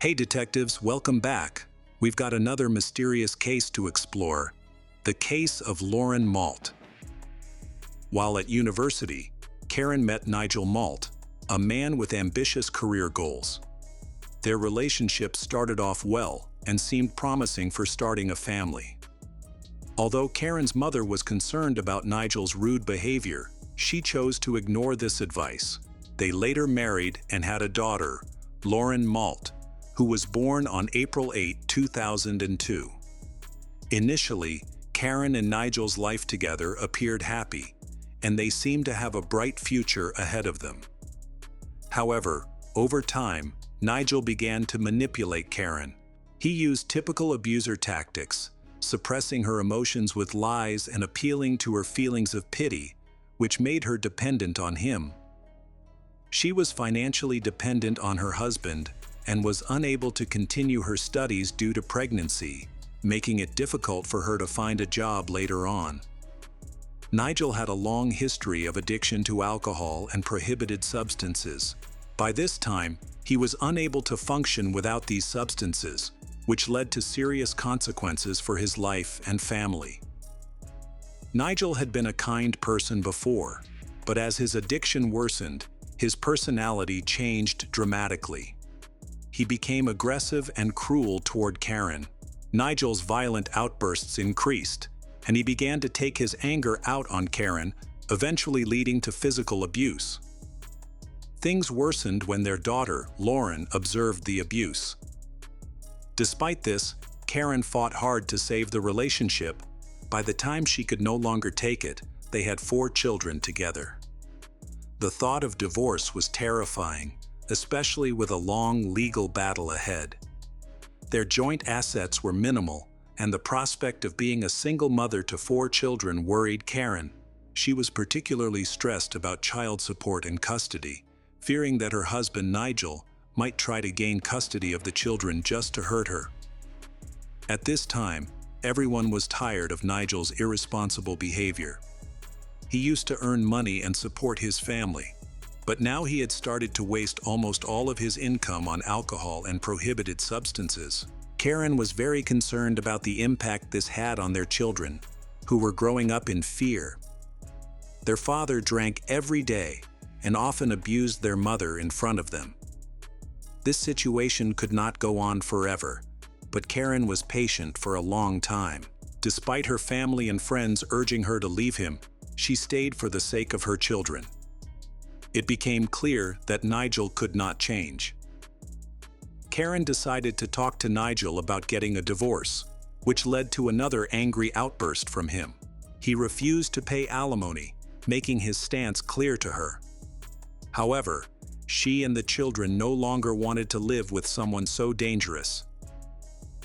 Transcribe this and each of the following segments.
Hey detectives, welcome back. We've got another mysterious case to explore, the case of Lauren Malt. While at university, Karen met Nigel Malt, a man with ambitious career goals. Their relationship started off well and seemed promising for starting a family. Although Karen's mother was concerned about Nigel's rude behavior, she chose to ignore this advice. They later married and had a daughter, Lauren Malt, who was born on April 8, 2002. Initially, Karen and Nigel's life together appeared happy, and they seemed to have a bright future ahead of them. However, over time, Nigel began to manipulate Karen. He used typical abuser tactics, suppressing her emotions with lies and appealing to her feelings of pity, which made her dependent on him. She was financially dependent on her husband and was unable to continue her studies due to pregnancy, making it difficult for her to find a job later on. Nigel had a long history of addiction to alcohol and prohibited substances. By this time, he was unable to function without these substances, which led to serious consequences for his life and family. Nigel had been a kind person before, but as his addiction worsened, his personality changed dramatically. He became aggressive and cruel toward Karen. Nigel's violent outbursts increased, and he began to take his anger out on Karen, eventually leading to physical abuse. Things worsened when their daughter, Lauren, observed the abuse. Despite this, Karen fought hard to save the relationship. By the time she could no longer take it, they had 4 children together. The thought of divorce was terrifying, especially with a long legal battle ahead. Their joint assets were minimal, and the prospect of being a single mother to 4 children worried Karen. She was particularly stressed about child support and custody, fearing that her husband Nigel might try to gain custody of the children just to hurt her. At this time, everyone was tired of Nigel's irresponsible behavior. He used to earn money and support his family, but now he had started to waste almost all of his income on alcohol and prohibited substances. Karen was very concerned about the impact this had on their children, who were growing up in fear. Their father drank every day and often abused their mother in front of them. This situation could not go on forever, but Karen was patient for a long time. Despite her family and friends urging her to leave him, she stayed for the sake of her children. It became clear that Nigel could not change. Karen decided to talk to Nigel about getting a divorce, which led to another angry outburst from him. He refused to pay alimony, making his stance clear to her. However, she and the children no longer wanted to live with someone so dangerous.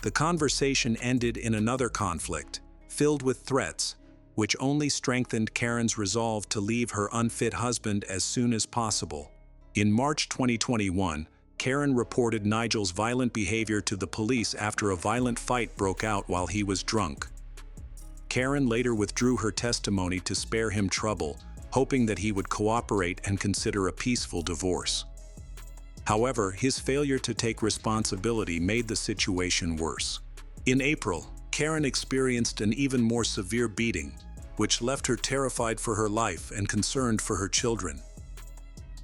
The conversation ended in another conflict, filled with threats, which only strengthened Karen's resolve to leave her unfit husband as soon as possible. In March 2021, Karen reported Nigel's violent behavior to the police after a violent fight broke out while he was drunk. Karen later withdrew her testimony to spare him trouble, hoping that he would cooperate and consider a peaceful divorce. However, his failure to take responsibility made the situation worse. In April, Karen experienced an even more severe beating, which left her terrified for her life and concerned for her children.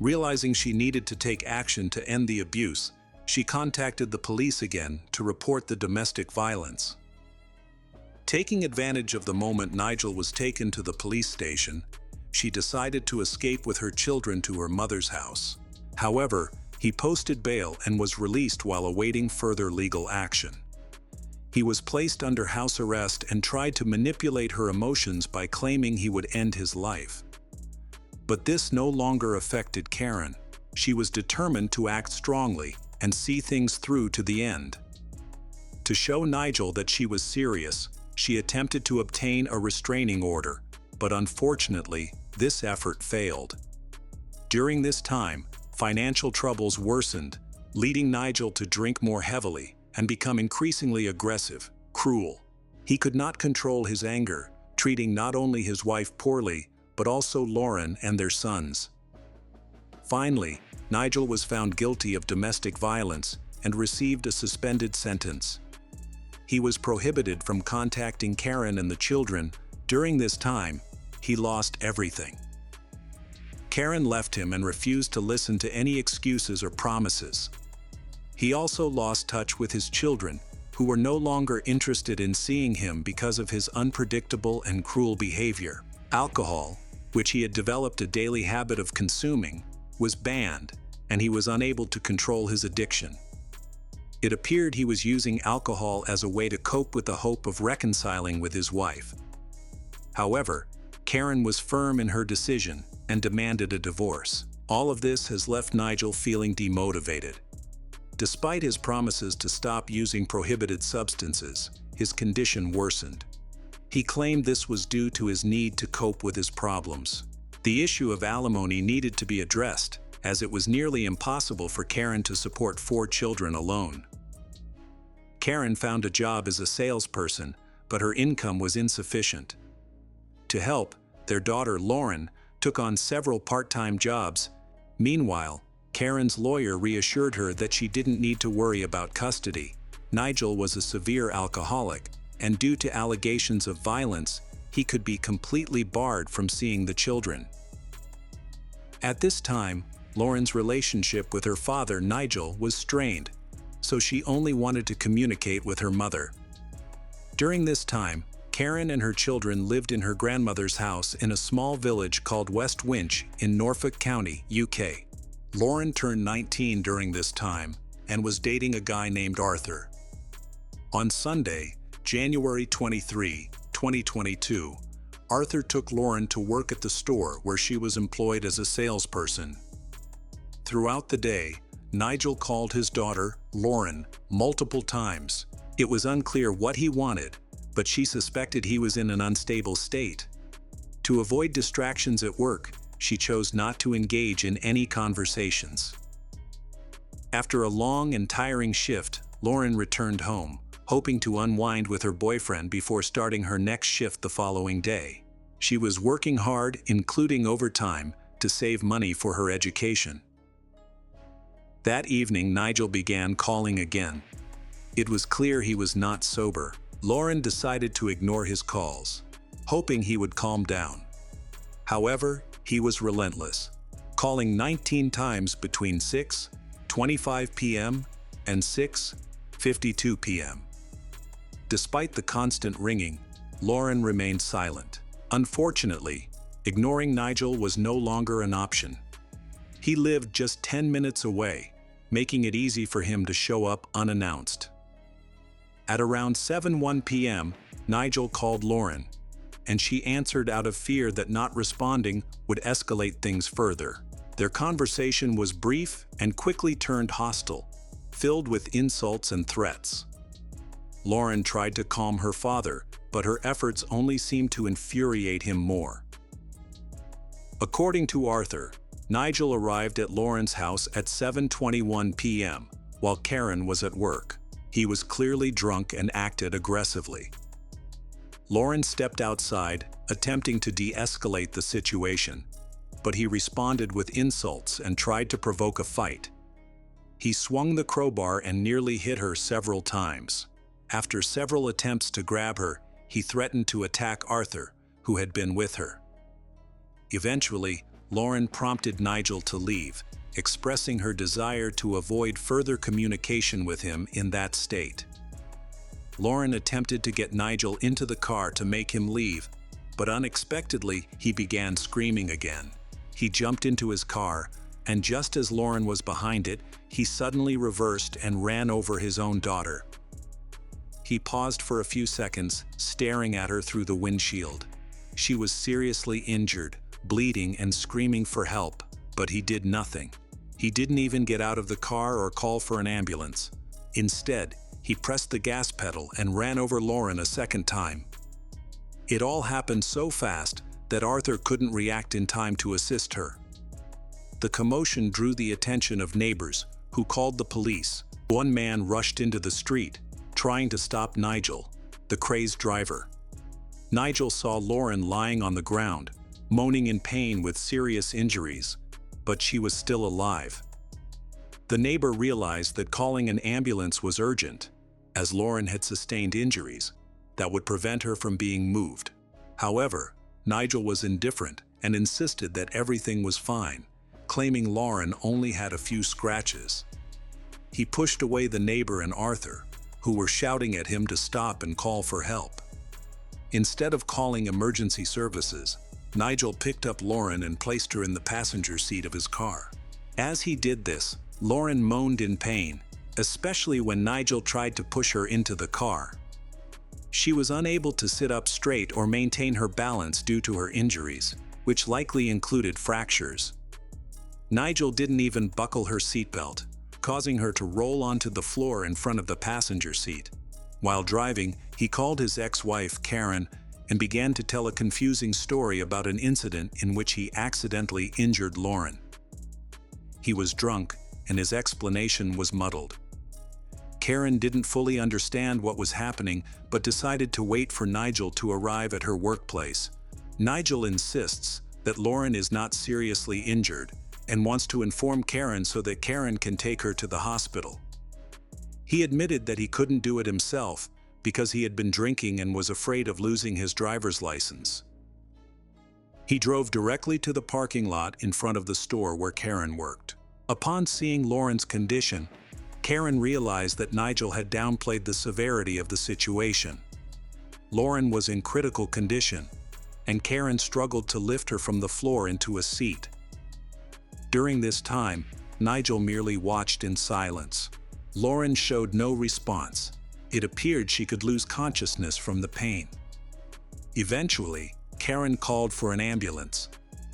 Realizing she needed to take action to end the abuse, she contacted the police again to report the domestic violence. Taking advantage of the moment Nigel was taken to the police station, she decided to escape with her children to her mother's house. However, he posted bail and was released while awaiting further legal action. He was placed under house arrest and tried to manipulate her emotions by claiming he would end his life. But this no longer affected Karen. She was determined to act strongly and see things through to the end. To show Nigel that she was serious, she attempted to obtain a restraining order, but unfortunately, this effort failed. During this time, financial troubles worsened, leading Nigel to drink more heavily and become increasingly aggressive, cruel. He could not control his anger, treating not only his wife poorly, but also Lauren and their sons. Finally, Nigel was found guilty of domestic violence and received a suspended sentence. He was prohibited from contacting Karen and the children. During this time, he lost everything. Karen left him and refused to listen to any excuses or promises. He also lost touch with his children, who were no longer interested in seeing him because of his unpredictable and cruel behavior. Alcohol, which he had developed a daily habit of consuming, was banned, and he was unable to control his addiction. It appeared he was using alcohol as a way to cope with the hope of reconciling with his wife. However, Karen was firm in her decision and demanded a divorce. All of this has left Nigel feeling demotivated. Despite his promises to stop using prohibited substances, his condition worsened. He claimed this was due to his need to cope with his problems. The issue of alimony needed to be addressed, as it was nearly impossible for Karen to support 4 children alone. Karen found a job as a salesperson, but her income was insufficient. To help, their daughter Lauren took on several part-time jobs. Meanwhile, Karen's lawyer reassured her that she didn't need to worry about custody. Nigel was a severe alcoholic, and due to allegations of violence, he could be completely barred from seeing the children. At this time, Lauren's relationship with her father, Nigel, was strained, so she only wanted to communicate with her mother. During this time, Karen and her children lived in her grandmother's house in a small village called West Winch in Norfolk County, UK. Lauren turned 19 during this time and was dating a guy named Arthur. On Sunday, January 23, 2022, Arthur took Lauren to work at the store where she was employed as a salesperson. Throughout the day, Nigel called his daughter, Lauren, multiple times. It was unclear what he wanted, but she suspected he was in an unstable state. To avoid distractions at work, she chose not to engage in any conversations. After a long and tiring shift, Lauren returned home, hoping to unwind with her boyfriend before starting her next shift the following day. She was working hard, including overtime, to save money for her education. That evening, Nigel began calling again. It was clear he was not sober. Lauren decided to ignore his calls, hoping he would calm down. However, he was relentless, calling 19 times between 6:25 p.m. and 6:52 p.m. Despite the constant ringing, Lauren remained silent. Unfortunately, ignoring Nigel was no longer an option. He lived just 10 minutes away, making it easy for him to show up unannounced. At around 7:01 p.m., Nigel called Lauren, and she answered out of fear that not responding would escalate things further. Their conversation was brief and quickly turned hostile, filled with insults and threats. Lauren tried to calm her father, but her efforts only seemed to infuriate him more. According to Arthur, Nigel arrived at Lauren's house at 7:21 p.m. while Karen was at work. He was clearly drunk and acted aggressively. Lauren stepped outside, attempting to de-escalate the situation, but he responded with insults and tried to provoke a fight. He swung the crowbar and nearly hit her several times. After several attempts to grab her, he threatened to attack Arthur, who had been with her. Eventually, Lauren prompted Nigel to leave, expressing her desire to avoid further communication with him in that state. Lauren attempted to get Nigel into the car to make him leave, but unexpectedly, he began screaming again. He jumped into his car, and just as Lauren was behind it, he suddenly reversed and ran over his own daughter. He paused for a few seconds, staring at her through the windshield. She was seriously injured, bleeding and screaming for help, but he did nothing. He didn't even get out of the car or call for an ambulance. Instead, he pressed the gas pedal and ran over Lauren a second time. It all happened so fast that Arthur couldn't react in time to assist her. The commotion drew the attention of neighbors, who called the police. One man rushed into the street, trying to stop Nigel, the crazed driver. Nigel saw Lauren lying on the ground, moaning in pain with serious injuries, but she was still alive. The neighbor realized that calling an ambulance was urgent, as Lauren had sustained injuries that would prevent her from being moved. However, Nigel was indifferent and insisted that everything was fine, claiming Lauren only had a few scratches. He pushed away the neighbor and Arthur, who were shouting at him to stop and call for help. Instead of calling emergency services, Nigel picked up Lauren and placed her in the passenger seat of his car. As he did this, Lauren moaned in pain, especially when Nigel tried to push her into the car. She was unable to sit up straight or maintain her balance due to her injuries, which likely included fractures. Nigel didn't even buckle her seatbelt, causing her to roll onto the floor in front of the passenger seat. While driving, he called his ex-wife, Karen, and began to tell a confusing story about an incident in which he accidentally injured Lauren. He was drunk, and his explanation was muddled. Karen didn't fully understand what was happening, but decided to wait for Nigel to arrive at her workplace. Nigel insists that Lauren is not seriously injured and wants to inform Karen so that Karen can take her to the hospital. He admitted that he couldn't do it himself because he had been drinking and was afraid of losing his driver's license. He drove directly to the parking lot in front of the store where Karen worked. Upon seeing Lauren's condition, Karen realized that Nigel had downplayed the severity of the situation. Lauren was in critical condition, and Karen struggled to lift her from the floor into a seat. During this time, Nigel merely watched in silence. Lauren showed no response. It appeared she could lose consciousness from the pain. Eventually, Karen called for an ambulance.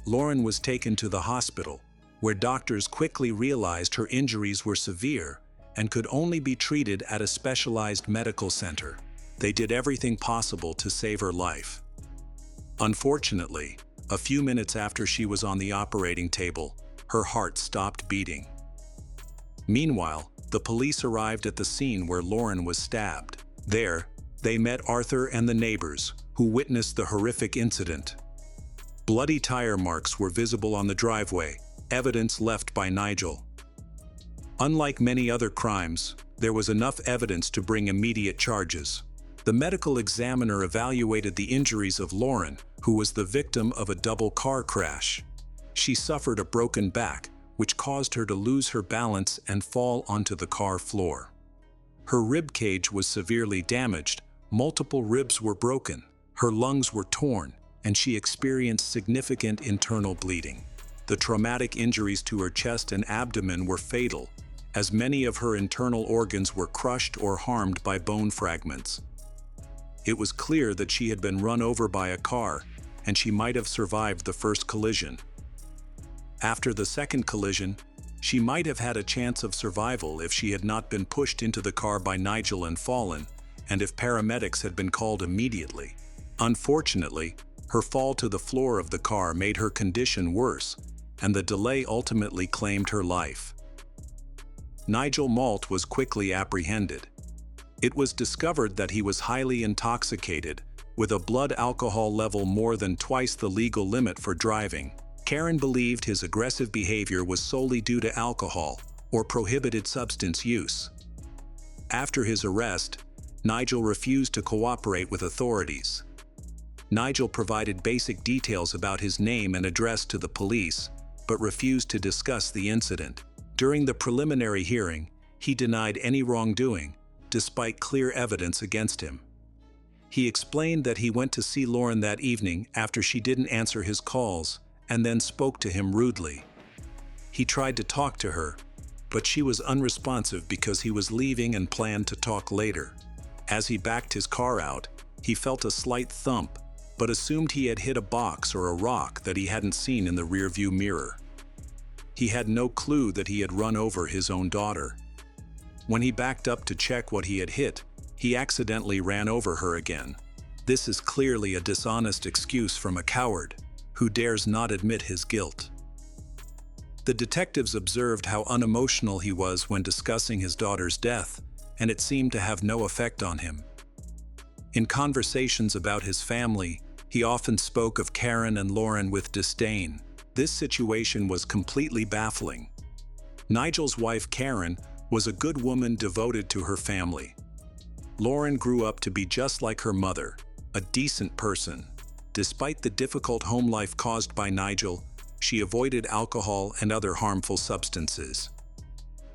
Lauren was taken to the hospital, where doctors quickly realized her injuries were severe and could only be treated at a specialized medical center. They did everything possible to save her life. Unfortunately, a few minutes after she was on the operating table, her heart stopped beating. Meanwhile, the police arrived at the scene where Lauren was stabbed. There, they met Arthur and the neighbors, who witnessed the horrific incident. Bloody tire marks were visible on the driveway, evidence left by Nigel. Unlike many other crimes, there was enough evidence to bring immediate charges. The medical examiner evaluated the injuries of Lauren, who was the victim of a double car crash. She suffered a broken back, which caused her to lose her balance and fall onto the car floor. Her rib cage was severely damaged, multiple ribs were broken, her lungs were torn, and she experienced significant internal bleeding. The traumatic injuries to her chest and abdomen were fatal, as many of her internal organs were crushed or harmed by bone fragments. It was clear that she had been run over by a car, and she might have survived the first collision. After the second collision, she might have had a chance of survival if she had not been pushed into the car by Nigel and fallen, and if paramedics had been called immediately. Unfortunately, her fall to the floor of the car made her condition worse, and the delay ultimately claimed her life. Nigel Malt was quickly apprehended. It was discovered that he was highly intoxicated, with a blood alcohol level more than twice the legal limit for driving. Karen believed his aggressive behavior was solely due to alcohol or prohibited substance use. After his arrest, Nigel refused to cooperate with authorities. Nigel provided basic details about his name and address to the police, but refused to discuss the incident. During the preliminary hearing, he denied any wrongdoing, despite clear evidence against him. He explained that he went to see Lauren that evening after she didn't answer his calls, and then spoke to him rudely. He tried to talk to her, but she was unresponsive because he was leaving and planned to talk later. As he backed his car out, he felt a slight thump, but assumed he had hit a box or a rock that he hadn't seen in the rearview mirror. He had no clue that he had run over his own daughter. When he backed up to check what he had hit, he accidentally ran over her again. This is clearly a dishonest excuse from a coward who dares not admit his guilt. The detectives observed how unemotional he was when discussing his daughter's death, and it seemed to have no effect on him. In conversations about his family, he often spoke of Karen and Lauren with disdain. This situation was completely baffling. Nigel's wife Karen was a good woman devoted to her family. Lauren grew up to be just like her mother, a decent person. Despite the difficult home life caused by Nigel, she avoided alcohol and other harmful substances.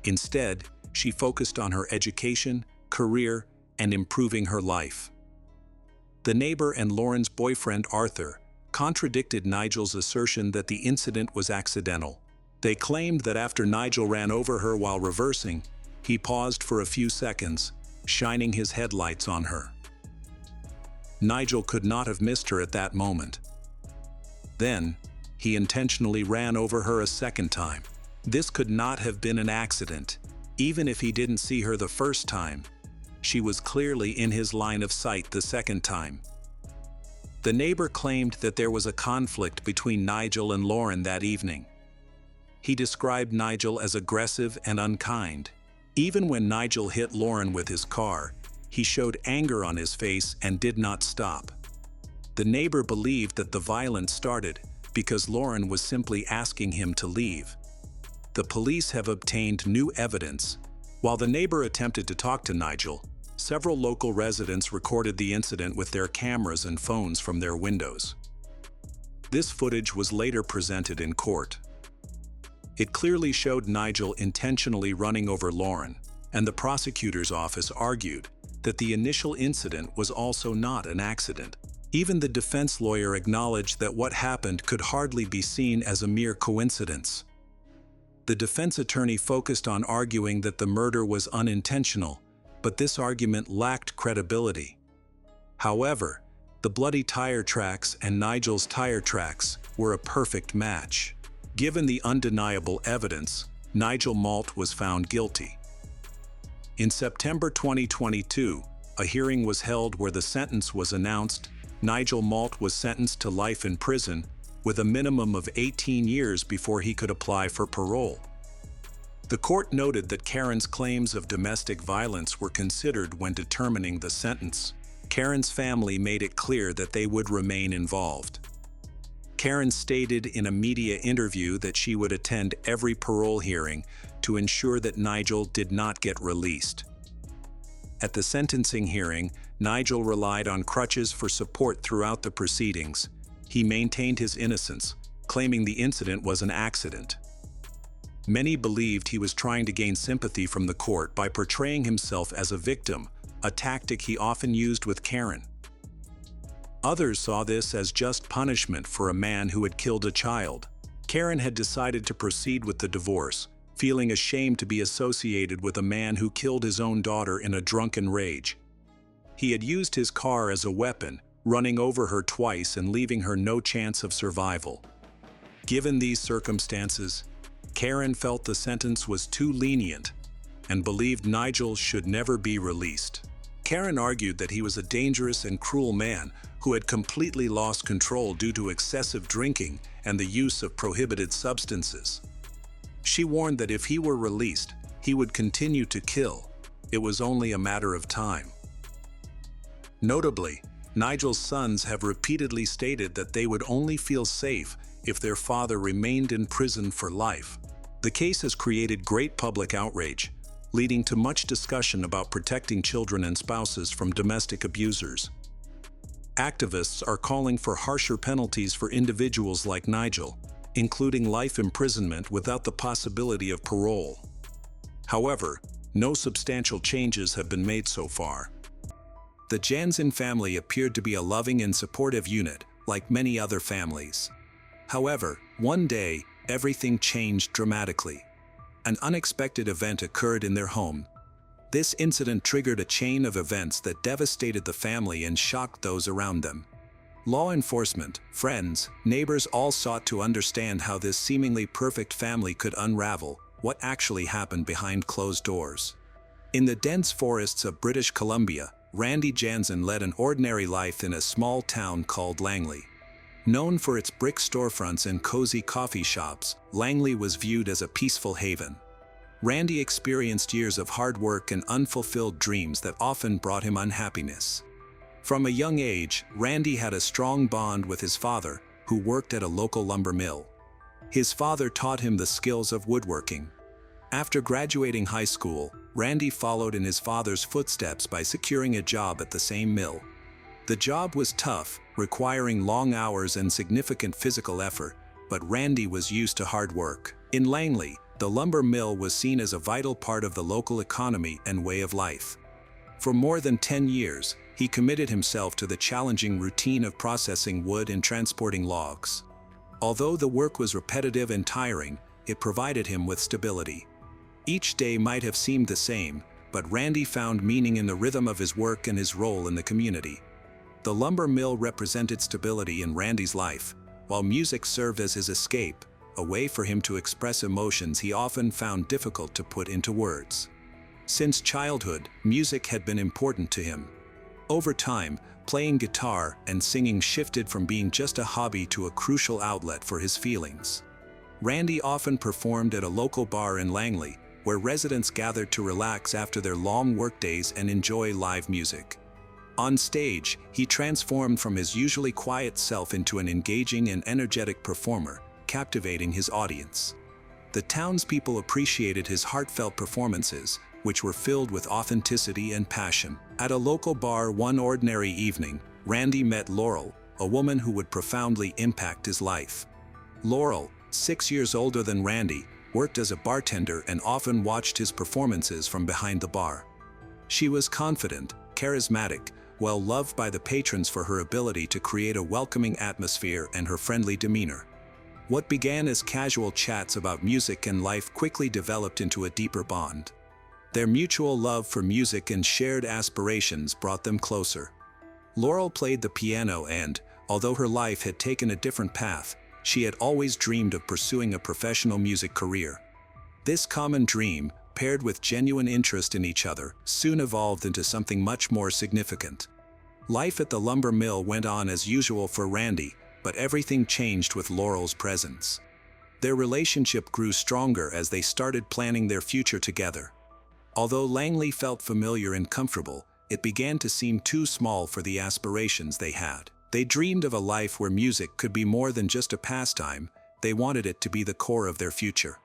Instead, she focused on her education, career, and improving her life. The neighbor and Lauren's boyfriend Arthur contradicted Nigel's assertion that the incident was accidental. They claimed that after Nigel ran over her while reversing, he paused for a few seconds, shining his headlights on her. Nigel could not have missed her at that moment. Then, he intentionally ran over her a second time. This could not have been an accident. Even if he didn't see her the first time, she was clearly in his line of sight the second time. The neighbor claimed that there was a conflict between Nigel and Lauren that evening. He described Nigel as aggressive and unkind. Even when Nigel hit Lauren with his car, he showed anger on his face and did not stop. The neighbor believed that the violence started because Lauren was simply asking him to leave. The police have obtained new evidence. While the neighbor attempted to talk to Nigel, several local residents recorded the incident with their cameras and phones from their windows. This footage was later presented in court. It clearly showed Nigel intentionally running over Lauren, and the prosecutor's office argued that the initial incident was also not an accident. Even the defense lawyer acknowledged that what happened could hardly be seen as a mere coincidence. The defense attorney focused on arguing that the murder was unintentional, but this argument lacked credibility. However, the bloody tire tracks and Nigel's tire tracks were a perfect match. Given the undeniable evidence, Nigel Malt was found guilty. In September 2022, a hearing was held where the sentence was announced. Nigel Malt was sentenced to life in prison with a minimum of 18 years before he could apply for parole. The court noted that Karen's claims of domestic violence were considered when determining the sentence. Karen's family made it clear that they would remain involved. Karen stated in a media interview that she would attend every parole hearing to ensure that Nigel did not get released. At the sentencing hearing, Nigel relied on crutches for support throughout the proceedings. He maintained his innocence, claiming the incident was an accident. Many believed he was trying to gain sympathy from the court by portraying himself as a victim, a tactic he often used with Karen. Others saw this as just punishment for a man who had killed a child. Karen had decided to proceed with the divorce, feeling ashamed to be associated with a man who killed his own daughter in a drunken rage. He had used his car as a weapon, running over her twice and leaving her no chance of survival. Given these circumstances, Karen felt the sentence was too lenient and believed Nigel should never be released. Karen argued that he was a dangerous and cruel man who had completely lost control due to excessive drinking and the use of prohibited substances. She warned that if he were released, he would continue to kill. It was only a matter of time. Notably, Nigel's sons have repeatedly stated that they would only feel safe if their father remained in prison for life. The case has created great public outrage, leading to much discussion about protecting children and spouses from domestic abusers. Activists are calling for harsher penalties for individuals like Nigel, including life imprisonment without the possibility of parole. However, no substantial changes have been made so far. The Jansen family appeared to be a loving and supportive unit, like many other families. However, one day, everything changed dramatically. An unexpected event occurred in their home. This incident triggered a chain of events that devastated the family and shocked those around them. Law enforcement, friends, neighbors all sought to understand how this seemingly perfect family could unravel what actually happened behind closed doors. In the dense forests of British Columbia, Randy Jansen led an ordinary life in a small town called Langley. Known for its brick storefronts and cozy coffee shops, Langley was viewed as a peaceful haven. Randy experienced years of hard work and unfulfilled dreams that often brought him unhappiness. From a young age, Randy had a strong bond with his father, who worked at a local lumber mill. His father taught him the skills of woodworking. After graduating high school, Randy followed in his father's footsteps by securing a job at the same mill. The job was tough, requiring long hours and significant physical effort, but Randy was used to hard work. In Langley, the lumber mill was seen as a vital part of the local economy and way of life. For more than 10 years, he committed himself to the challenging routine of processing wood and transporting logs. Although the work was repetitive and tiring, it provided him with stability. Each day might have seemed the same, but Randy found meaning in the rhythm of his work and his role in the community. The lumber mill represented stability in Randy's life, while music served as his escape, a way for him to express emotions he often found difficult to put into words. Since childhood, music had been important to him. Over time, playing guitar and singing shifted from being just a hobby to a crucial outlet for his feelings. Randy often performed at a local bar in Langley, where residents gathered to relax after their long workdays and enjoy live music. On stage, he transformed from his usually quiet self into an engaging and energetic performer, captivating his audience. The townspeople appreciated his heartfelt performances, which were filled with authenticity and passion. At a local bar one ordinary evening, Randy met Laurel, a woman who would profoundly impact his life. Laurel, 6 years older than Randy, worked as a bartender and often watched his performances from behind the bar. She was confident, charismatic, well loved by the patrons for her ability to create a welcoming atmosphere and her friendly demeanor. What began as casual chats about music and life quickly developed into a deeper bond. Their mutual love for music and shared aspirations brought them closer. Laurel played the piano and, although her life had taken a different path, she had always dreamed of pursuing a professional music career. This common dream, paired with genuine interest in each other, soon evolved into something much more significant. Life at the lumber mill went on as usual for Randy, but everything changed with Laurel's presence. Their relationship grew stronger as they started planning their future together. Although Langley felt familiar and comfortable, it began to seem too small for the aspirations they had. They dreamed of a life where music could be more than just a pastime. They wanted it to be the core of their future.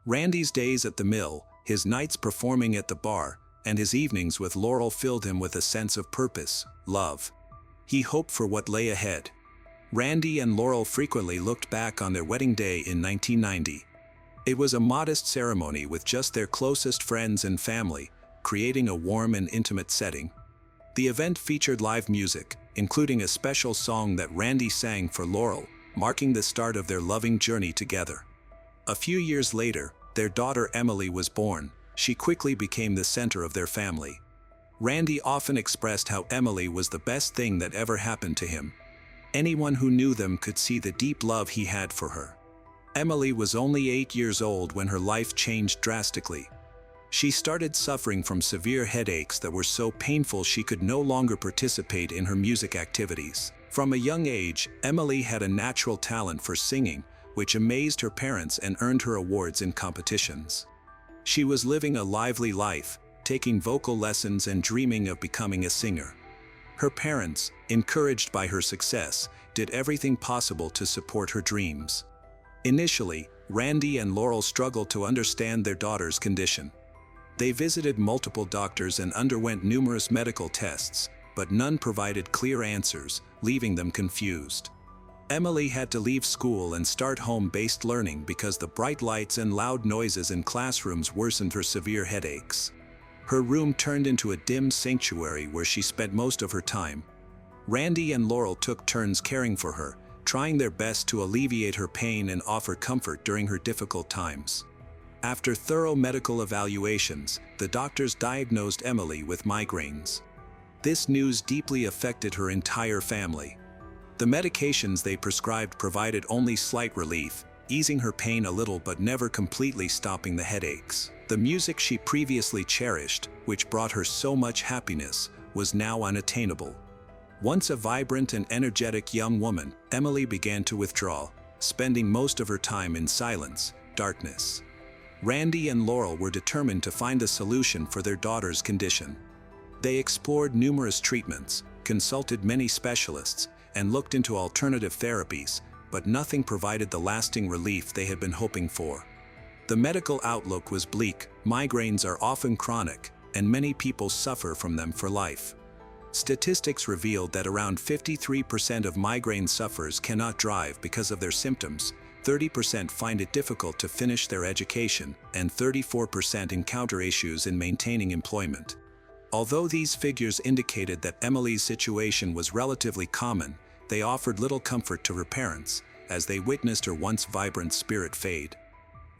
Randy's days at the mill, his nights performing at the bar, and his evenings with Laurel filled him with a sense of purpose, love. He hoped for what lay ahead. Randy and Laurel frequently looked back on their wedding day in 1990. It was a modest ceremony with just their closest friends and family, creating a warm and intimate setting. The event featured live music, including a special song that Randy sang for Laurel, marking the start of their loving journey together. A few years later, their daughter Emily was born. She quickly became the center of their family. Randy often expressed how Emily was the best thing that ever happened to him. Anyone who knew them could see the deep love he had for her. Emily was only 8 years old when her life changed drastically. She started suffering from severe headaches that were so painful she could no longer participate in her music activities. From a young age, Emily had a natural talent for singing, which amazed her parents and earned her awards in competitions. She was living a lively life, taking vocal lessons and dreaming of becoming a singer. Her parents, encouraged by her success, did everything possible to support her dreams. Initially, Randy and Laurel struggled to understand their daughter's condition. They visited multiple doctors and underwent numerous medical tests, but none provided clear answers, leaving them confused. Emily had to leave school and start home-based learning because the bright lights and loud noises in classrooms worsened her severe headaches. Her room turned into a dim sanctuary where she spent most of her time. Randy and Laurel took turns caring for her, trying their best to alleviate her pain and offer comfort during her difficult times. After thorough medical evaluations, the doctors diagnosed Emily with migraines. This news deeply affected her entire family. The medications they prescribed provided only slight relief, easing her pain a little but never completely stopping the headaches. The music she previously cherished, which brought her so much happiness, was now unattainable. Once a vibrant and energetic young woman, Emily began to withdraw, spending most of her time in silence, darkness. Randy and Laurel were determined to find a solution for their daughter's condition. They explored numerous treatments, consulted many specialists, and looked into alternative therapies, but nothing provided the lasting relief they had been hoping for. The medical outlook was bleak. Migraines are often chronic, and many people suffer from them for life. Statistics revealed that around 53% of migraine sufferers cannot drive because of their symptoms, 30% find it difficult to finish their education, and 34% encounter issues in maintaining employment. Although these figures indicated that Emily's situation was relatively common, they offered little comfort to her parents, as they witnessed her once vibrant spirit fade.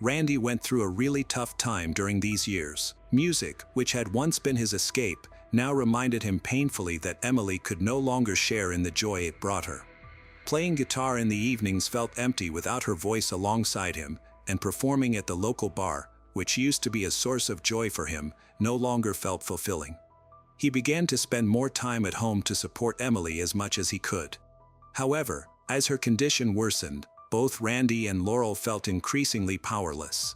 Randy went through a really tough time during these years. Music, which had once been his escape, now reminded him painfully that Emily could no longer share in the joy it brought her. Playing guitar in the evenings felt empty without her voice alongside him, and performing at the local bar, which used to be a source of joy for him, no longer felt fulfilling. He began to spend more time at home to support Emily as much as he could. However, as her condition worsened, both Randy and Laurel felt increasingly powerless.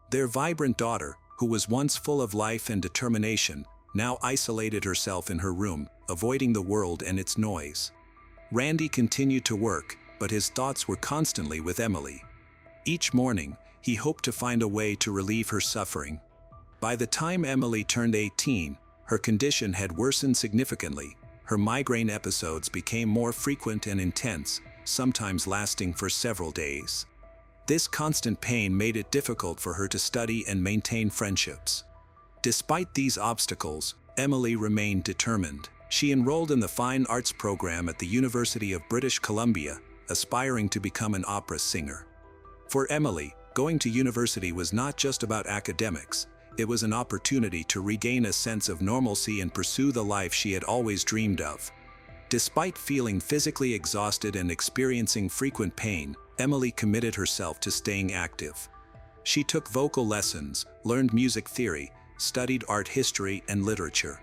Their vibrant daughter, who was once full of life and determination, now isolated herself in her room, avoiding the world and its noise. Randy continued to work, but his thoughts were constantly with Emily. Each morning, he hoped to find a way to relieve her suffering. By the time Emily turned 18, her condition had worsened significantly. Her migraine episodes became more frequent and intense, sometimes lasting for several days. This constant pain made it difficult for her to study and maintain friendships. Despite these obstacles, Emily remained determined. She enrolled in the Fine Arts program at the University of British Columbia, aspiring to become an opera singer. For Emily, going to university was not just about academics. It was an opportunity to regain a sense of normalcy and pursue the life she had always dreamed of. Despite feeling physically exhausted and experiencing frequent pain, Emily committed herself to staying active. She took vocal lessons, learned music theory, studied art history and literature.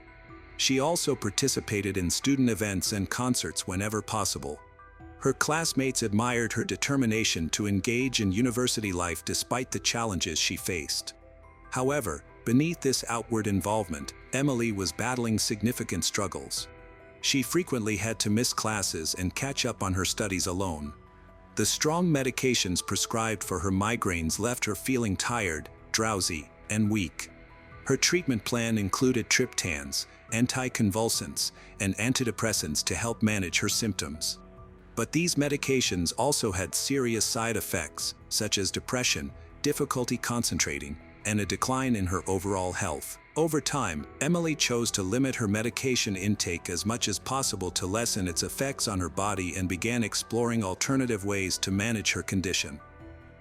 She also participated in student events and concerts whenever possible. Her classmates admired her determination to engage in university life despite the challenges she faced. However, beneath this outward involvement, Emily was battling significant struggles. She frequently had to miss classes and catch up on her studies alone. The strong medications prescribed for her migraines left her feeling tired, drowsy, and weak. Her treatment plan included triptans, anticonvulsants, and antidepressants to help manage her symptoms. But these medications also had serious side effects, such as depression, difficulty concentrating, and a decline in her overall health. Over time, Emily chose to limit her medication intake as much as possible to lessen its effects on her body and began exploring alternative ways to manage her condition.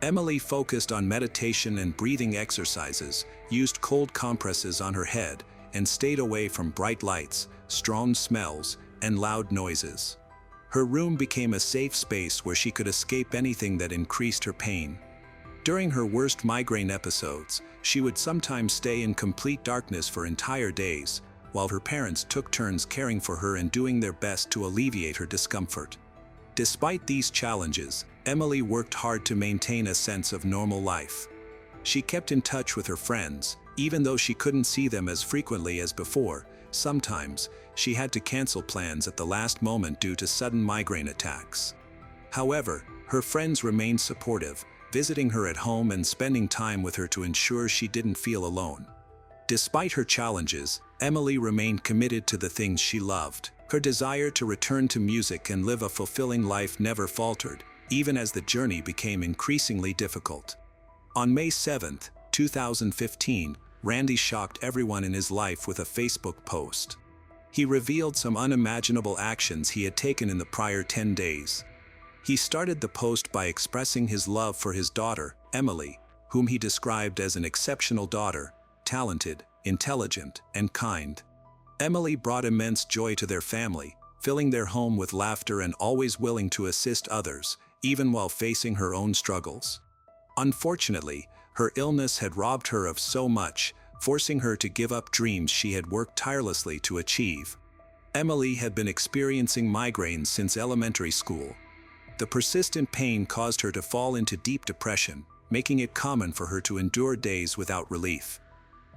Emily focused on meditation and breathing exercises, used cold compresses on her head, and stayed away from bright lights, strong smells, and loud noises. Her room became a safe space where she could escape anything that increased her pain. During her worst migraine episodes, she would sometimes stay in complete darkness for entire days, while her parents took turns caring for her and doing their best to alleviate her discomfort. Despite these challenges, Emily worked hard to maintain a sense of normal life. She kept in touch with her friends, even though she couldn't see them as frequently as before. Sometimes, she had to cancel plans at the last moment due to sudden migraine attacks. However, her friends remained supportive, visiting her at home and spending time with her to ensure she didn't feel alone. Despite her challenges, Emily remained committed to the things she loved. Her desire to return to music and live a fulfilling life never faltered, even as the journey became increasingly difficult. On May 7, 2015, Randy shocked everyone in his life with a Facebook post. He revealed some unimaginable actions he had taken in the prior 10 days. He started the post by expressing his love for his daughter, Emily, whom he described as an exceptional daughter, talented, intelligent, and kind. Emily brought immense joy to their family, filling their home with laughter and always willing to assist others, even while facing her own struggles. Unfortunately, her illness had robbed her of so much, forcing her to give up dreams she had worked tirelessly to achieve. Emily had been experiencing migraines since elementary school. The persistent pain caused her to fall into deep depression, making it common for her to endure days without relief.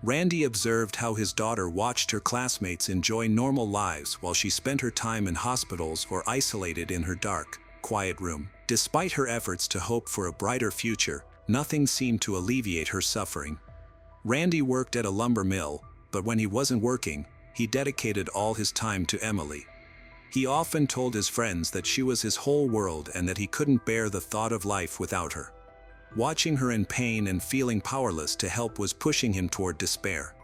Randy observed how his daughter watched her classmates enjoy normal lives while she spent her time in hospitals or isolated in her dark, quiet room. Despite her efforts to hope for a brighter future, Nothing seemed to alleviate her suffering. Randy worked at a lumber mill, but when he wasn't working, he dedicated all his time to Emily. He often told his friends that she was his whole world and that he couldn't bear the thought of life without her. Watching her in pain and feeling powerless to help was pushing him toward despair.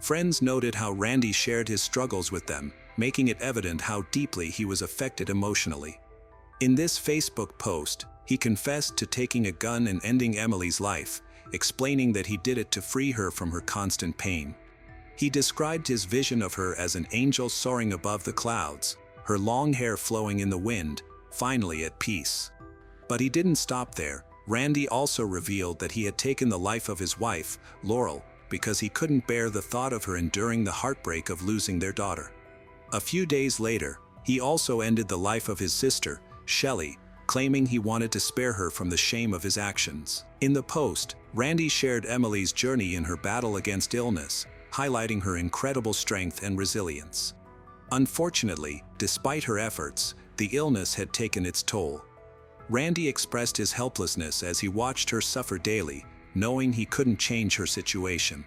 Friends noted how Randy shared his struggles with them, making it evident how deeply he was affected emotionally. In this Facebook post, he confessed to taking a gun and ending Emily's life, explaining that he did it to free her from her constant pain. He described his vision of her as an angel soaring above the clouds, her long hair flowing in the wind, finally at peace. But he didn't stop there. Randy also revealed that he had taken the life of his wife, Laurel, because he couldn't bear the thought of her enduring the heartbreak of losing their daughter. A few days later, he also ended the life of his sister, Shelley, claiming he wanted to spare her from the shame of his actions. In the post, Randy shared Emily's journey in her battle against illness, highlighting her incredible strength and resilience. Unfortunately, despite her efforts, the illness had taken its toll. Randy expressed his helplessness as he watched her suffer daily, knowing he couldn't change her situation.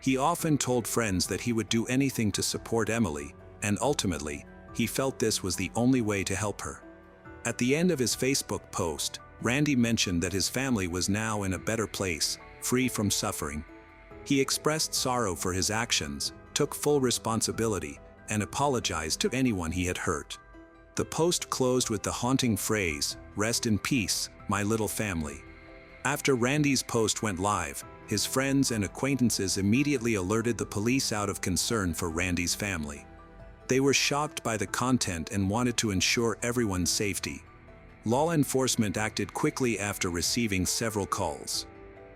He often told friends that he would do anything to support Emily, and ultimately, he felt this was the only way to help her. At the end of his Facebook post, Randy mentioned that his family was now in a better place, free from suffering. He expressed sorrow for his actions, took full responsibility, and apologized to anyone he had hurt. The post closed with the haunting phrase, "Rest in peace, my little family." After Randy's post went live, his friends and acquaintances immediately alerted the police out of concern for Randy's family. They were shocked by the content and wanted to ensure everyone's safety. Law enforcement acted quickly after receiving several calls.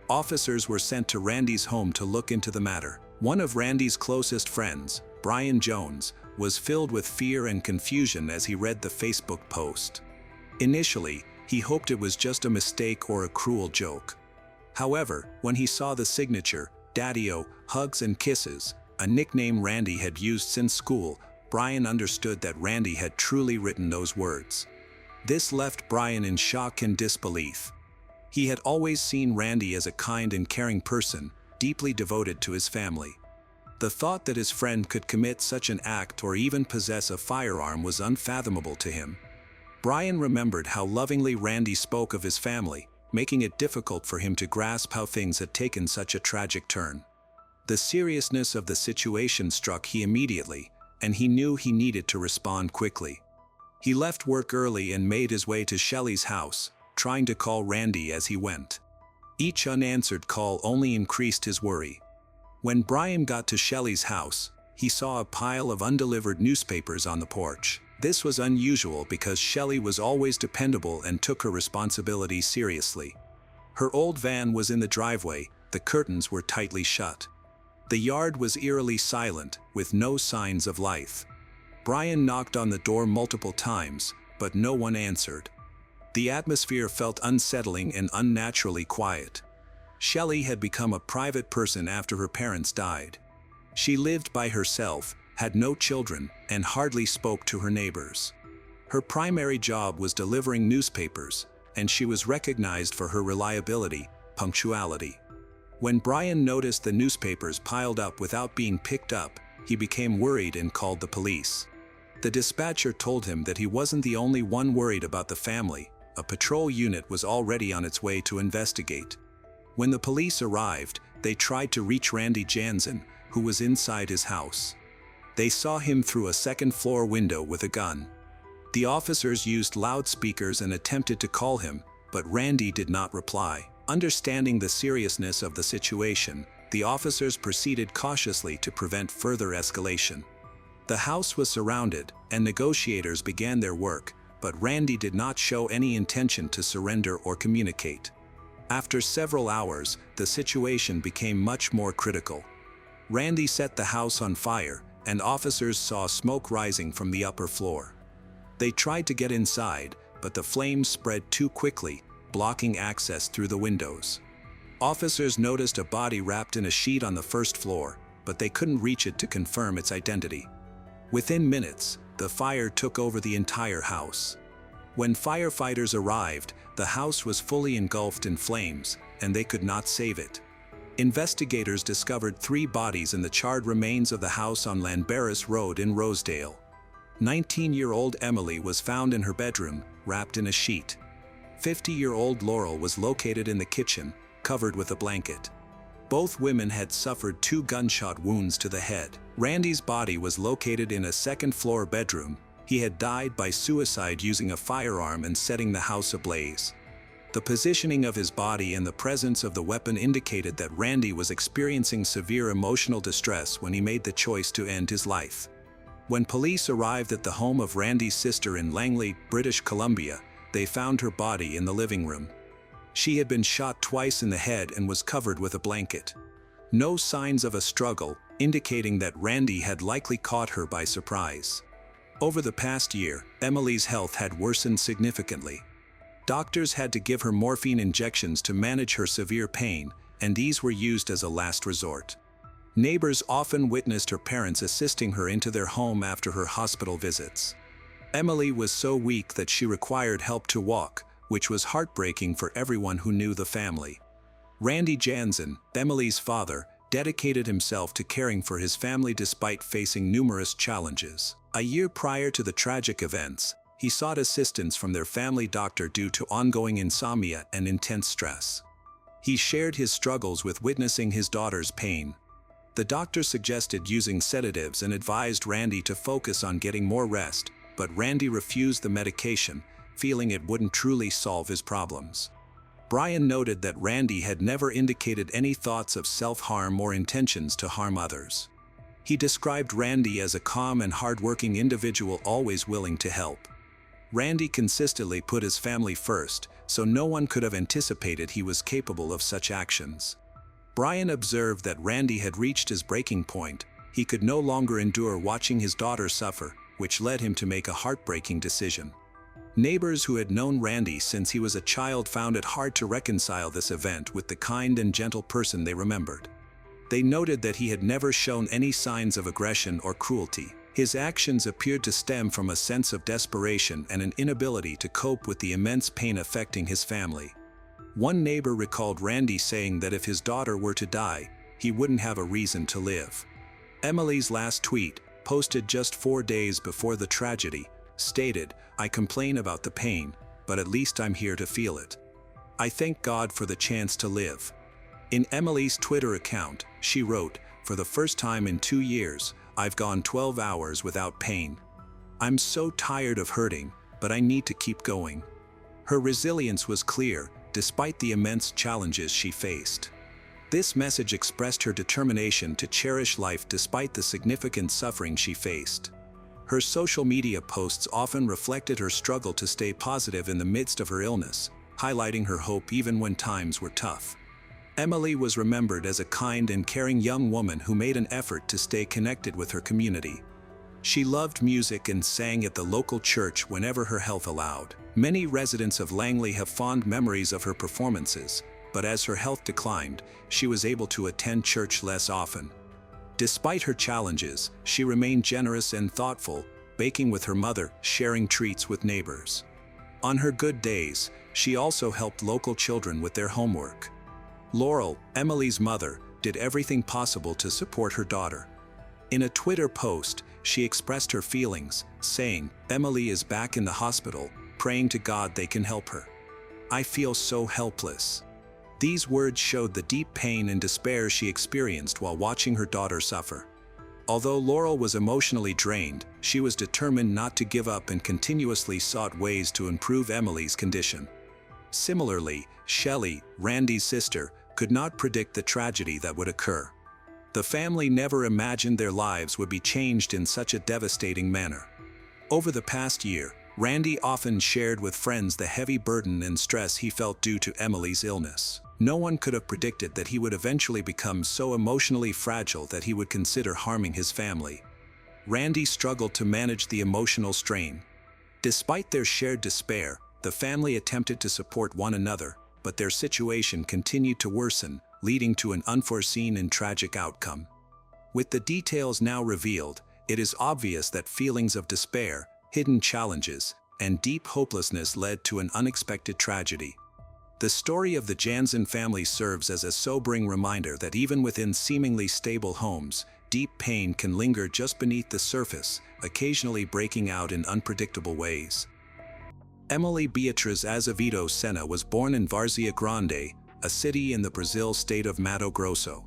Officers were sent to Randy's home to look into the matter. One of Randy's closest friends, Brian Jones, was filled with fear and confusion as he read the Facebook post. Initially, he hoped it was just a mistake or a cruel joke. However, when he saw the signature, Daddy-O, Hugs and Kisses, a nickname Randy had used since school, Brian understood that Randy had truly written those words. This left Brian in shock and disbelief. He had always seen Randy as a kind and caring person, deeply devoted to his family. The thought that his friend could commit such an act or even possess a firearm was unfathomable to him. Brian remembered how lovingly Randy spoke of his family, making it difficult for him to grasp how things had taken such a tragic turn. The seriousness of the situation struck him immediately, and he knew he needed to respond quickly. He left work early and made his way to Shelley's house, trying to call Randy as he went. Each unanswered call only increased his worry. When Brian got to Shelley's house, he saw a pile of undelivered newspapers on the porch. This was unusual because Shelley was always dependable and took her responsibilities seriously. Her old van was in the driveway, the curtains were tightly shut. The yard was eerily silent, with no signs of life. Brian knocked on the door multiple times, but no one answered. The atmosphere felt unsettling and unnaturally quiet. Shelley had become a private person after her parents died. She lived by herself, had no children, and hardly spoke to her neighbors. Her primary job was delivering newspapers, and she was recognized for her reliability, punctuality. When Brian noticed the newspapers piled up without being picked up, he became worried and called the police. The dispatcher told him that he wasn't the only one worried about the family. A patrol unit was already on its way to investigate. When the police arrived, they tried to reach Randy Jansen, who was inside his house. They saw him through a second-floor window with a gun. The officers used loudspeakers and attempted to call him, but Randy did not reply. Understanding the seriousness of the situation, the officers proceeded cautiously to prevent further escalation. The house was surrounded, and negotiators began their work, but Randy did not show any intention to surrender or communicate. After several hours, the situation became much more critical. Randy set the house on fire, and officers saw smoke rising from the upper floor. They tried to get inside, but the flames spread too quickly, blocking access through the windows. Officers noticed a body wrapped in a sheet on the first floor, but they couldn't reach it to confirm its identity. Within minutes, the fire took over the entire house. When firefighters arrived, the house was fully engulfed in flames, and they could not save it. Investigators discovered 3 bodies in the charred remains of the house on Llanberis Road in Rosedale. 19-year-old Emily was found in her bedroom, wrapped in a sheet. 50-year-old Laurel was located in the kitchen, covered with a blanket. Both women had suffered 2 gunshot wounds to the head. Randy's body was located in a second-floor bedroom. He had died by suicide using a firearm and setting the house ablaze. The positioning of his body and the presence of the weapon indicated that Randy was experiencing severe emotional distress when he made the choice to end his life. When police arrived at the home of Randy's sister in Langley, British Columbia, they found her body in the living room. She had been shot twice in the head and was covered with a blanket. No signs of a struggle, indicating that Randy had likely caught her by surprise. Over the past year, Emily's health had worsened significantly. Doctors had to give her morphine injections to manage her severe pain, and these were used as a last resort. Neighbors often witnessed her parents assisting her into their home after her hospital visits. Emily was so weak that she required help to walk, which was heartbreaking for everyone who knew the family. Randy Jansen, Emily's father, dedicated himself to caring for his family despite facing numerous challenges. A year prior to the tragic events, he sought assistance from their family doctor due to ongoing insomnia and intense stress. He shared his struggles with witnessing his daughter's pain. The doctor suggested using sedatives and advised Randy to focus on getting more rest, but Randy refused the medication, feeling it wouldn't truly solve his problems. Brian noted that Randy had never indicated any thoughts of self-harm or intentions to harm others. He described Randy as a calm and hardworking individual always willing to help. Randy consistently put his family first, so no one could have anticipated he was capable of such actions. Brian observed that Randy had reached his breaking point. He could no longer endure watching his daughter suffer, which led him to make a heartbreaking decision. Neighbors who had known Randy since he was a child found it hard to reconcile this event with the kind and gentle person they remembered. They noted that he had never shown any signs of aggression or cruelty. His actions appeared to stem from a sense of desperation and an inability to cope with the immense pain affecting his family. One neighbor recalled Randy saying that if his daughter were to die, he wouldn't have a reason to live. Emily's last tweet, posted just 4 days before the tragedy, stated, "I complain about the pain, but at least I'm here to feel it. I thank God for the chance to live." In Emily's Twitter account, she wrote, "For the first time in 2 years, I've gone 12 hours without pain. I'm so tired of hurting, but I need to keep going." Her resilience was clear, despite the immense challenges she faced. This message expressed her determination to cherish life despite the significant suffering she faced. Her social media posts often reflected her struggle to stay positive in the midst of her illness, highlighting her hope even when times were tough. Emily was remembered as a kind and caring young woman who made an effort to stay connected with her community. She loved music and sang at the local church whenever her health allowed. Many residents of Langley have fond memories of her performances, but as her health declined, she was able to attend church less often. Despite her challenges, she remained generous and thoughtful, baking with her mother, sharing treats with neighbors. On her good days, she also helped local children with their homework. Laurel, Emily's mother, did everything possible to support her daughter. In a Twitter post, she expressed her feelings, saying, "Emily is back in the hospital, praying to God they can help her. I feel so helpless." These words showed the deep pain and despair she experienced while watching her daughter suffer. Although Laurel was emotionally drained, she was determined not to give up and continuously sought ways to improve Emily's condition. Similarly, Shelley, Randy's sister, could not predict the tragedy that would occur. The family never imagined their lives would be changed in such a devastating manner. Over the past year, Randy often shared with friends the heavy burden and stress he felt due to Emily's illness. No one could have predicted that he would eventually become so emotionally fragile that he would consider harming his family. Randy struggled to manage the emotional strain. Despite their shared despair, the family attempted to support one another, but their situation continued to worsen, leading to an unforeseen and tragic outcome. With the details now revealed, it is obvious that feelings of despair, hidden challenges, and deep hopelessness led to an unexpected tragedy. The story of the Jansen family serves as a sobering reminder that even within seemingly stable homes, deep pain can linger just beneath the surface, occasionally breaking out in unpredictable ways. Emily Beatriz Azevedo Senna was born in Várzea Grande, a city in the Brazil state of Mato Grosso.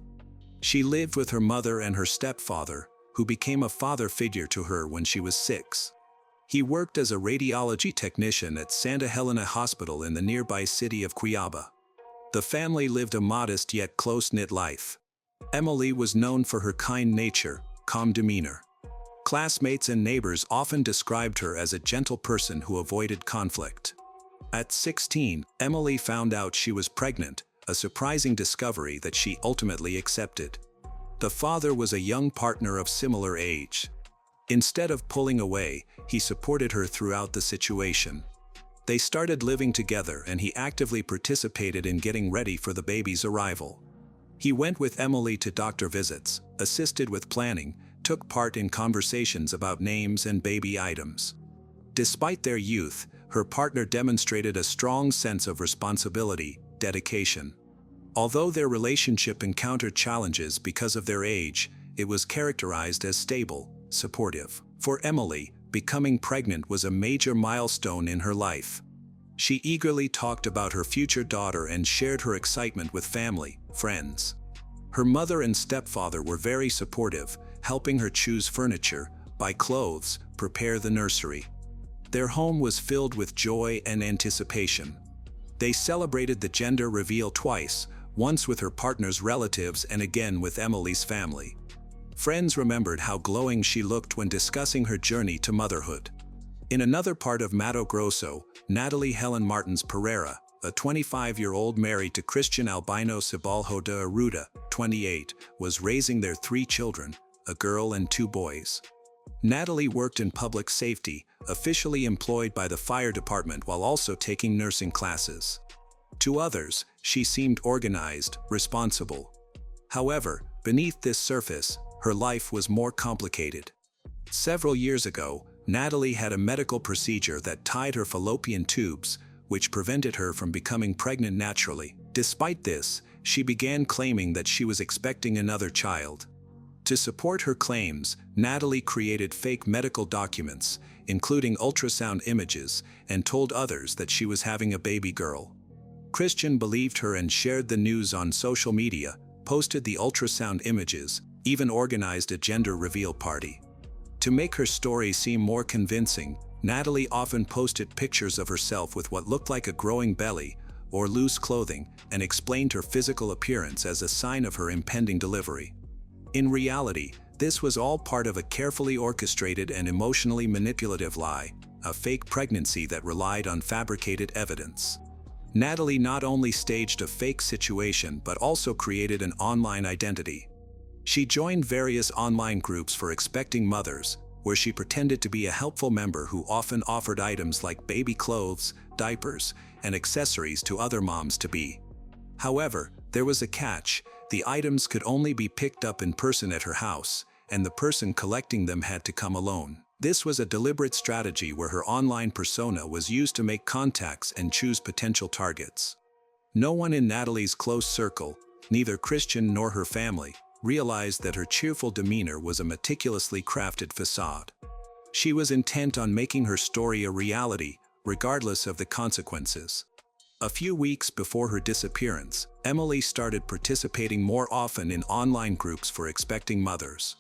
She lived with her mother and her stepfather, who became a father figure to her when she was 6. He worked as a radiology technician at Santa Helena Hospital in the nearby city of Cuiabá. The family lived a modest yet close-knit life. Emily was known for her kind nature, calm demeanor. Classmates and neighbors often described her as a gentle person who avoided conflict. At 16, Emily found out she was pregnant, a surprising discovery that she ultimately accepted. The father was a young partner of similar age. Instead of pulling away, he supported her throughout the situation. They started living together and he actively participated in getting ready for the baby's arrival. He went with Emily to doctor visits, assisted with planning, took part in conversations about names and baby items. Despite their youth, her partner demonstrated a strong sense of responsibility, dedication. Although their relationship encountered challenges because of their age, it was characterized as stable, supportive. For Emily, becoming pregnant was a major milestone in her life. She eagerly talked about her future daughter and shared her excitement with family, friends. Her mother and stepfather were very supportive, helping her choose furniture, buy clothes, prepare the nursery. Their home was filled with joy and anticipation. They celebrated the gender reveal twice, once with her partner's relatives and again with Emily's family. Friends remembered how glowing she looked when discussing her journey to motherhood. In another part of Mato Grosso, Natalie Helen Martins Pereira, a 25-year-old married to Christian Albino Cebalho de Arruda, 28, was raising their 3 children, a girl and 2 boys. Natalie worked in public safety, officially employed by the fire department while also taking nursing classes. To others, she seemed organized, responsible. However, beneath this surface, her life was more complicated. Several years ago, Natalie had a medical procedure that tied her fallopian tubes, which prevented her from becoming pregnant naturally. Despite this, she began claiming that she was expecting another child. To support her claims, Natalie created fake medical documents, including ultrasound images, and told others that she was having a baby girl. Christian believed her and shared the news on social media, posted the ultrasound images, even organized a gender reveal party. To make her story seem more convincing, Natalie often posted pictures of herself with what looked like a growing belly or loose clothing and explained her physical appearance as a sign of her impending delivery. In reality, this was all part of a carefully orchestrated and emotionally manipulative lie, a fake pregnancy that relied on fabricated evidence. Natalie not only staged a fake situation but also created an online identity. She joined various online groups for expecting mothers, where she pretended to be a helpful member who often offered items like baby clothes, diapers, and accessories to other moms-to-be. However, there was a catch: the items could only be picked up in person at her house, and the person collecting them had to come alone. This was a deliberate strategy where her online persona was used to make contacts and choose potential targets. No one in Natalie's close circle, neither Christian nor her family, realized that her cheerful demeanor was a meticulously crafted facade. She was intent on making her story a reality, regardless of the consequences. A few weeks before her disappearance, Emily started participating more often in online groups for expecting mothers.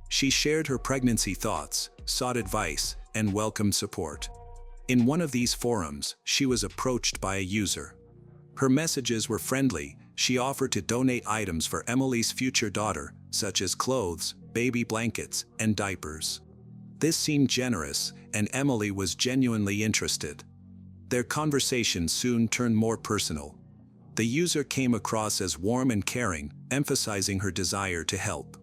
She shared her pregnancy thoughts, sought advice, and welcomed support. In one of these forums, she was approached by a user. Her messages were friendly. She offered to donate items for Emily's future daughter, such as clothes, baby blankets, and diapers. This seemed generous, and Emily was genuinely interested. Their conversation soon turned more personal. The user came across as warm and caring, emphasizing her desire to help.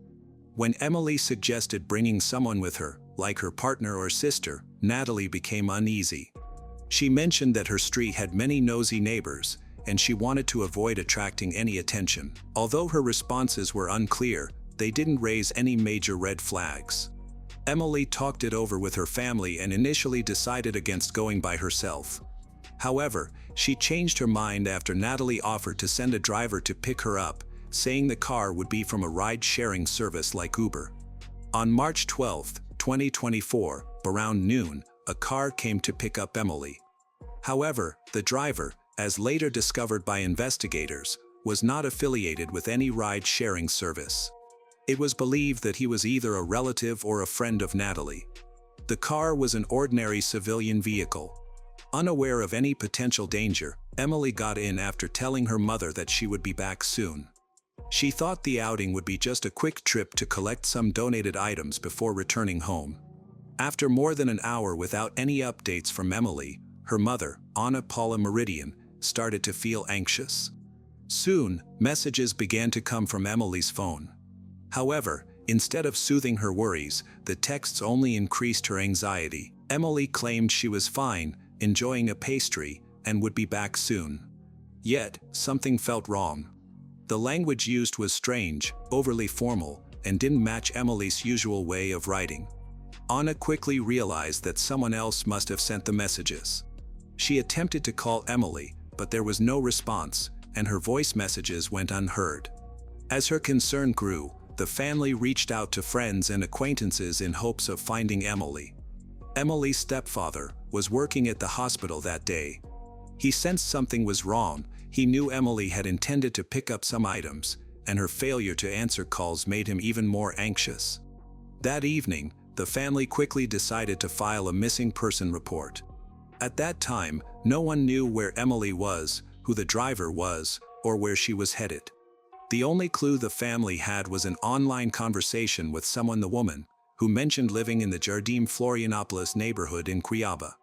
When Emily suggested bringing someone with her, like her partner or sister, Natalie became uneasy. She mentioned that her street had many nosy neighbors, and she wanted to avoid attracting any attention. Although her responses were unclear, they didn't raise any major red flags. Emily talked it over with her family and initially decided against going by herself. However, she changed her mind after Natalie offered to send a driver to pick her up, saying the car would be from a ride-sharing service like Uber. On March 12, 2024, around noon, a car came to pick up Emily. However, the driver, as later discovered by investigators, was not affiliated with any ride-sharing service. It was believed that he was either a relative or a friend of Natalie. The car was an ordinary civilian vehicle. Unaware of any potential danger, Emily got in after telling her mother that she would be back soon. She thought the outing would be just a quick trip to collect some donated items before returning home. After more than an hour without any updates from Emily, her mother, Anna Paula Meridian, started to feel anxious. Soon, messages began to come from Emily's phone. However, instead of soothing her worries, the texts only increased her anxiety. Emily claimed she was fine, enjoying a pastry, and would be back soon. Yet, something felt wrong. The language used was strange, overly formal, and didn't match Emily's usual way of writing. Anna quickly realized that someone else must have sent the messages. She attempted to call Emily, but there was no response, and her voice messages went unheard. As her concern grew, the family reached out to friends and acquaintances in hopes of finding Emily. Emily's stepfather was working at the hospital that day. He sensed something was wrong. He knew Emily had intended to pick up some items, and her failure to answer calls made him even more anxious. That evening, the family quickly decided to file a missing person report. At that time, no one knew where Emily was, who the driver was, or where she was headed. The only clue the family had was an online conversation with the woman, who mentioned living in the Jardim Florianopolis neighborhood in Cuiabá.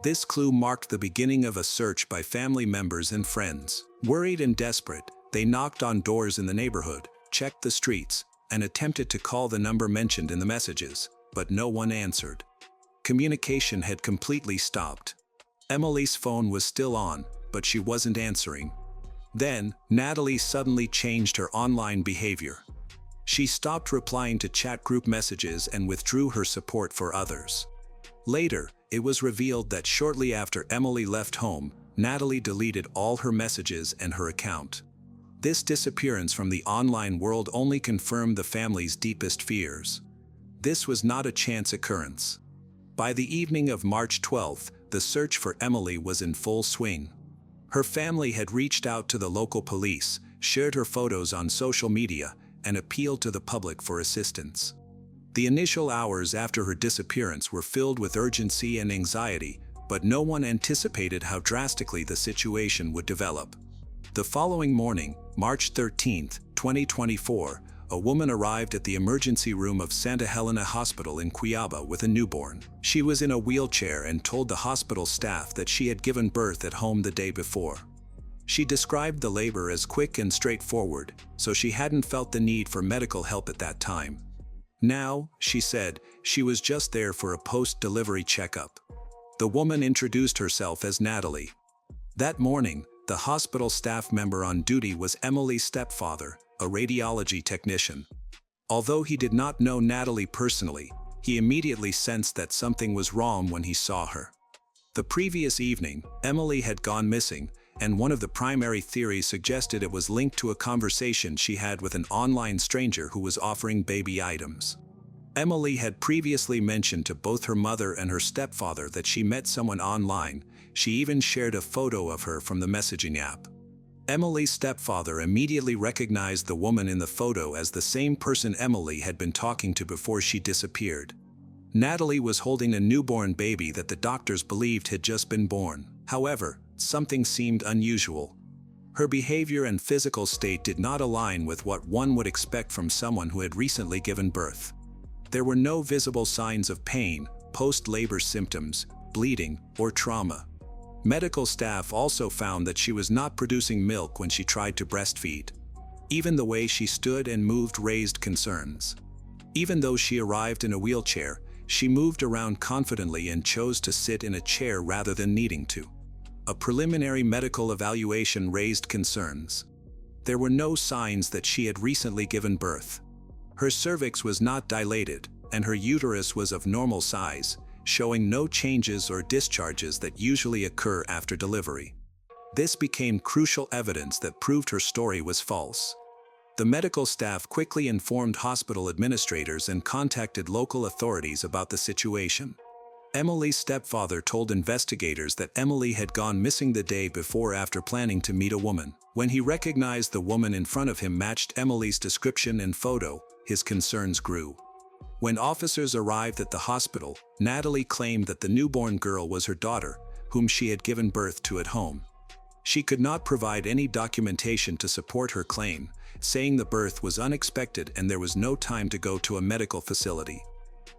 This clue marked the beginning of a search by family members and friends. Worried and desperate, they knocked on doors in the neighborhood, checked the streets, and attempted to call the number mentioned in the messages, but no one answered. Communication had completely stopped. Emily's phone was still on, but she wasn't answering. Then, Natalie suddenly changed her online behavior. She stopped replying to chat group messages and withdrew her support for others. Later, it was revealed that shortly after Emily left home, Natalie deleted all her messages and her account. This disappearance from the online world only confirmed the family's deepest fears. This was not a chance occurrence. By the evening of March 12th, the search for Emily was in full swing. Her family had reached out to the local police, shared her photos on social media, and appealed to the public for assistance. The initial hours after her disappearance were filled with urgency and anxiety, but no one anticipated how drastically the situation would develop. The following morning, March 13, 2024, a woman arrived at the emergency room of Santa Helena Hospital in Cuiabá with a newborn. She was in a wheelchair and told the hospital staff that she had given birth at home the day before. She described the labor as quick and straightforward, so she hadn't felt the need for medical help at that time. Now, she said, she was just there for a post-delivery checkup. The woman introduced herself as Natalie. That morning, the hospital staff member on duty was Emily's stepfather, a radiology technician. Although he did not know Natalie personally, he immediately sensed that something was wrong when he saw her. The previous evening, Emily had gone missing, and one of the primary theories suggested it was linked to a conversation she had with an online stranger who was offering baby items. Emily had previously mentioned to both her mother and her stepfather that she met someone online. She even shared a photo of her from the messaging app. Emily's stepfather immediately recognized the woman in the photo as the same person Emily had been talking to before she disappeared. Natalie was holding a newborn baby that the doctors believed had just been born. However, something seemed unusual. Her behavior and physical state did not align with what one would expect from someone who had recently given birth. There were no visible signs of pain, post-labor symptoms, bleeding, or trauma. Medical staff also found that she was not producing milk when she tried to breastfeed. Even the way she stood and moved raised concerns. Even though she arrived in a wheelchair, she moved around confidently and chose to sit in a chair rather than needing to. A preliminary medical evaluation raised concerns. There were no signs that she had recently given birth. Her cervix was not dilated, and her uterus was of normal size. showing no changes or discharges that usually occur after delivery. This became crucial evidence that proved her story was false. The medical staff quickly informed hospital administrators and contacted local authorities about the situation. Emily's stepfather told investigators that Emily had gone missing the day before after planning to meet a woman. When he recognized the woman in front of him matched Emily's description and photo, his concerns grew. When officers arrived at the hospital, Natalie claimed that the newborn girl was her daughter, whom she had given birth to at home. She could not provide any documentation to support her claim, saying the birth was unexpected and there was no time to go to a medical facility.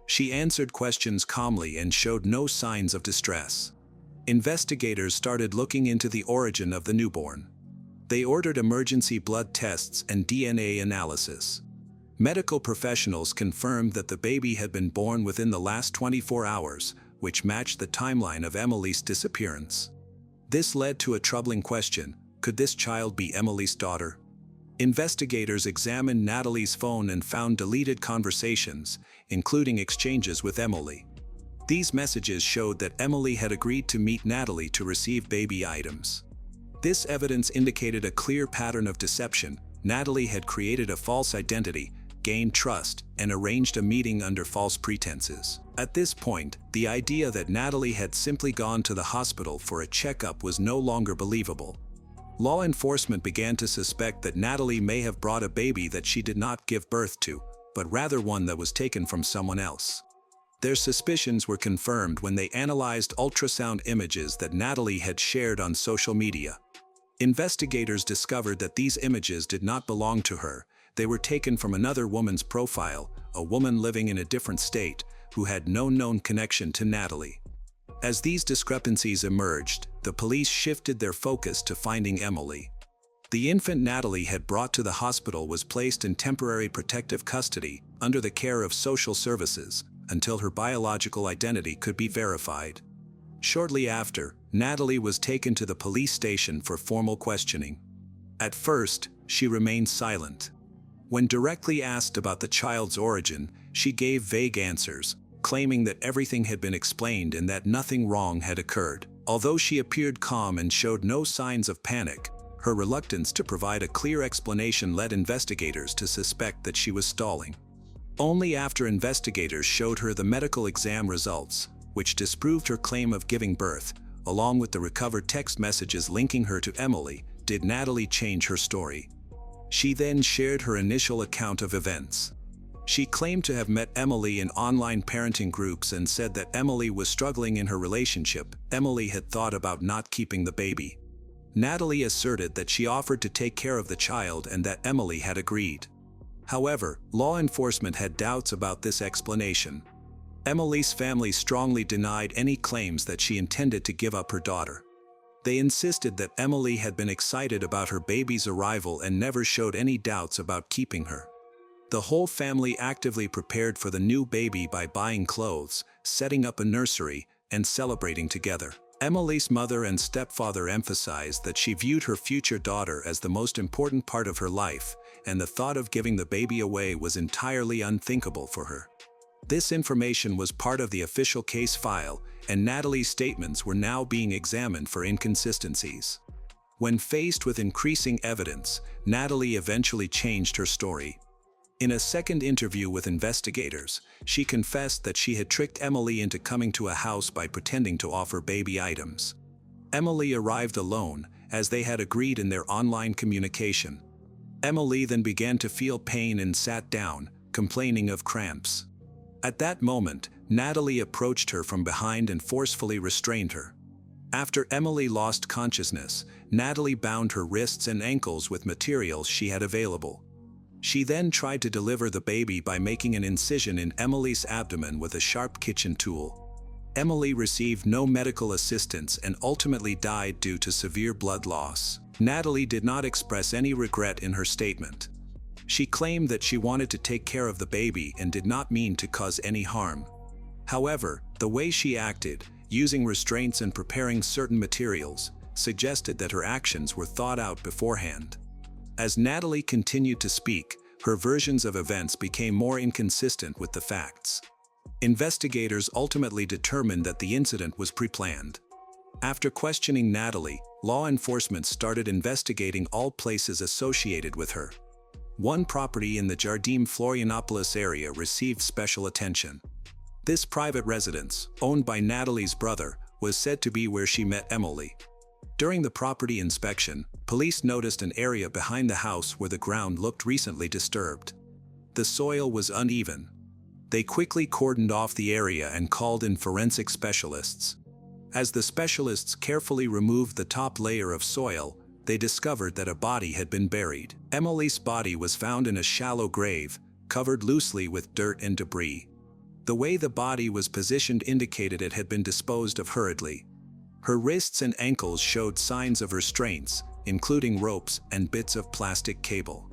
She answered questions calmly and showed no signs of distress. Investigators started looking into the origin of the newborn. They ordered emergency blood tests and DNA analysis. Medical professionals confirmed that the baby had been born within the last 24 hours, which matched the timeline of Emily's disappearance. This led to a troubling question: could this child be Emily's daughter? Investigators examined Natalie's phone and found deleted conversations, including exchanges with Emily. These messages showed that Emily had agreed to meet Natalie to receive baby items. This evidence indicated a clear pattern of deception. Natalie had created a false identity, gained trust, and arranged a meeting under false pretenses. At this point, the idea that Natalie had simply gone to the hospital for a checkup was no longer believable. Law enforcement began to suspect that Natalie may have brought a baby that she did not give birth to, but rather one that was taken from someone else. Their suspicions were confirmed when they analyzed ultrasound images that Natalie had shared on social media. Investigators discovered that these images did not belong to her. They were taken from another woman's profile, a woman living in a different state, who had no known connection to Natalie. As these discrepancies emerged, the police shifted their focus to finding Emily. The infant Natalie had brought to the hospital was placed in temporary protective custody, under the care of social services, until her biological identity could be verified. Shortly after, Natalie was taken to the police station for formal questioning. At first, she remained silent. When directly asked about the child's origin, she gave vague answers, claiming that everything had been explained and that nothing wrong had occurred. Although she appeared calm and showed no signs of panic, her reluctance to provide a clear explanation led investigators to suspect that she was stalling. Only after investigators showed her the medical exam results, which disproved her claim of giving birth, along with the recovered text messages linking her to Emily, did Natalie change her story. She then shared her initial account of events. She claimed to have met Emily in online parenting groups and said that Emily was struggling in her relationship. Emily had thought about not keeping the baby. Natalie asserted that she offered to take care of the child and that Emily had agreed. However, law enforcement had doubts about this explanation. Emily's family strongly denied any claims that she intended to give up her daughter. They insisted that Emily had been excited about her baby's arrival and never showed any doubts about keeping her. The whole family actively prepared for the new baby by buying clothes, setting up a nursery, and celebrating together. Emily's mother and stepfather emphasized that she viewed her future daughter as the most important part of her life, and the thought of giving the baby away was entirely unthinkable for her. This information was part of the official case file, and Natalie's statements were now being examined for inconsistencies. When faced with increasing evidence, Natalie eventually changed her story. In a second interview with investigators, she confessed that she had tricked Emily into coming to a house by pretending to offer baby items. Emily arrived alone, as they had agreed in their online communication. Emily then began to feel pain and sat down, complaining of cramps. At that moment, Natalie approached her from behind and forcefully restrained her. After Emily lost consciousness, Natalie bound her wrists and ankles with materials she had available. She then tried to deliver the baby by making an incision in Emily's abdomen with a sharp kitchen tool. Emily received no medical assistance and ultimately died due to severe blood loss. Natalie did not express any regret in her statement. She claimed that she wanted to take care of the baby and did not mean to cause any harm. However, the way she acted, using restraints and preparing certain materials, suggested that her actions were thought out beforehand. As Natalie continued to speak, her versions of events became more inconsistent with the facts. Investigators ultimately determined that the incident was pre-planned. After questioning Natalie, law enforcement started investigating all places associated with her. One property in the Jardim Florianopolis area received special attention. This private residence, owned by Natalie's brother, was said to be where she met Emily. During the property inspection, police noticed an area behind the house where the ground looked recently disturbed. The soil was uneven. They quickly cordoned off the area and called in forensic specialists. As the specialists carefully removed the top layer of soil, they discovered that a body had been buried. Emily's body was found in a shallow grave, covered loosely with dirt and debris. The way the body was positioned indicated it had been disposed of hurriedly. Her wrists and ankles showed signs of restraints, including ropes and bits of plastic cable.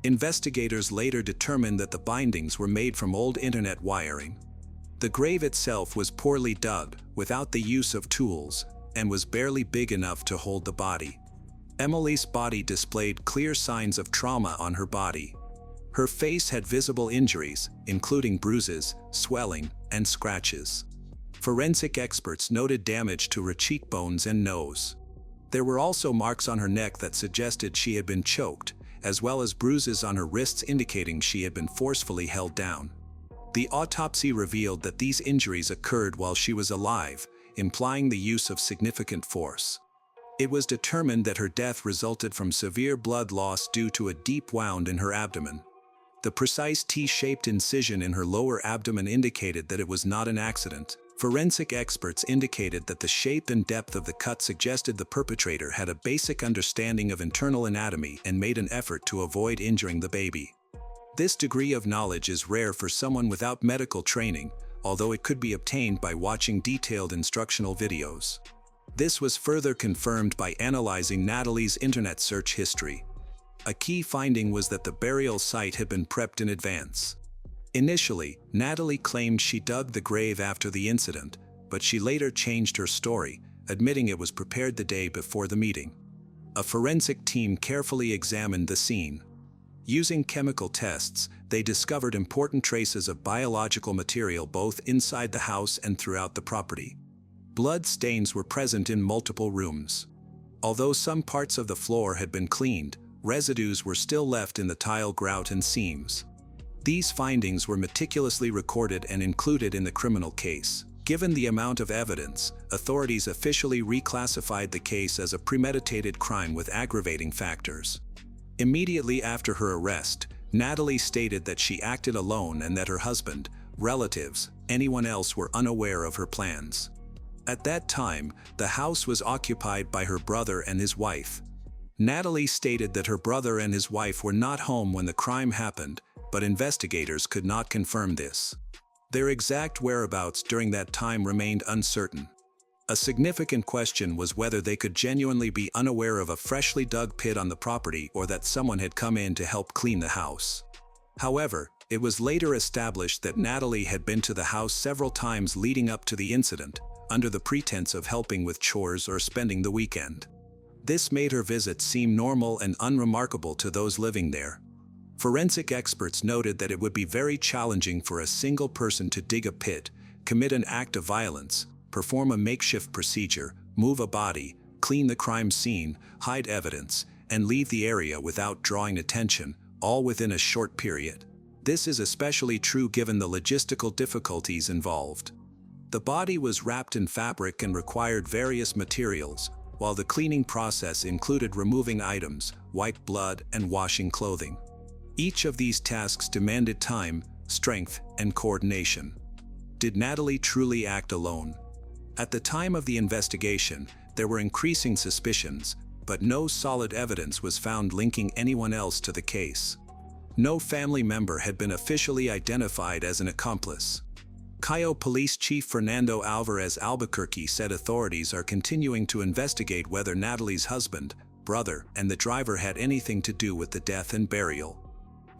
Investigators later determined that the bindings were made from old internet wiring. The grave itself was poorly dug, without the use of tools, and was barely big enough to hold the body. Emily's body displayed clear signs of trauma on her body. Her face had visible injuries, including bruises, swelling, and scratches. Forensic experts noted damage to her cheekbones and nose. There were also marks on her neck that suggested she had been choked, as well as bruises on her wrists indicating she had been forcefully held down. The autopsy revealed that these injuries occurred while she was alive, implying the use of significant force. It was determined that her death resulted from severe blood loss due to a deep wound in her abdomen. The precise T-shaped incision in her lower abdomen indicated that it was not an accident. Forensic experts indicated that the shape and depth of the cut suggested the perpetrator had a basic understanding of internal anatomy and made an effort to avoid injuring the baby. This degree of knowledge is rare for someone without medical training, although it could be obtained by watching detailed instructional videos. This was further confirmed by analyzing Natalie's internet search history. A key finding was that the burial site had been prepped in advance. Initially, Natalie claimed she dug the grave after the incident, but she later changed her story, admitting it was prepared the day before the meeting. A forensic team carefully examined the scene. Using chemical tests, they discovered important traces of biological material both inside the house and throughout the property. Blood stains were present in multiple rooms. Although some parts of the floor had been cleaned, residues were still left in the tile grout and seams. These findings were meticulously recorded and included in the criminal case. Given the amount of evidence, authorities officially reclassified the case as a premeditated crime with aggravating factors. Immediately after her arrest, Natalie stated that she acted alone and that her husband, relatives, anyone else were unaware of her plans. At that time, the house was occupied by her brother and his wife. Natalie stated that her brother and his wife were not home when the crime happened, but investigators could not confirm this. Their exact whereabouts during that time remained uncertain. A significant question was whether they could genuinely be unaware of a freshly dug pit on the property or that someone had come in to help clean the house. However, it was later established that Natalie had been to the house several times leading up to the incident, under the pretense of helping with chores or spending the weekend. This made her visits seem normal and unremarkable to those living there. Forensic experts noted that it would be very challenging for a single person to dig a pit, commit an act of violence, perform a makeshift procedure, move a body, clean the crime scene, hide evidence, and leave the area without drawing attention, all within a short period. This is especially true given the logistical difficulties involved. The body was wrapped in fabric and required various materials, while the cleaning process included removing items, white blood, and washing clothing. Each of these tasks demanded time, strength, and coordination. Did Natalie truly act alone? At the time of the investigation, there were increasing suspicions, but no solid evidence was found linking anyone else to the case. No family member had been officially identified as an accomplice. Cayo Police Chief Fernando Alvarez Albuquerque said authorities are continuing to investigate whether Natalie's husband, brother, and the driver had anything to do with the death and burial.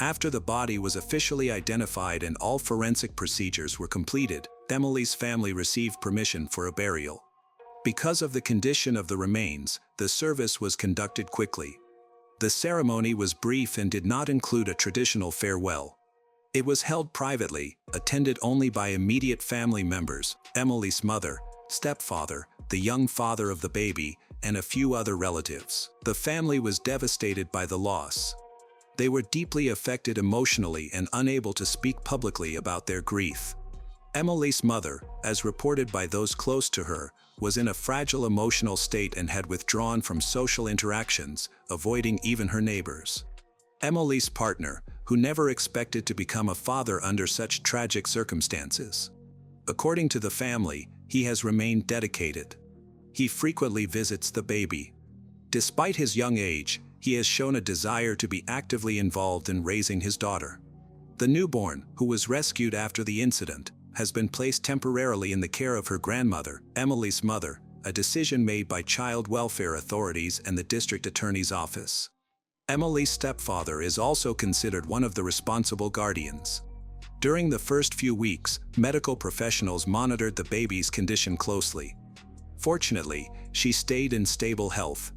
After the body was officially identified and all forensic procedures were completed, Emily's family received permission for a burial. Because of the condition of the remains, the service was conducted quickly. The ceremony was brief and did not include a traditional farewell. It was held privately, attended only by immediate family members, Emily's mother, stepfather, the young father of the baby, and a few other relatives. The family was devastated by the loss. They were deeply affected emotionally and unable to speak publicly about their grief. Emily's mother, as reported by those close to her, was in a fragile emotional state and had withdrawn from social interactions, avoiding even her neighbors. Emily's partner, who never expected to become a father under such tragic circumstances. According to the family, he has remained dedicated. He frequently visits the baby. Despite his young age, he has shown a desire to be actively involved in raising his daughter. The newborn, who was rescued after the incident, has been placed temporarily in the care of her grandmother, Emily's mother, a decision made by child welfare authorities and the district attorney's office. Emily's stepfather is also considered one of the responsible guardians. During the first few weeks, medical professionals monitored the baby's condition closely. Fortunately, she stayed in stable health.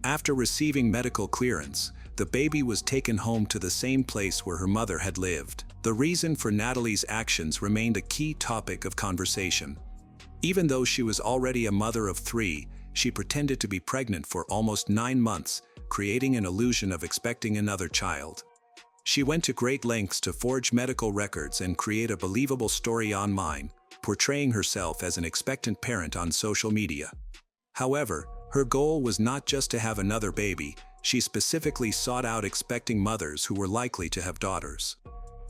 After receiving medical clearance, the baby was taken home to the same place where her mother had lived. The reason for Natalie's actions remained a key topic of conversation. Even though she was already a mother of 3, she pretended to be pregnant for almost 9 months, creating an illusion of expecting another child. She went to great lengths to forge medical records and create a believable story online, portraying herself as an expectant parent on social media. However, her goal was not just to have another baby. She specifically sought out expecting mothers who were likely to have daughters.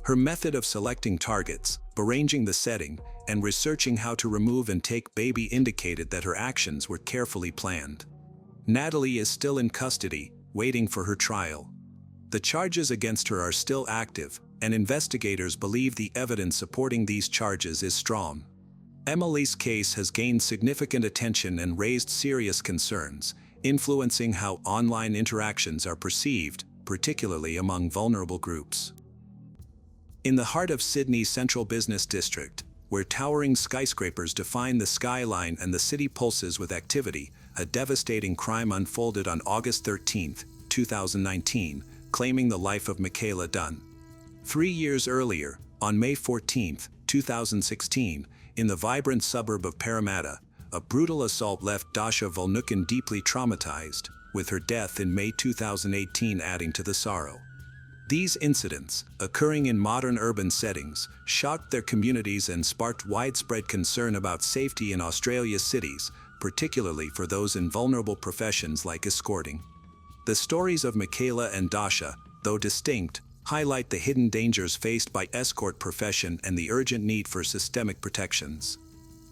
Her method of selecting targets, arranging the setting, and researching how to remove and take baby indicated that her actions were carefully planned. Natalie is still in custody, waiting for her trial. The charges against her are still active, and investigators believe the evidence supporting these charges is strong. Emily's case has gained significant attention and raised serious concerns, influencing how online interactions are perceived, particularly among vulnerable groups. In the heart of Sydney's central business district, where towering skyscrapers define the skyline and the city pulses with activity, a devastating crime unfolded on August 13, 2019, claiming the life of Michaela Dunn. 3 years earlier, on May 14, 2016, in the vibrant suburb of Parramatta, a brutal assault left Dasha Volnukin deeply traumatized, with her death in May 2018 adding to the sorrow. These incidents, occurring in modern urban settings, shocked their communities and sparked widespread concern about safety in Australia's cities, particularly for those in vulnerable professions like escorting. The stories of Michaela and Dasha, though distinct, highlight the hidden dangers faced by escort profession and the urgent need for systemic protections.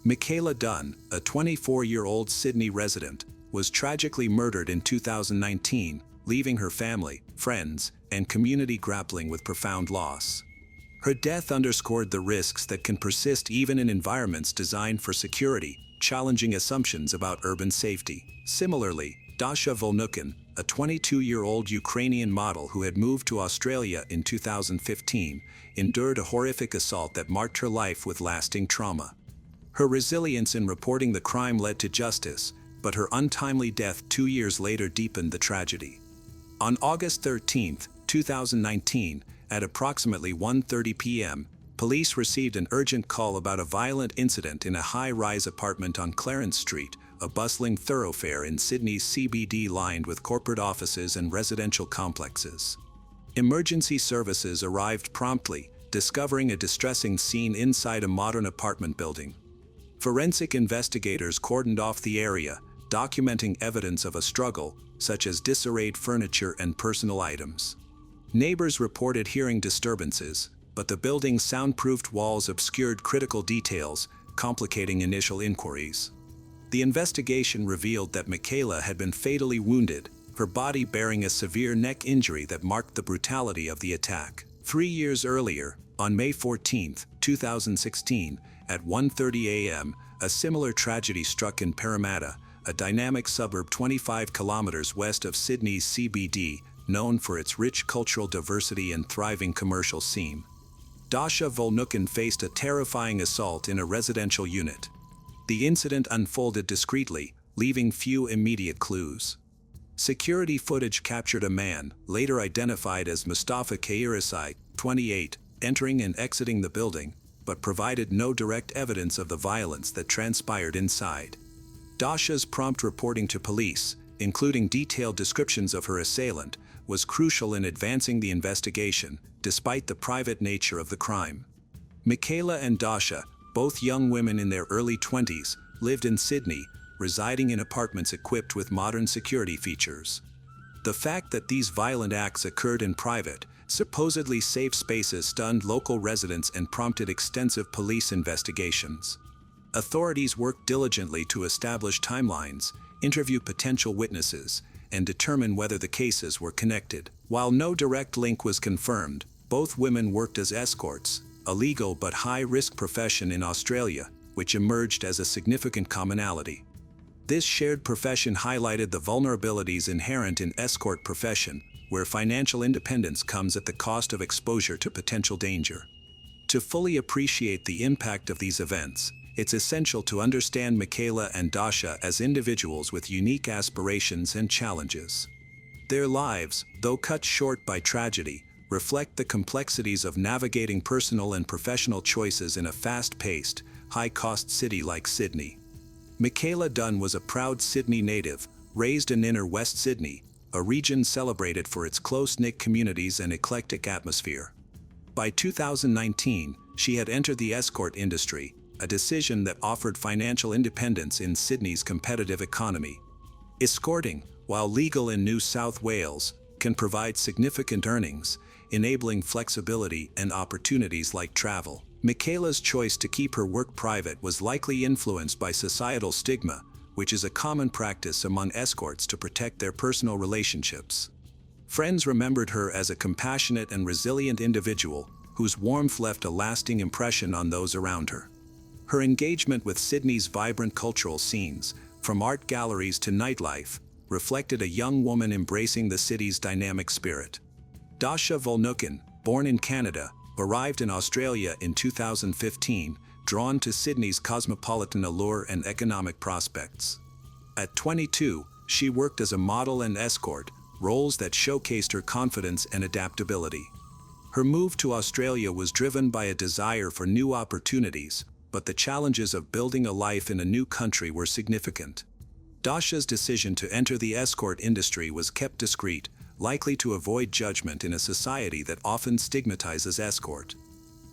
Michaela Dunn, a 24-year-old Sydney resident, was tragically murdered in 2019, leaving her family, friends, and community grappling with profound loss. Her death underscored the risks that can persist even in environments designed for security, challenging assumptions about urban safety. Similarly, Dasha Volnukin, a 22-year-old Ukrainian model who had moved to Australia in 2015, endured a horrific assault that marked her life with lasting trauma. Her resilience in reporting the crime led to justice, but her untimely death 2 years later deepened the tragedy. On August 13, 2019, at approximately 1:30 p.m., police received an urgent call about a violent incident in a high-rise apartment on Clarence Street, a bustling thoroughfare in Sydney's CBD lined with corporate offices and residential complexes. Emergency services arrived promptly, discovering a distressing scene inside a modern apartment building. Forensic investigators cordoned off the area, documenting evidence of a struggle, such as disarrayed furniture and personal items. Neighbors reported hearing disturbances, but the building's soundproofed walls obscured critical details, complicating initial inquiries. The investigation revealed that Michaela had been fatally wounded, her body bearing a severe neck injury that marked the brutality of the attack. 3 years earlier, on May 14, 2016, at 1:30 a.m., a similar tragedy struck in Parramatta, a dynamic suburb 25 kilometers west of Sydney's CBD, known for its rich cultural diversity and thriving commercial scene. Dasha Volnukin faced a terrifying assault in a residential unit. The incident unfolded discreetly, leaving few immediate clues. Security footage captured a man, later identified as Mustafa Kairisai, 28, entering and exiting the building, but provided no direct evidence of the violence that transpired inside. Dasha's prompt reporting to police, including detailed descriptions of her assailant, was crucial in advancing the investigation, despite the private nature of the crime. Michaela and Dasha, both young women in their early 20s, lived in Sydney, residing in apartments equipped with modern security features. The fact that these violent acts occurred in private, supposedly safe spaces stunned local residents and prompted extensive police investigations. Authorities worked diligently to establish timelines, interview potential witnesses, and determine whether the cases were connected. While no direct link was confirmed, both women worked as escorts, a legal but high-risk profession in Australia, which emerged as a significant commonality. This shared profession highlighted the vulnerabilities inherent in escort profession, where financial independence comes at the cost of exposure to potential danger. To fully appreciate the impact of these events, it's essential to understand Michaela and Dasha as individuals with unique aspirations and challenges. Their lives, though cut short by tragedy, reflect the complexities of navigating personal and professional choices in a fast-paced, high-cost city like Sydney. Michaela Dunn was a proud Sydney native, raised in inner West Sydney, a region celebrated for its close-knit communities and eclectic atmosphere. By 2019, she had entered the escort industry, a decision that offered financial independence in Sydney's competitive economy. Escorting, while legal in New South Wales, can provide significant earnings, enabling flexibility and opportunities like travel. Michaela's choice to keep her work private was likely influenced by societal stigma, which is a common practice among escorts to protect their personal relationships. Friends remembered her as a compassionate and resilient individual, whose warmth left a lasting impression on those around her. Her engagement with Sydney's vibrant cultural scenes, from art galleries to nightlife, reflected a young woman embracing the city's dynamic spirit. Dasha Volnukin, born in Canada, arrived in Australia in 2015, drawn to Sydney's cosmopolitan allure and economic prospects. At 22, she worked as a model and escort, roles that showcased her confidence and adaptability. Her move to Australia was driven by a desire for new opportunities, but the challenges of building a life in a new country were significant. Dasha's decision to enter the escort industry was kept discreet, likely to avoid judgment in a society that often stigmatizes escort.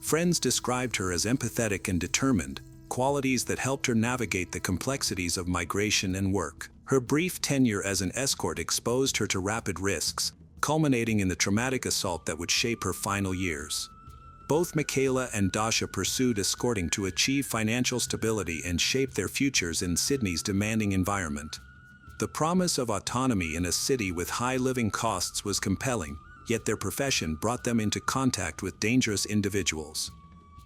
Friends described her as empathetic and determined, qualities that helped her navigate the complexities of migration and work. Her brief tenure as an escort exposed her to rapid risks, culminating in the traumatic assault that would shape her final years. Both Michaela and Dasha pursued escorting to achieve financial stability and shape their futures in Sydney's demanding environment. The promise of autonomy in a city with high living costs was compelling, yet their profession brought them into contact with dangerous individuals.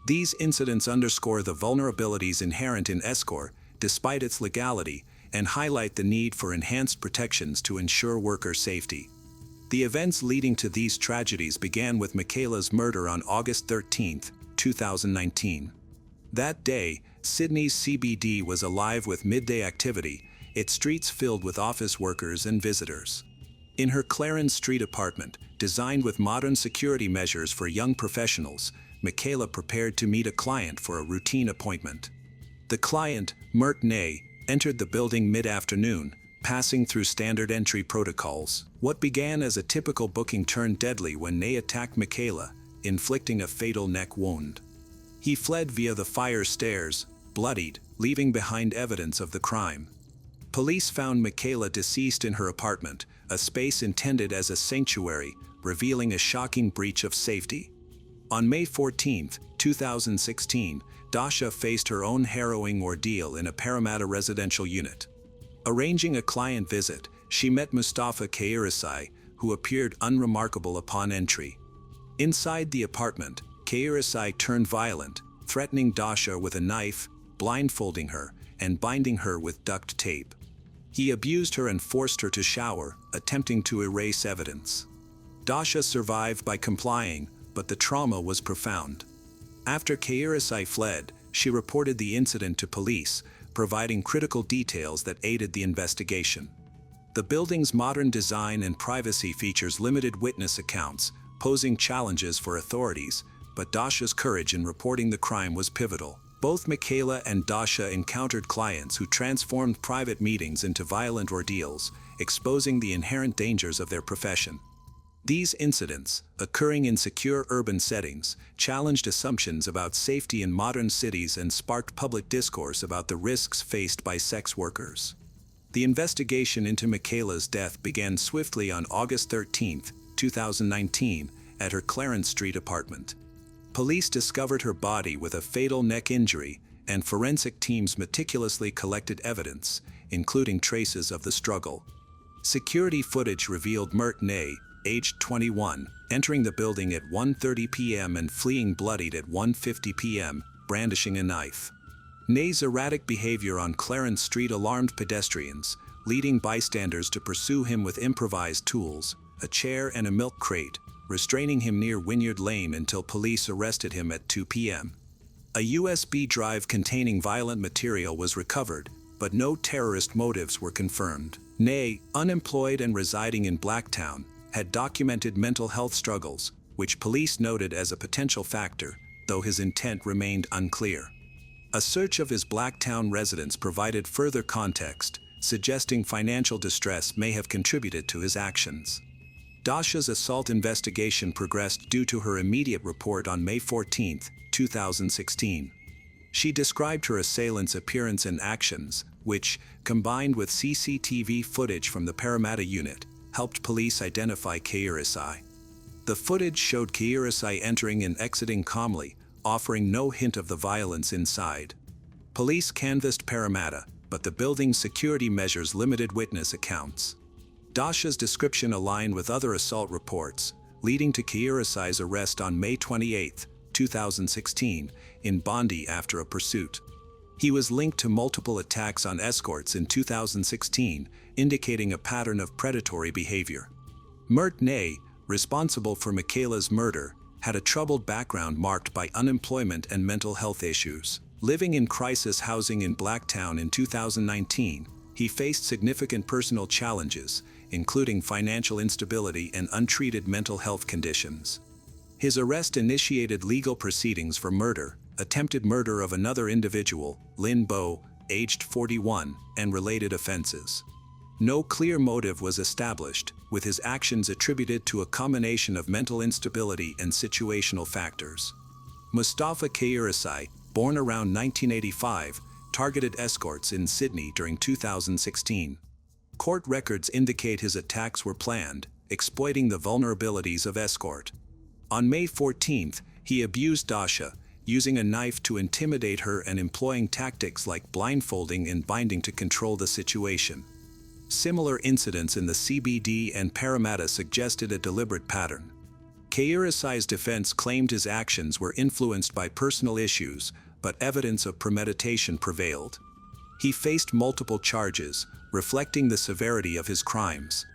These incidents underscore the vulnerabilities inherent in escort, despite its legality, and highlight the need for enhanced protections to ensure worker safety. The events leading to these tragedies began with Michaela's murder on August 13, 2019. That day, Sydney's CBD was alive with midday activity, its streets filled with office workers and visitors. In her Clarence Street apartment, designed with modern security measures for young professionals, Michaela prepared to meet a client for a routine appointment. The client, Mert Ney, entered the building mid-afternoon, passing through standard entry protocols. What began as a typical booking turned deadly when Ney attacked Michaela, inflicting a fatal neck wound. He fled via the fire stairs, bloodied, leaving behind evidence of the crime. Police found Michaela deceased in her apartment, a space intended as a sanctuary, revealing a shocking breach of safety. On May 14, 2016, Dasha faced her own harrowing ordeal in a Parramatta residential unit. Arranging a client visit, she met Mustafa Kairisai, who appeared unremarkable upon entry. Inside the apartment, Kairisai turned violent, threatening Dasha with a knife, blindfolding her, and binding her with duct tape. He abused her and forced her to shower, attempting to erase evidence. Dasha survived by complying, but the trauma was profound. After Kairisai fled, she reported the incident to police, providing critical details that aided the investigation. The building's modern design and privacy features limited witness accounts, posing challenges for authorities, but Dasha's courage in reporting the crime was pivotal. Both Michaela and Dasha encountered clients who transformed private meetings into violent ordeals, exposing the inherent dangers of their profession. These incidents, occurring in secure urban settings, challenged assumptions about safety in modern cities and sparked public discourse about the risks faced by sex workers. The investigation into Michaela's death began swiftly on August 13, 2019, at her Clarence Street apartment. Police discovered her body with a fatal neck injury, and forensic teams meticulously collected evidence, including traces of the struggle. Security footage revealed Mert Ney, aged 21, entering the building at 1:30 p.m. and fleeing bloodied at 1:50 p.m., brandishing a knife. Ney's erratic behavior on Clarence Street alarmed pedestrians, leading bystanders to pursue him with improvised tools, a chair and a milk crate, restraining him near Wynyard Lane until police arrested him at 2 p.m. A USB drive containing violent material was recovered, but no terrorist motives were confirmed. Ney, unemployed and residing in Blacktown, had documented mental health struggles, which police noted as a potential factor, though his intent remained unclear. A search of his Blacktown residence provided further context, suggesting financial distress may have contributed to his actions. Dasha's assault investigation progressed due to her immediate report on May 14, 2016. She described her assailant's appearance and actions, which, combined with CCTV footage from the Parramatta unit, helped police identify Kairisai. The footage showed Kairisai entering and exiting calmly, offering no hint of the violence inside. Police canvassed Parramatta, but the building's security measures limited witness accounts. Dasha's description aligned with other assault reports, leading to Kairisai's arrest on May 28, 2016, in Bondi after a pursuit. He was linked to multiple attacks on escorts in 2016, indicating a pattern of predatory behavior. Mert Ney, responsible for Michaela's murder, had a troubled background marked by unemployment and mental health issues. Living in crisis housing in Blacktown in 2019, he faced significant personal challenges, including financial instability and untreated mental health conditions. His arrest initiated legal proceedings for murder, attempted murder of another individual, Lin Bo, aged 41, and related offenses. No clear motive was established, with his actions attributed to a combination of mental instability and situational factors. Mustafa Kairisai, born around 1985, targeted escorts in Sydney during 2016. Court records indicate his attacks were planned, exploiting the vulnerabilities of escort. On May 14, he abused Dasha, using a knife to intimidate her and employing tactics like blindfolding and binding to control the situation. Similar incidents in the CBD and Parramatta suggested a deliberate pattern. Kairisai's defense claimed his actions were influenced by personal issues, but evidence of premeditation prevailed. He faced multiple charges, reflecting the severity of his crimes.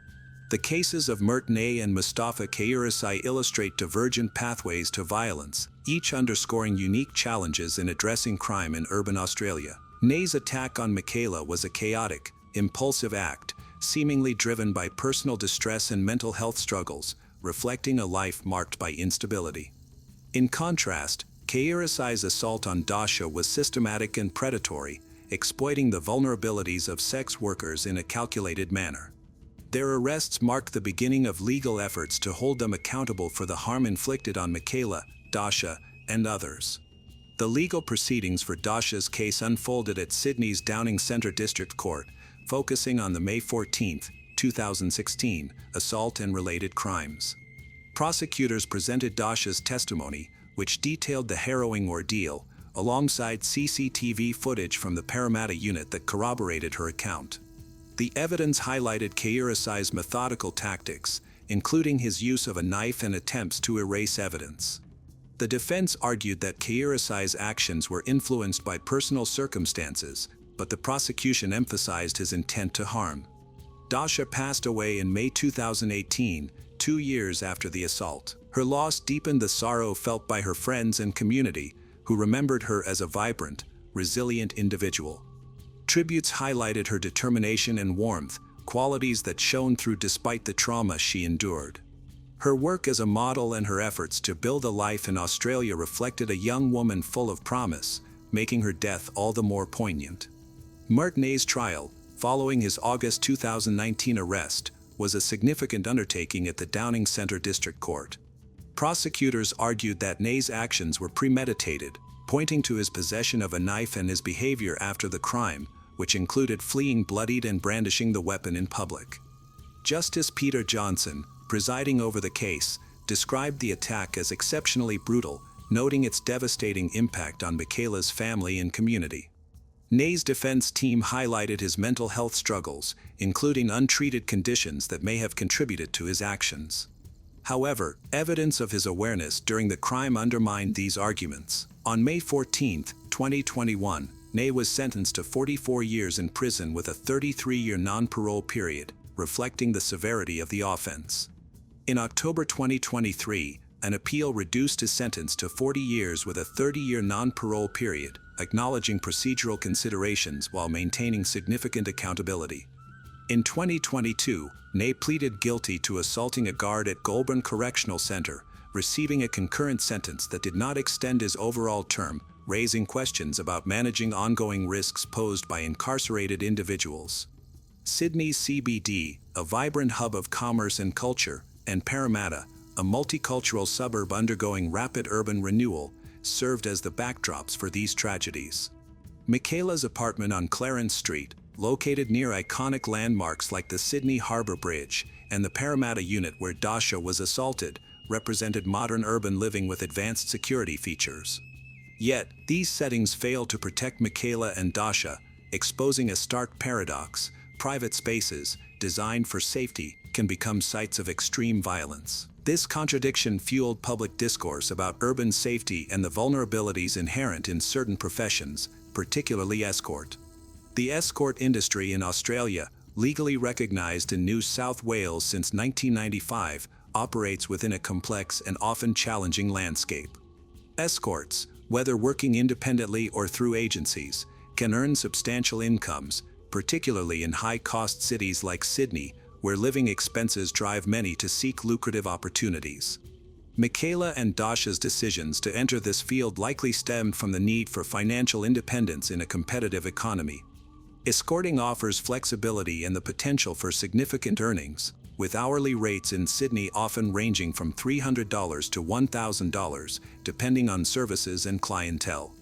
The cases of Mert Ney and Mustafa Kairisai illustrate divergent pathways to violence, each underscoring unique challenges in addressing crime in urban Australia. Ney's attack on Michaela was a chaotic, impulsive act, seemingly driven by personal distress and mental health struggles, reflecting a life marked by instability. In contrast, Kairisai's assault on Dasha was systematic and predatory, exploiting the vulnerabilities of sex workers in a calculated manner. Their arrests marked the beginning of legal efforts to hold them accountable for the harm inflicted on Michaela, Dasha, and others. The legal proceedings for Dasha's case unfolded at Sydney's Downing Centre District Court, focusing on the May 14, 2016, assault and related crimes. Prosecutors presented Dasha's testimony, which detailed the harrowing ordeal, alongside CCTV footage from the Parramatta unit that corroborated her account. The evidence highlighted Kairisai's methodical tactics, including his use of a knife and attempts to erase evidence. The defense argued that Kairisai's actions were influenced by personal circumstances, but the prosecution emphasized his intent to harm. Dasha passed away in May 2018, 2 years after the assault. Her loss deepened the sorrow felt by her friends and community, who remembered her as a vibrant, resilient individual. Tributes highlighted her determination and warmth, qualities that shone through despite the trauma she endured. Her work as a model and her efforts to build a life in Australia reflected a young woman full of promise, making her death all the more poignant. Martinet's trial, following his August 2019 arrest, was a significant undertaking at the Downing Centre District Court. Prosecutors argued that Ney's actions were premeditated, pointing to his possession of a knife and his behavior after the crime, which included fleeing bloodied and brandishing the weapon in public. Justice Peter Johnson, presiding over the case, described the attack as exceptionally brutal, noting its devastating impact on Michaela's family and community. Ney's defense team highlighted his mental health struggles, including untreated conditions that may have contributed to his actions. However, evidence of his awareness during the crime undermined these arguments. On May 14, 2021, Ney was sentenced to 44 years in prison with a 33-year non-parole period, reflecting the severity of the offense. In October 2023, an appeal reduced his sentence to 40 years with a 30-year non-parole period, acknowledging procedural considerations while maintaining significant accountability. In 2022, Ney pleaded guilty to assaulting a guard at Goulburn Correctional Center, receiving a concurrent sentence that did not extend his overall term, raising questions about managing ongoing risks posed by incarcerated individuals. Sydney's CBD, a vibrant hub of commerce and culture, and Parramatta, a multicultural suburb undergoing rapid urban renewal, served as the backdrops for these tragedies. Michaela's apartment on Clarence Street, located near iconic landmarks like the Sydney Harbour Bridge and the Parramatta unit where Dasha was assaulted, represented modern urban living with advanced security features. Yet, these settings failed to protect Michaela and Dasha, exposing a stark paradox: private spaces, designed for safety, can become sites of extreme violence. This contradiction fueled public discourse about urban safety and the vulnerabilities inherent in certain professions, particularly escort. The escort industry in Australia, legally recognized in New South Wales since 1995, operates within a complex and often challenging landscape. Escorts, whether working independently or through agencies, can earn substantial incomes, particularly in high-cost cities like Sydney, where living expenses drive many to seek lucrative opportunities. Michaela and Dasha's decisions to enter this field likely stemmed from the need for financial independence in a competitive economy. Escorting offers flexibility and the potential for significant earnings, with hourly rates in Sydney often ranging from $300 to $1,000, depending on services and clientele.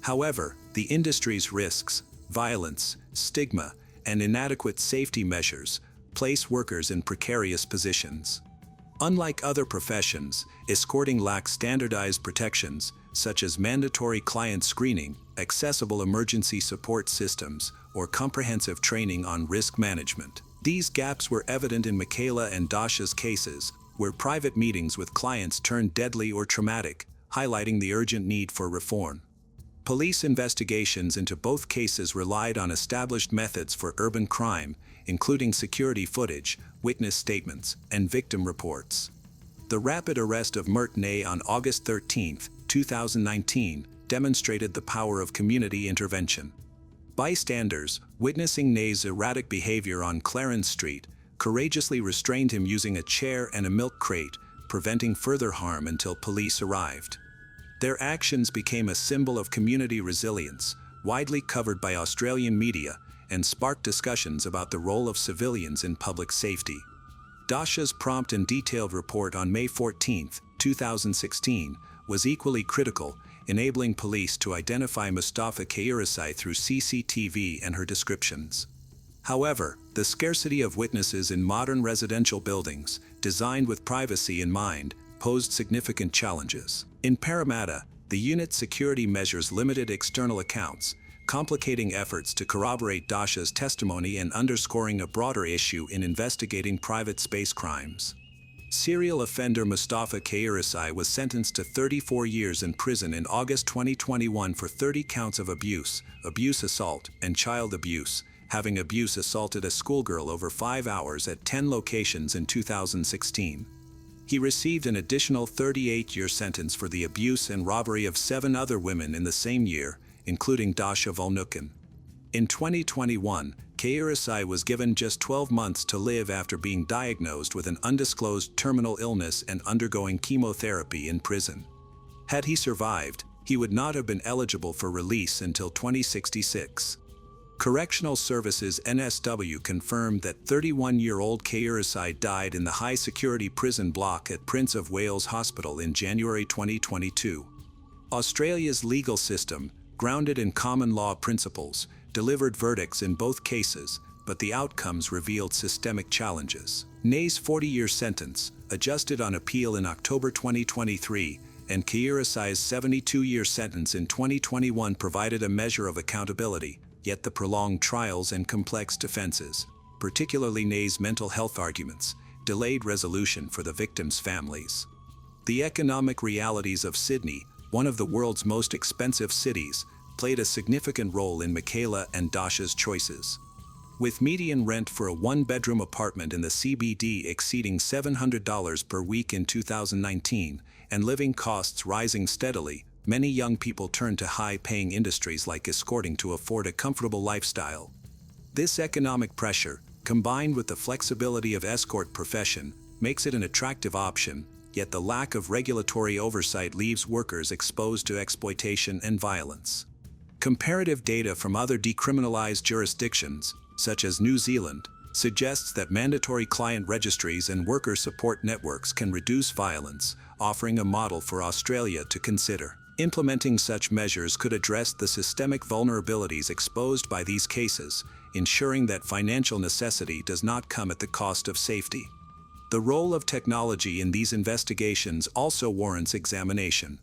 However, the industry's risks, violence, stigma, and inadequate safety measures place workers in precarious positions. Unlike other professions, escorting lacks standardized protections, such as mandatory client screening, accessible emergency support systems, or comprehensive training on risk management. These gaps were evident in Michaela and Dasha's cases, where private meetings with clients turned deadly or traumatic, highlighting the urgent need for reform. Police investigations into both cases relied on established methods for urban crime, including security footage, witness statements, and victim reports. The rapid arrest of Martinet on August 13, 2019, demonstrated the power of community intervention. Bystanders, witnessing Ney's erratic behavior on Clarence Street, courageously restrained him using a chair and a milk crate, preventing further harm until police arrived. Their actions became a symbol of community resilience, widely covered by Australian media, and sparked discussions about the role of civilians in public safety. Dasha's prompt and detailed report on May 14, 2016, was equally critical, enabling police to identify Mustafa Kairisai through CCTV and her descriptions. However, the scarcity of witnesses in modern residential buildings, designed with privacy in mind, posed significant challenges. In Parramatta, the unit's security measures limited external accounts, complicating efforts to corroborate Dasha's testimony and underscoring a broader issue in investigating private space crimes. Serial offender Mustafa Kairisai was sentenced to 34 years in prison in August 2021 for 30 counts of abuse assault, and child abuse, having assaulted a schoolgirl over 5 hours at 10 locations in 2016. He received an additional 38-year sentence for the abuse and robbery of 7 other women in the same year, including Dasha Volnukin. In 2021, Kairasai was given just 12 months to live after being diagnosed with an undisclosed terminal illness and undergoing chemotherapy in prison. Had he survived, he would not have been eligible for release until 2066. Correctional Services NSW confirmed that 31-year-old Kairasai died in the high-security prison block at Prince of Wales Hospital in January 2022. Australia's legal system, grounded in common law principles, delivered verdicts in both cases, but the outcomes revealed systemic challenges. Nay's 40-year sentence, adjusted on appeal in October 2023, and Kairasai's 72-year sentence in 2021 provided a measure of accountability, yet the prolonged trials and complex defenses, particularly Nay's mental health arguments, delayed resolution for the victims' families. The economic realities of Sydney, one of the world's most expensive cities, played a significant role in Michaela and Dasha's choices. With median rent for a one-bedroom apartment in the CBD exceeding $700 per week in 2019, and living costs rising steadily, many young people turn to high-paying industries like escorting to afford a comfortable lifestyle. This economic pressure, combined with the flexibility of escort profession, makes it an attractive option, yet the lack of regulatory oversight leaves workers exposed to exploitation and violence. Comparative data from other decriminalized jurisdictions, such as New Zealand, suggests that mandatory client registries and worker support networks can reduce violence, offering a model for Australia to consider. Implementing such measures could address the systemic vulnerabilities exposed by these cases, ensuring that financial necessity does not come at the cost of safety. The role of technology in these investigations also warrants examination.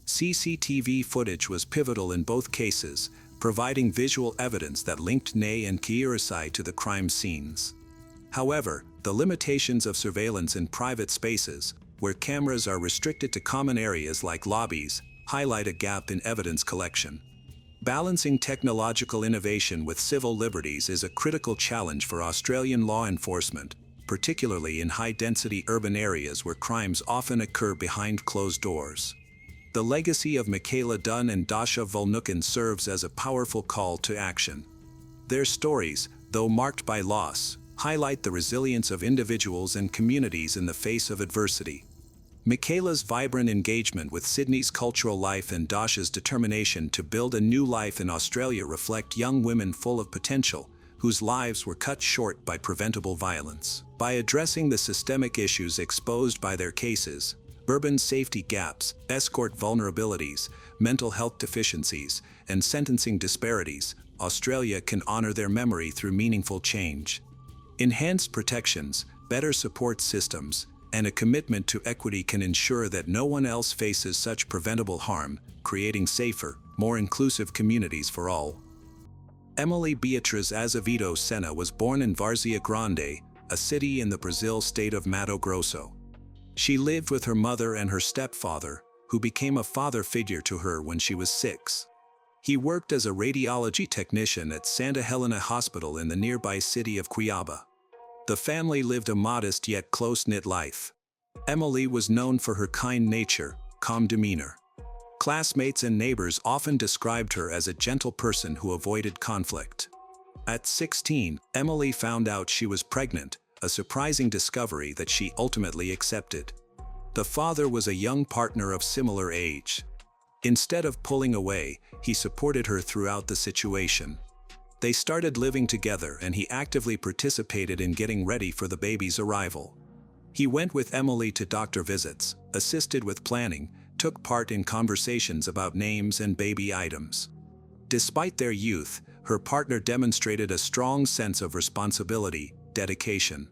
CCTV footage was pivotal in both cases, providing visual evidence that linked Nay and Kairasai to the crime scenes. However, the limitations of surveillance in private spaces, where cameras are restricted to common areas like lobbies, highlight a gap in evidence collection. Balancing technological innovation with civil liberties is a critical challenge for Australian law enforcement, particularly in high-density urban areas where crimes often occur behind closed doors. The legacy of Michaela Dunn and Dasha Volnukin serves as a powerful call to action. Their stories, though marked by loss, highlight the resilience of individuals and communities in the face of adversity. Michaela's vibrant engagement with Sydney's cultural life and Dasha's determination to build a new life in Australia reflect young women full of potential, whose lives were cut short by preventable violence. By addressing the systemic issues exposed by their cases, urban safety gaps, escort vulnerabilities, mental health deficiencies, and sentencing disparities, Australia can honor their memory through meaningful change. Enhanced protections, better support systems, and a commitment to equity can ensure that no one else faces such preventable harm, creating safer, more inclusive communities for all. Emily Beatriz Azevedo Sena was born in Várzea Grande, a city in the Brazil state of Mato Grosso. She lived with her mother and her stepfather, who became a father figure to her when she was 6. He worked as a radiology technician at Santa Helena Hospital in the nearby city of Cuiabá. The family lived a modest yet close-knit life. Emily was known for her kind nature, calm demeanor. Classmates and neighbors often described her as a gentle person who avoided conflict. At 16, Emily found out she was pregnant, a surprising discovery that she ultimately accepted. The father was a young partner of similar age. Instead of pulling away, he supported her throughout the situation. They started living together and he actively participated in getting ready for the baby's arrival. He went with Emily to doctor visits, assisted with planning, took part in conversations about names and baby items. Despite their youth, her partner demonstrated a strong sense of responsibility, dedication.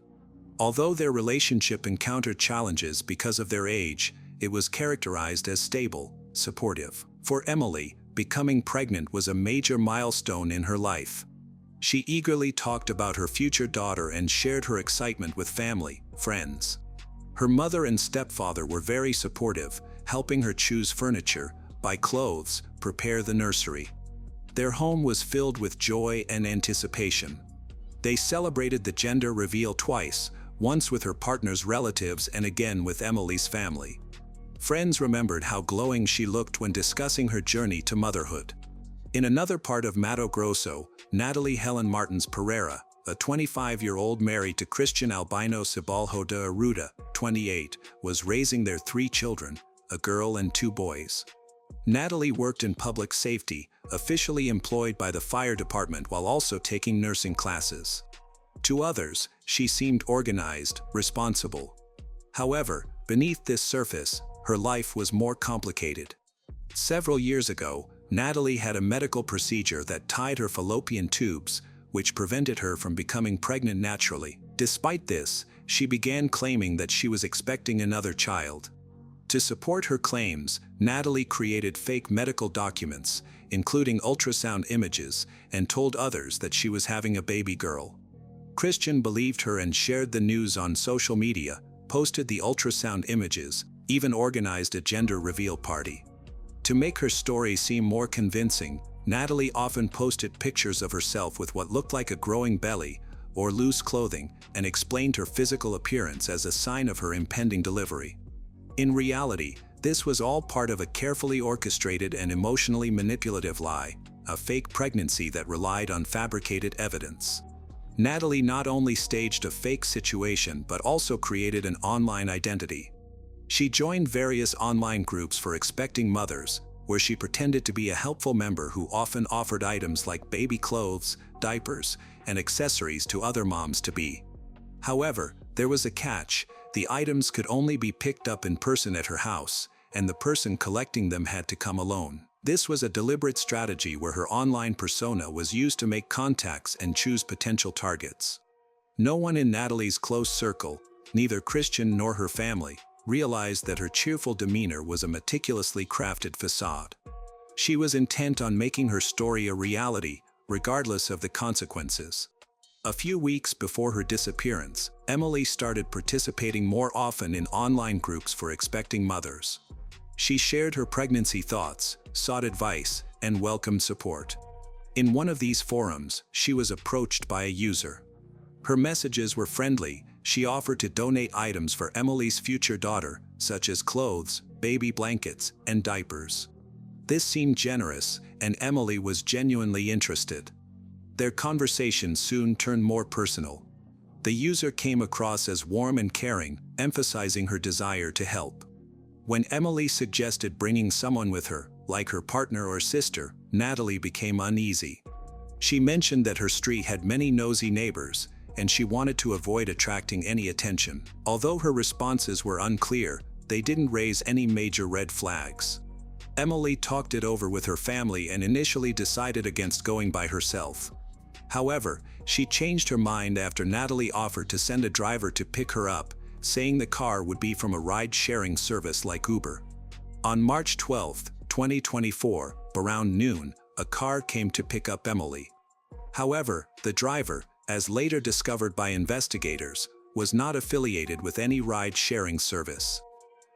Although their relationship encountered challenges because of their age, it was characterized as stable, supportive. For Emily, becoming pregnant was a major milestone in her life. She eagerly talked about her future daughter and shared her excitement with family, friends. Her mother and stepfather were very supportive, helping her choose furniture, buy clothes, prepare the nursery. Their home was filled with joy and anticipation. They celebrated the gender reveal twice, once with her partner's relatives and again with Emily's family. Friends remembered how glowing she looked when discussing her journey to motherhood. In another part of Mato Grosso, Natalie Helen Martins Pereira, a 25-year-old married to Christian Albino Cibalho de Arruda, 28, was raising their 3 children, a girl and 2 boys. Natalie worked in public safety, officially employed by the fire department while also taking nursing classes. To others, she seemed organized, responsible. However, beneath this surface, her life was more complicated. Several years ago, Natalie had a medical procedure that tied her fallopian tubes, which prevented her from becoming pregnant naturally. Despite this, she began claiming that she was expecting another child. To support her claims, Natalie created fake medical documents, including ultrasound images, and told others that she was having a baby girl. Christian believed her and shared the news on social media, posted the ultrasound images, even organized a gender reveal party. To make her story seem more convincing, Natalie often posted pictures of herself with what looked like a growing belly or loose clothing and explained her physical appearance as a sign of her impending delivery. In reality, this was all part of a carefully orchestrated and emotionally manipulative lie, a fake pregnancy that relied on fabricated evidence. Natalie not only staged a fake situation but also created an online identity. She joined various online groups for expecting mothers, where she pretended to be a helpful member who often offered items like baby clothes, diapers, and accessories to other moms-to-be. However, there was a catch: the items could only be picked up in person at her house, and the person collecting them had to come alone. This was a deliberate strategy where her online persona was used to make contacts and choose potential targets. No one in Natalie's close circle, neither Christian nor her family, realized that her cheerful demeanor was a meticulously crafted facade. She was intent on making her story a reality, regardless of the consequences. A few weeks before her disappearance, Emily started participating more often in online groups for expecting mothers. She shared her pregnancy thoughts, sought advice, and welcomed support. In one of these forums, she was approached by a user. Her messages were friendly. She offered to donate items for Emily's future daughter, such as clothes, baby blankets, and diapers. This seemed generous, and Emily was genuinely interested. Their conversation soon turned more personal. The user came across as warm and caring, emphasizing her desire to help. When Emily suggested bringing someone with her, like her partner or sister, Natalie became uneasy. She mentioned that her street had many nosy neighbors, and she wanted to avoid attracting any attention. Although her responses were unclear, they didn't raise any major red flags. Emily talked it over with her family and initially decided against going by herself. However, she changed her mind after Natalie offered to send a driver to pick her up, saying the car would be from a ride-sharing service like Uber. On March 12, 2024, around noon, a car came to pick up Emily. However, the driver, as later discovered by investigators, was not affiliated with any ride-sharing service.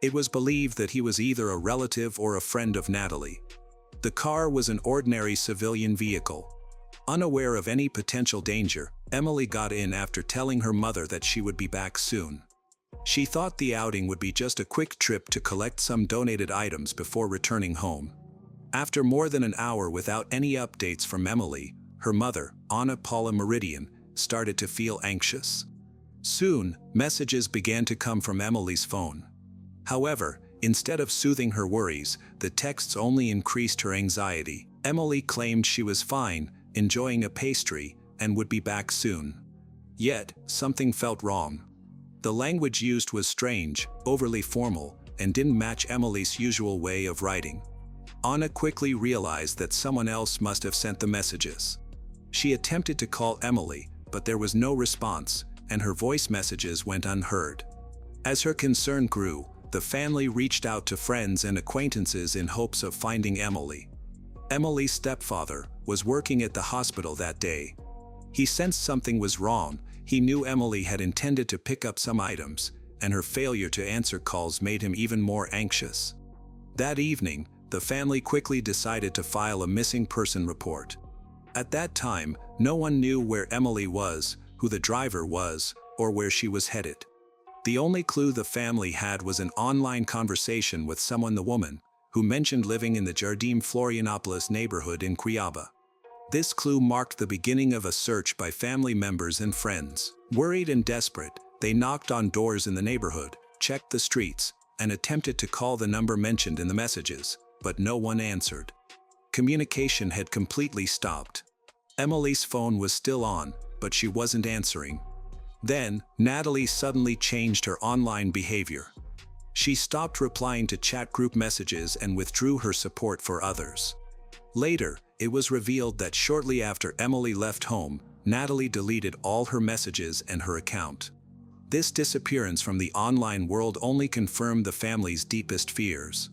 It was believed that he was either a relative or a friend of Natalie. The car was an ordinary civilian vehicle. Unaware of any potential danger, Emily got in after telling her mother that she would be back soon. She thought the outing would be just a quick trip to collect some donated items before returning home. After more than an hour without any updates from Emily, her mother, Ana Paula Meridian, started to feel anxious. Soon, messages began to come from Emily's phone. However, instead of soothing her worries, the texts only increased her anxiety. Emily claimed she was fine, enjoying a pastry, and would be back soon. Yet, something felt wrong. The language used was strange, overly formal, and didn't match Emily's usual way of writing. Ana quickly realized that someone else must have sent the messages. She attempted to call Emily, but there was no response, and her voice messages went unheard. As her concern grew, the family reached out to friends and acquaintances in hopes of finding Emily. Emily's stepfather was working at the hospital that day. He sensed something was wrong. He knew Emily had intended to pick up some items, and her failure to answer calls made him even more anxious. That evening, the family quickly decided to file a missing person report. At that time, no one knew where Emily was, who the driver was, or where she was headed. The only clue the family had was an online conversation with someone, the woman, who mentioned living in the Jardim Florianopolis neighborhood in Cuiabá. This clue marked the beginning of a search by family members and friends. Worried and desperate, they knocked on doors in the neighborhood, checked the streets, and attempted to call the number mentioned in the messages, but no one answered. Communication had completely stopped. Emily's phone was still on, but she wasn't answering. Then, Natalie suddenly changed her online behavior. She stopped replying to chat group messages and withdrew her support for others. Later, it was revealed that shortly after Emily left home, Natalie deleted all her messages and her account. This disappearance from the online world only confirmed the family's deepest fears.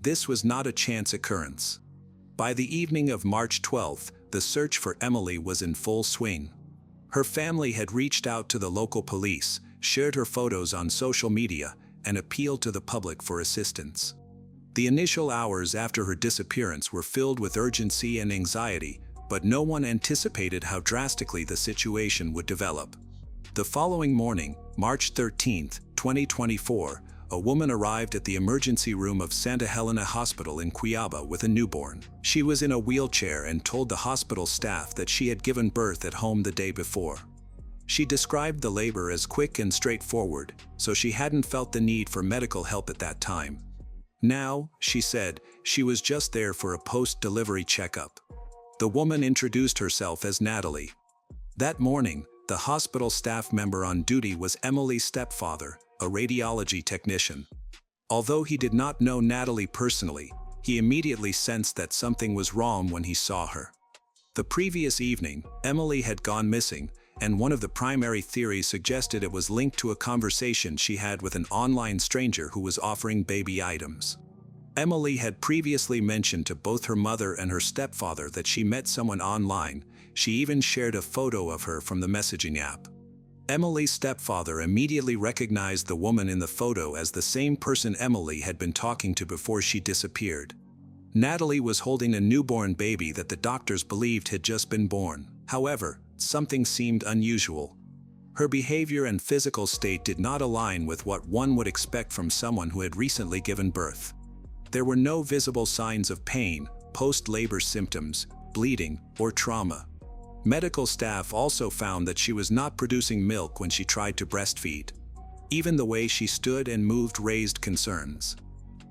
This was not a chance occurrence. By the evening of March 12th, the search for Emily was in full swing. Her family had reached out to the local police, shared her photos on social media, and appealed to the public for assistance. The initial hours after her disappearance were filled with urgency and anxiety, but no one anticipated how drastically the situation would develop. The following morning, March 13, 2024, a woman arrived at the emergency room of Santa Helena Hospital in Cuiabá with a newborn. She was in a wheelchair and told the hospital staff that she had given birth at home the day before. She described the labor as quick and straightforward, so she hadn't felt the need for medical help at that time. Now, she said, she was just there for a post-delivery checkup. The woman introduced herself as Natalie. That morning, the hospital staff member on duty was Emily's stepfather, a radiology technician. Although he did not know Natalie personally, he immediately sensed that something was wrong when he saw her. The previous evening, Emily had gone missing, and one of the primary theories suggested it was linked to a conversation she had with an online stranger who was offering baby items. Emily had previously mentioned to both her mother and her stepfather that she met someone online. She even shared a photo of her from the messaging app. Emily's stepfather immediately recognized the woman in the photo as the same person Emily had been talking to before she disappeared. Natalie was holding a newborn baby that the doctors believed had just been born. However, something seemed unusual. Her behavior and physical state did not align with what one would expect from someone who had recently given birth. There were no visible signs of pain, post-labor symptoms, bleeding, or trauma. Medical staff also found that she was not producing milk when she tried to breastfeed. Even the way she stood and moved raised concerns.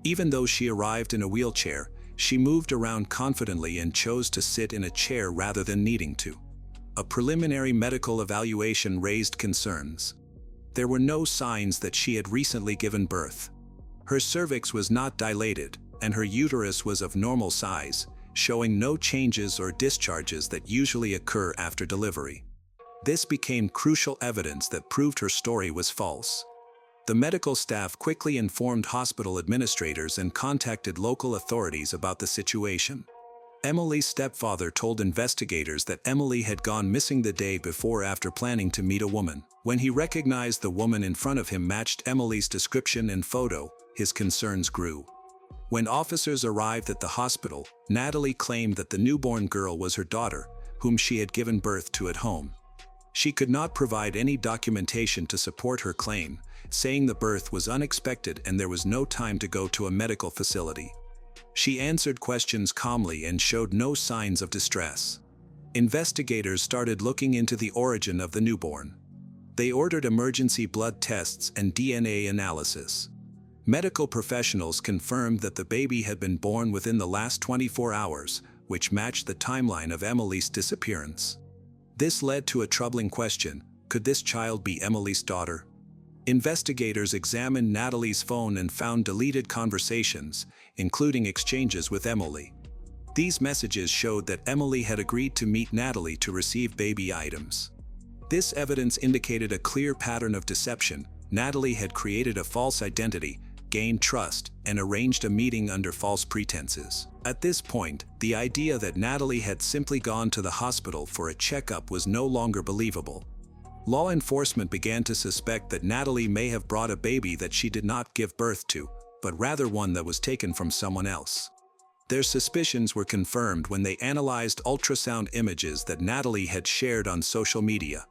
Even though she arrived in a wheelchair, she moved around confidently and chose to sit in a chair rather than needing to. A preliminary medical evaluation raised concerns. There were no signs that she had recently given birth. Her cervix was not dilated, and her uterus was of normal size, showing no changes or discharges that usually occur after delivery. This became crucial evidence that proved her story was false. The medical staff quickly informed hospital administrators and contacted local authorities about the situation. Emily's stepfather told investigators that Emily had gone missing the day before after planning to meet a woman. When he recognized the woman in front of him matched Emily's description and photo, his concerns grew. When officers arrived at the hospital, Natalie claimed that the newborn girl was her daughter, whom she had given birth to at home. She could not provide any documentation to support her claim, saying the birth was unexpected and there was no time to go to a medical facility. She answered questions calmly and showed no signs of distress. Investigators started looking into the origin of the newborn. They ordered emergency blood tests and DNA analysis. Medical professionals confirmed that the baby had been born within the last 24 hours, which matched the timeline of Emily's disappearance. This led to a troubling question: could this child be Emily's daughter? Investigators examined Natalie's phone and found deleted conversations, including exchanges with Emily. These messages showed that Emily had agreed to meet Natalie to receive baby items. This evidence indicated a clear pattern of deception. Natalie had created a false identity, gained trust, and arranged a meeting under false pretenses. At this point, the idea that Natalie had simply gone to the hospital for a checkup was no longer believable. Law enforcement began to suspect that Natalie may have brought a baby that she did not give birth to, but rather one that was taken from someone else. Their suspicions were confirmed when they analyzed ultrasound images that Natalie had shared on social media.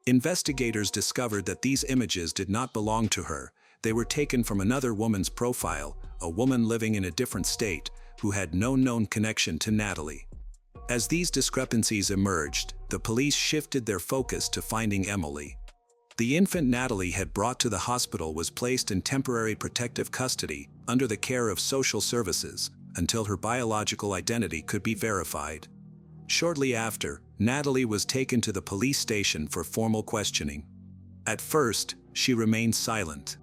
Investigators discovered that these images did not belong to her. They were taken from another woman's profile, a woman living in a different state, who had no known connection to Natalie. As these discrepancies emerged, the police shifted their focus to finding Emily. The infant Natalie had brought to the hospital was placed in temporary protective custody under the care of social services until her biological identity could be verified. Shortly after, Natalie was taken to the police station for formal questioning. At first, she remained silent.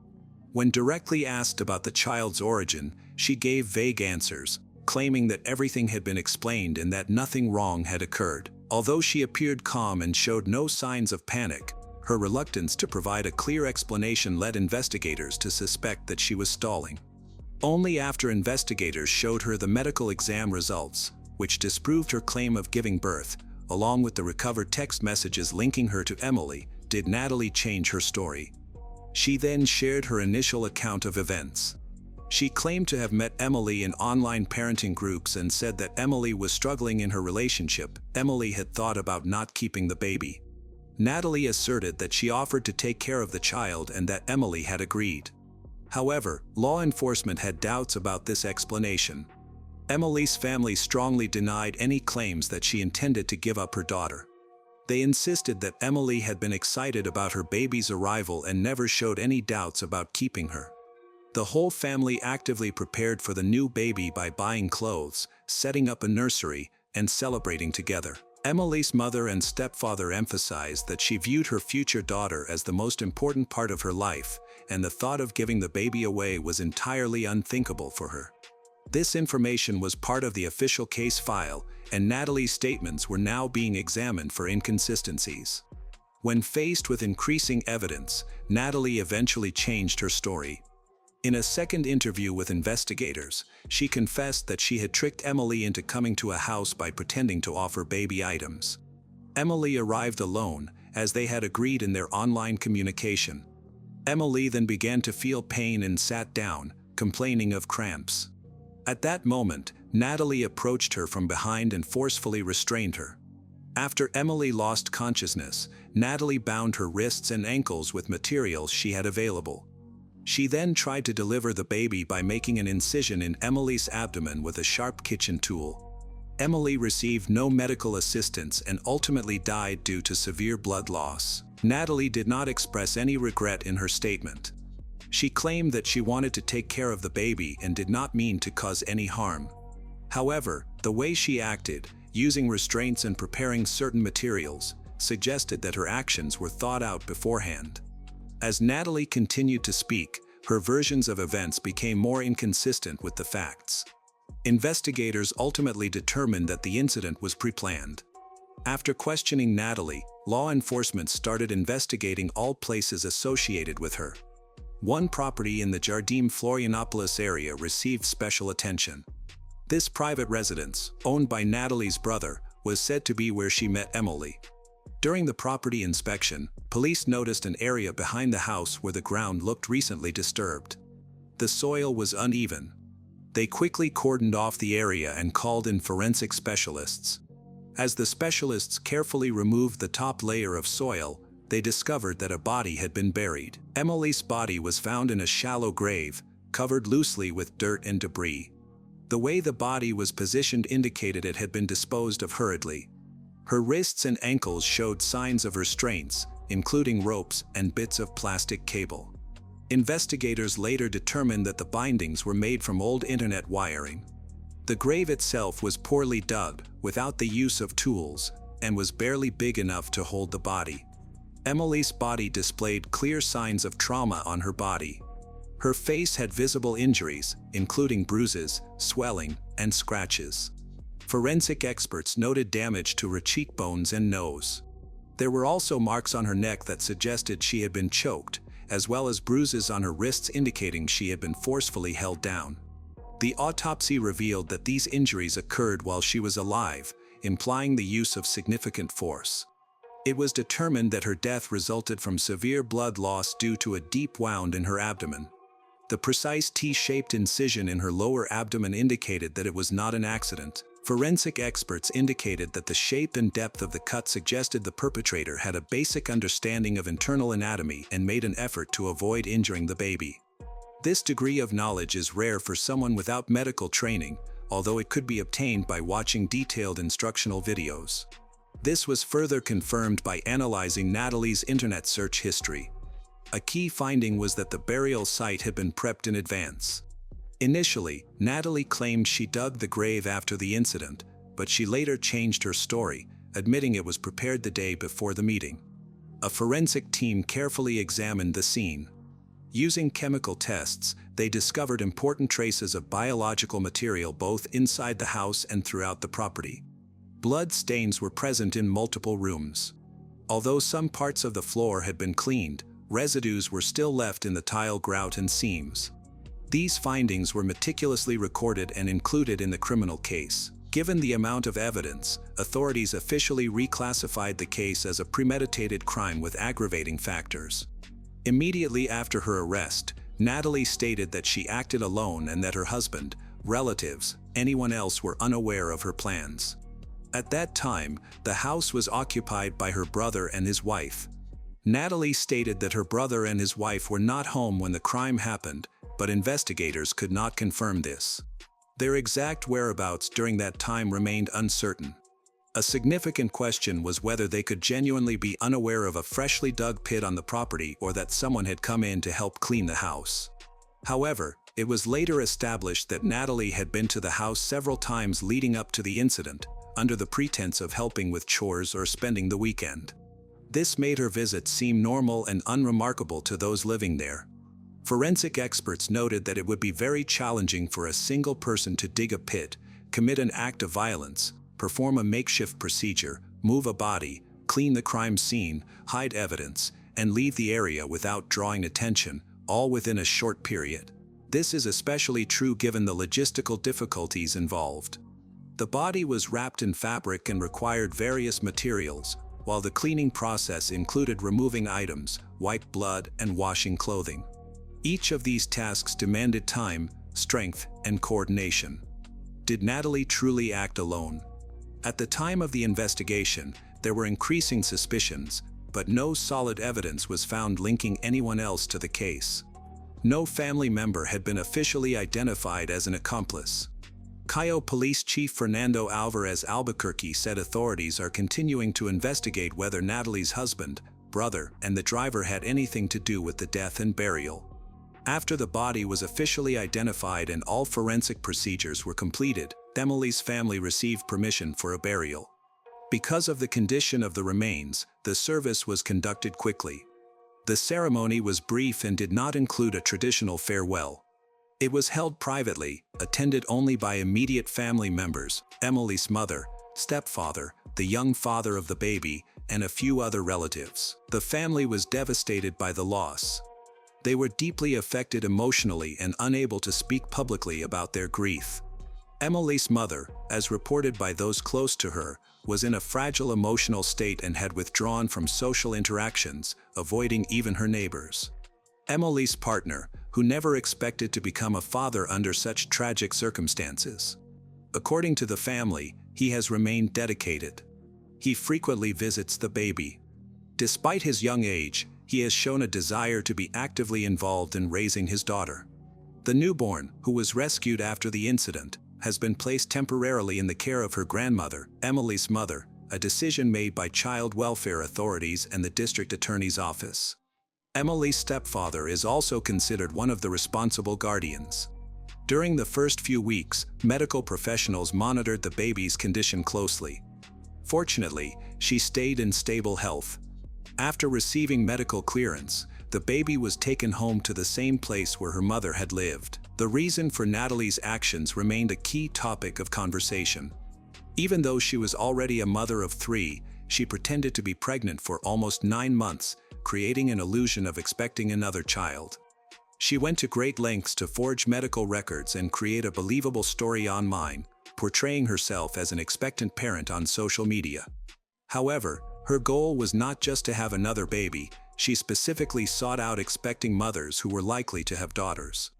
When directly asked about the child's origin, she gave vague answers, claiming that everything had been explained and that nothing wrong had occurred. Although she appeared calm and showed no signs of panic, her reluctance to provide a clear explanation led investigators to suspect that she was stalling. Only after investigators showed her the medical exam results, which disproved her claim of giving birth, along with the recovered text messages linking her to Emily, did Natalie change her story. She then shared her initial account of events. She claimed to have met Emily in online parenting groups and said that Emily was struggling in her relationship. Emily had thought about not keeping the baby. Natalie asserted that she offered to take care of the child and that Emily had agreed. However, law enforcement had doubts about this explanation. Emily's family strongly denied any claims that she intended to give up her daughter. They insisted that Emily had been excited about her baby's arrival and never showed any doubts about keeping her. The whole family actively prepared for the new baby by buying clothes, setting up a nursery, and celebrating together. Emily's mother and stepfather emphasized that she viewed her future daughter as the most important part of her life, and the thought of giving the baby away was entirely unthinkable for her. This information was part of the official case file, and Natalie's statements were now being examined for inconsistencies. When faced with increasing evidence, Natalie eventually changed her story. In a second interview with investigators, she confessed that she had tricked Emily into coming to a house by pretending to offer baby items. Emily arrived alone, as they had agreed in their online communication. Emily then began to feel pain and sat down, complaining of cramps. At that moment, Natalie approached her from behind and forcefully restrained her. After Emily lost consciousness, Natalie bound her wrists and ankles with materials she had available. She then tried to deliver the baby by making an incision in Emily's abdomen with a sharp kitchen tool. Emily received no medical assistance and ultimately died due to severe blood loss. Natalie did not express any regret in her statement. She claimed that she wanted to take care of the baby and did not mean to cause any harm. However, the way she acted, using restraints and preparing certain materials, suggested that her actions were thought out beforehand. As Natalie continued to speak, her versions of events became more inconsistent with the facts. Investigators ultimately determined that the incident was pre-planned. After questioning Natalie, law enforcement started investigating all places associated with her. One property in the Jardim Florianopolis area received special attention. This private residence, owned by Natalie's brother, was said to be where she met Emily. During the property inspection, police noticed an area behind the house where the ground looked recently disturbed. The soil was uneven. They quickly cordoned off the area and called in forensic specialists. As the specialists carefully removed the top layer of soil, they discovered that a body had been buried. Emily's body was found in a shallow grave, covered loosely with dirt and debris. The way the body was positioned indicated it had been disposed of hurriedly. Her wrists and ankles showed signs of restraints, including ropes and bits of plastic cable. Investigators later determined that the bindings were made from old internet wiring. The grave itself was poorly dug, without the use of tools, and was barely big enough to hold the body. Emily's body displayed clear signs of trauma on her body. Her face had visible injuries, including bruises, swelling, and scratches. Forensic experts noted damage to her cheekbones and nose. There were also marks on her neck that suggested she had been choked, as well as bruises on her wrists indicating she had been forcefully held down. The autopsy revealed that these injuries occurred while she was alive, implying the use of significant force. It was determined that her death resulted from severe blood loss due to a deep wound in her abdomen. The precise T-shaped incision in her lower abdomen indicated that it was not an accident. Forensic experts indicated that the shape and depth of the cut suggested the perpetrator had a basic understanding of internal anatomy and made an effort to avoid injuring the baby. This degree of knowledge is rare for someone without medical training, although it could be obtained by watching detailed instructional videos. This was further confirmed by analyzing Natalie's internet search history. A key finding was that the burial site had been prepped in advance. Initially, Natalie claimed she dug the grave after the incident, but she later changed her story, admitting it was prepared the day before the meeting. A forensic team carefully examined the scene. Using chemical tests, they discovered important traces of biological material both inside the house and throughout the property. Blood stains were present in multiple rooms. Although some parts of the floor had been cleaned, residues were still left in the tile grout and seams. These findings were meticulously recorded and included in the criminal case. Given the amount of evidence, authorities officially reclassified the case as a premeditated crime with aggravating factors. Immediately after her arrest, Natalie stated that she acted alone and that her husband, relatives, anyone else were unaware of her plans. At that time, the house was occupied by her brother and his wife. Natalie stated that her brother and his wife were not home when the crime happened, but investigators could not confirm this. Their exact whereabouts during that time remained uncertain. A significant question was whether they could genuinely be unaware of a freshly dug pit on the property or that someone had come in to help clean the house. However, it was later established that Natalie had been to the house several times leading up to the incident, under the pretense of helping with chores or spending the weekend. This made her visits seem normal and unremarkable to those living there. Forensic experts noted that it would be very challenging for a single person to dig a pit, commit an act of violence, perform a makeshift procedure, move a body, clean the crime scene, hide evidence, and leave the area without drawing attention, all within a short period. This is especially true given the logistical difficulties involved. The body was wrapped in fabric and required various materials, while the cleaning process included removing items, white blood, and washing clothing. Each of these tasks demanded time, strength, and coordination. Did Natalie truly act alone? At the time of the investigation, there were increasing suspicions, but no solid evidence was found linking anyone else to the case. No family member had been officially identified as an accomplice. Cayo Police Chief Fernando Alvarez Albuquerque said authorities are continuing to investigate whether Natalie's husband, brother, and the driver had anything to do with the death and burial. After the body was officially identified and all forensic procedures were completed, Emily's family received permission for a burial. Because of the condition of the remains, the service was conducted quickly. The ceremony was brief and did not include a traditional farewell. It was held privately, attended only by immediate family members, Emily's mother, stepfather, the young father of the baby, and a few other relatives. The family was devastated by the loss. They were deeply affected emotionally and unable to speak publicly about their grief. Emily's mother, as reported by those close to her, was in a fragile emotional state and had withdrawn from social interactions, avoiding even her neighbors. Emily's partner, who never expected to become a father under such tragic circumstances. According to the family, he has remained dedicated. He frequently visits the baby. Despite his young age, he has shown a desire to be actively involved in raising his daughter. The newborn, who was rescued after the incident, has been placed temporarily in the care of her grandmother, Emily's mother, a decision made by child welfare authorities and the district attorney's office. Emily's stepfather is also considered one of the responsible guardians. During the first few weeks, medical professionals monitored the baby's condition closely. Fortunately, she stayed in stable health. After receiving medical clearance, the baby was taken home to the same place where her mother had lived. The reason for Natalie's actions remained a key topic of conversation. Even though she was already a mother of 3, she pretended to be pregnant for almost 9 months, creating an illusion of expecting another child. She went to great lengths to forge medical records and create a believable story online, portraying herself as an expectant parent on social media. However, her goal was not just to have another baby, she specifically sought out expecting mothers who were likely to have daughters.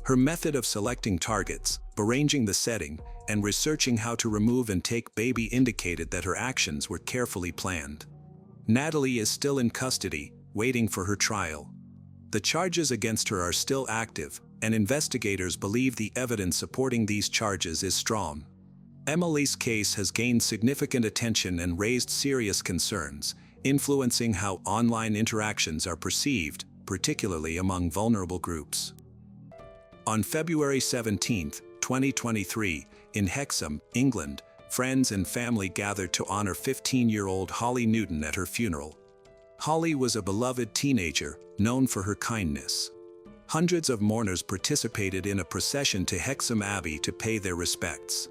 Her method of selecting targets, arranging the setting, and researching how to remove and take baby indicated that her actions were carefully planned. Natalie is still in custody, waiting for her trial. The charges against her are still active, and investigators believe the evidence supporting these charges is strong. Emily's case has gained significant attention and raised serious concerns, influencing how online interactions are perceived, particularly among vulnerable groups. On February 17, 2023, in Hexham, England, friends and family gathered to honor 15-year-old Holly Newton at her funeral. Holly was a beloved teenager, known for her kindness. Hundreds of mourners participated in a procession to Hexham Abbey to pay their respects.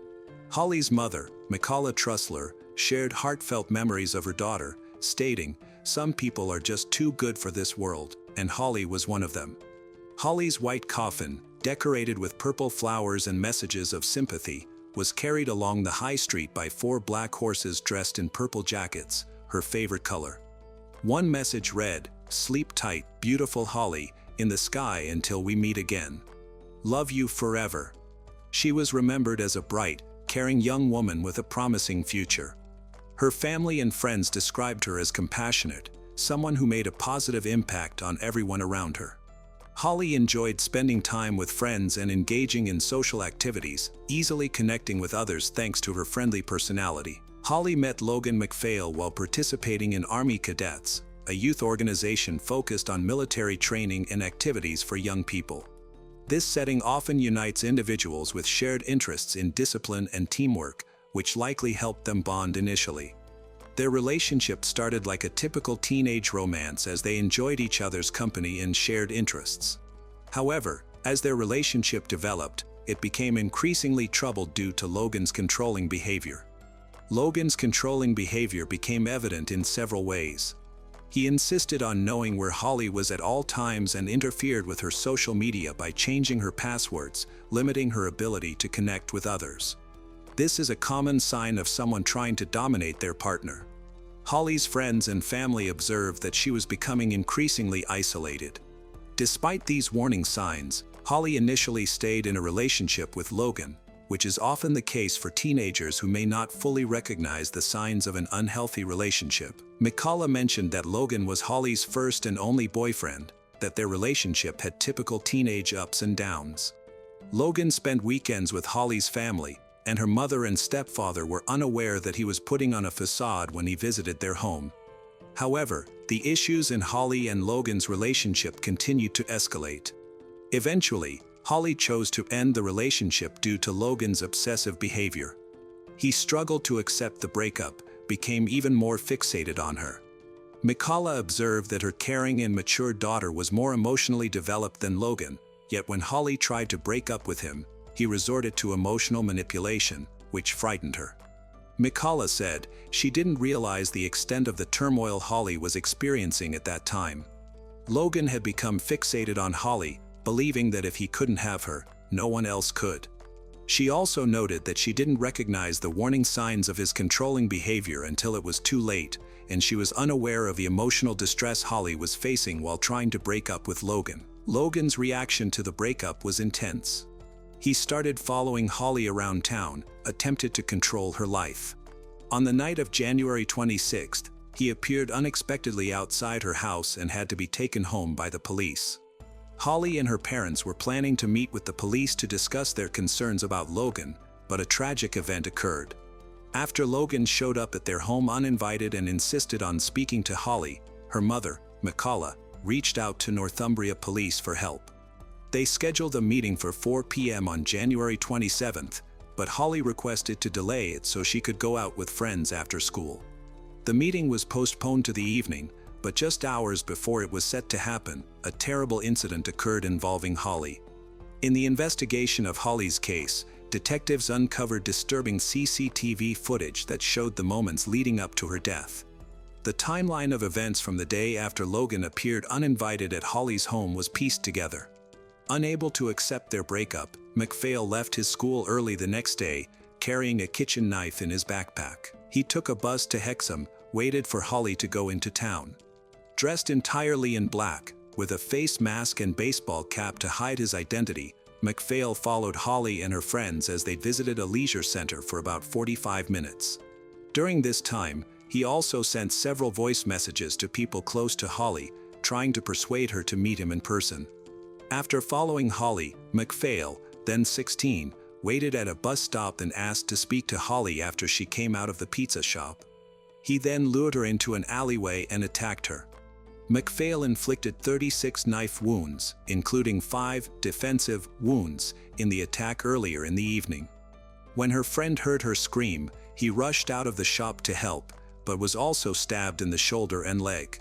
Holly's mother, Michaela Trussler, shared heartfelt memories of her daughter, stating, "Some people are just too good for this world, and Holly was one of them." Holly's white coffin, decorated with purple flowers and messages of sympathy, was carried along the high street by 4 black horses dressed in purple jackets, her favorite color. One message read, "Sleep tight, beautiful Holly, in the sky until we meet again. Love you forever." She was remembered as a bright, caring young woman with a promising future. Her family and friends described her as compassionate, someone who made a positive impact on everyone around her. Holly enjoyed spending time with friends and engaging in social activities, easily connecting with others thanks to her friendly personality. Holly met Logan MacPhail while participating in Army Cadets, a youth organization focused on military training and activities for young people. This setting often unites individuals with shared interests in discipline and teamwork, which likely helped them bond initially. Their relationship started like a typical teenage romance as they enjoyed each other's company and shared interests. However, as their relationship developed, it became increasingly troubled due to Logan's controlling behavior. Logan's controlling behavior became evident in several ways. He insisted on knowing where Holly was at all times and interfered with her social media by changing her passwords, limiting her ability to connect with others. This is a common sign of someone trying to dominate their partner. Holly's friends and family observed that she was becoming increasingly isolated. Despite these warning signs, Holly initially stayed in a relationship with Logan, which is often the case for teenagers who may not fully recognize the signs of an unhealthy relationship. Michaela mentioned that Logan was Holly's first and only boyfriend, that their relationship had typical teenage ups and downs. Logan spent weekends with Holly's family, and her mother and stepfather were unaware that he was putting on a facade when he visited their home. However, the issues in Holly and Logan's relationship continued to escalate. Eventually, Holly chose to end the relationship due to Logan's obsessive behavior. He struggled to accept the breakup, became even more fixated on her. Michaela observed that her caring and mature daughter was more emotionally developed than Logan, yet when Holly tried to break up with him, he resorted to emotional manipulation, which frightened her. Michaela said she didn't realize the extent of the turmoil Holly was experiencing at that time. Logan had become fixated on Holly, believing that if he couldn't have her, no one else could. She also noted that she didn't recognize the warning signs of his controlling behavior until it was too late, and she was unaware of the emotional distress Holly was facing while trying to break up with Logan. Logan's reaction to the breakup was intense. He started following Holly around town, attempted to control her life. On the night of January 26th, he appeared unexpectedly outside her house and had to be taken home by the police. Holly and her parents were planning to meet with the police to discuss their concerns about Logan, but a tragic event occurred. After Logan showed up at their home uninvited and insisted on speaking to Holly, her mother, Michaela, reached out to Northumbria Police for help. They scheduled a meeting for 4 p.m. on January 27th, but Holly requested to delay it so she could go out with friends after school. The meeting was postponed to the evening, but just hours before it was set to happen, a terrible incident occurred involving Holly. In the investigation of Holly's case, detectives uncovered disturbing CCTV footage that showed the moments leading up to her death. The timeline of events from the day after Logan appeared uninvited at Holly's home was pieced together. Unable to accept their breakup, MacPhail left his school early the next day, carrying a kitchen knife in his backpack. He took a bus to Hexham, waited for Holly to go into town. Dressed entirely in black, with a face mask and baseball cap to hide his identity, MacPhail followed Holly and her friends as they visited a leisure center for about 45 minutes. During this time, he also sent several voice messages to people close to Holly, trying to persuade her to meet him in person. After following Holly, McPhail, then 16, waited at a bus stop and asked to speak to Holly after she came out of the pizza shop. He then lured her into an alleyway and attacked her. McPhail inflicted 36 knife wounds, including 5 defensive wounds, in the attack earlier in the evening. When her friend heard her scream, he rushed out of the shop to help, but was also stabbed in the shoulder and leg.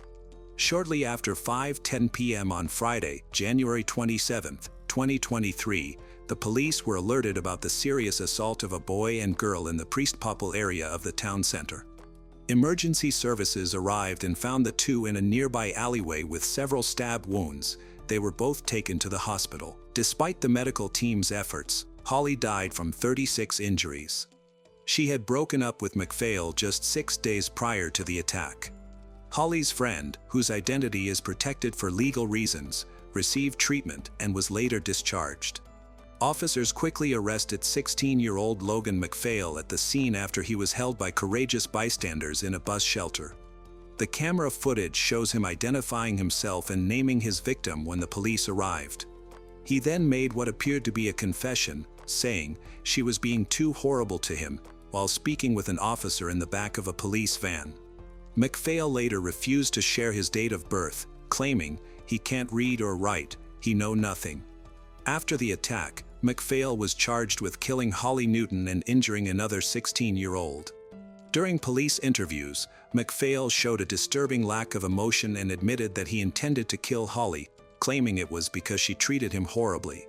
Shortly after 5:10 p.m. on Friday, January 27, 2023, the police were alerted about the serious assault of a boy and girl in the Priest Popple area of the town center. Emergency services arrived and found the two in a nearby alleyway with several stab wounds. They were both taken to the hospital. Despite the medical team's efforts, Holly died from 36 injuries. She had broken up with McPhail just 6 days prior to the attack. Holly's friend, whose identity is protected for legal reasons, received treatment and was later discharged. Officers quickly arrested 16-year-old Logan McPhail at the scene after he was held by courageous bystanders in a bus shelter. The camera footage shows him identifying himself and naming his victim when the police arrived. He then made what appeared to be a confession, saying she was being too horrible to him, while speaking with an officer in the back of a police van. McPhail later refused to share his date of birth, claiming he can't read or write, he know nothing. After the attack, McPhail was charged with killing Holly Newton and injuring another 16-year-old. During police interviews, McPhail showed a disturbing lack of emotion and admitted that he intended to kill Holly, claiming it was because she treated him horribly.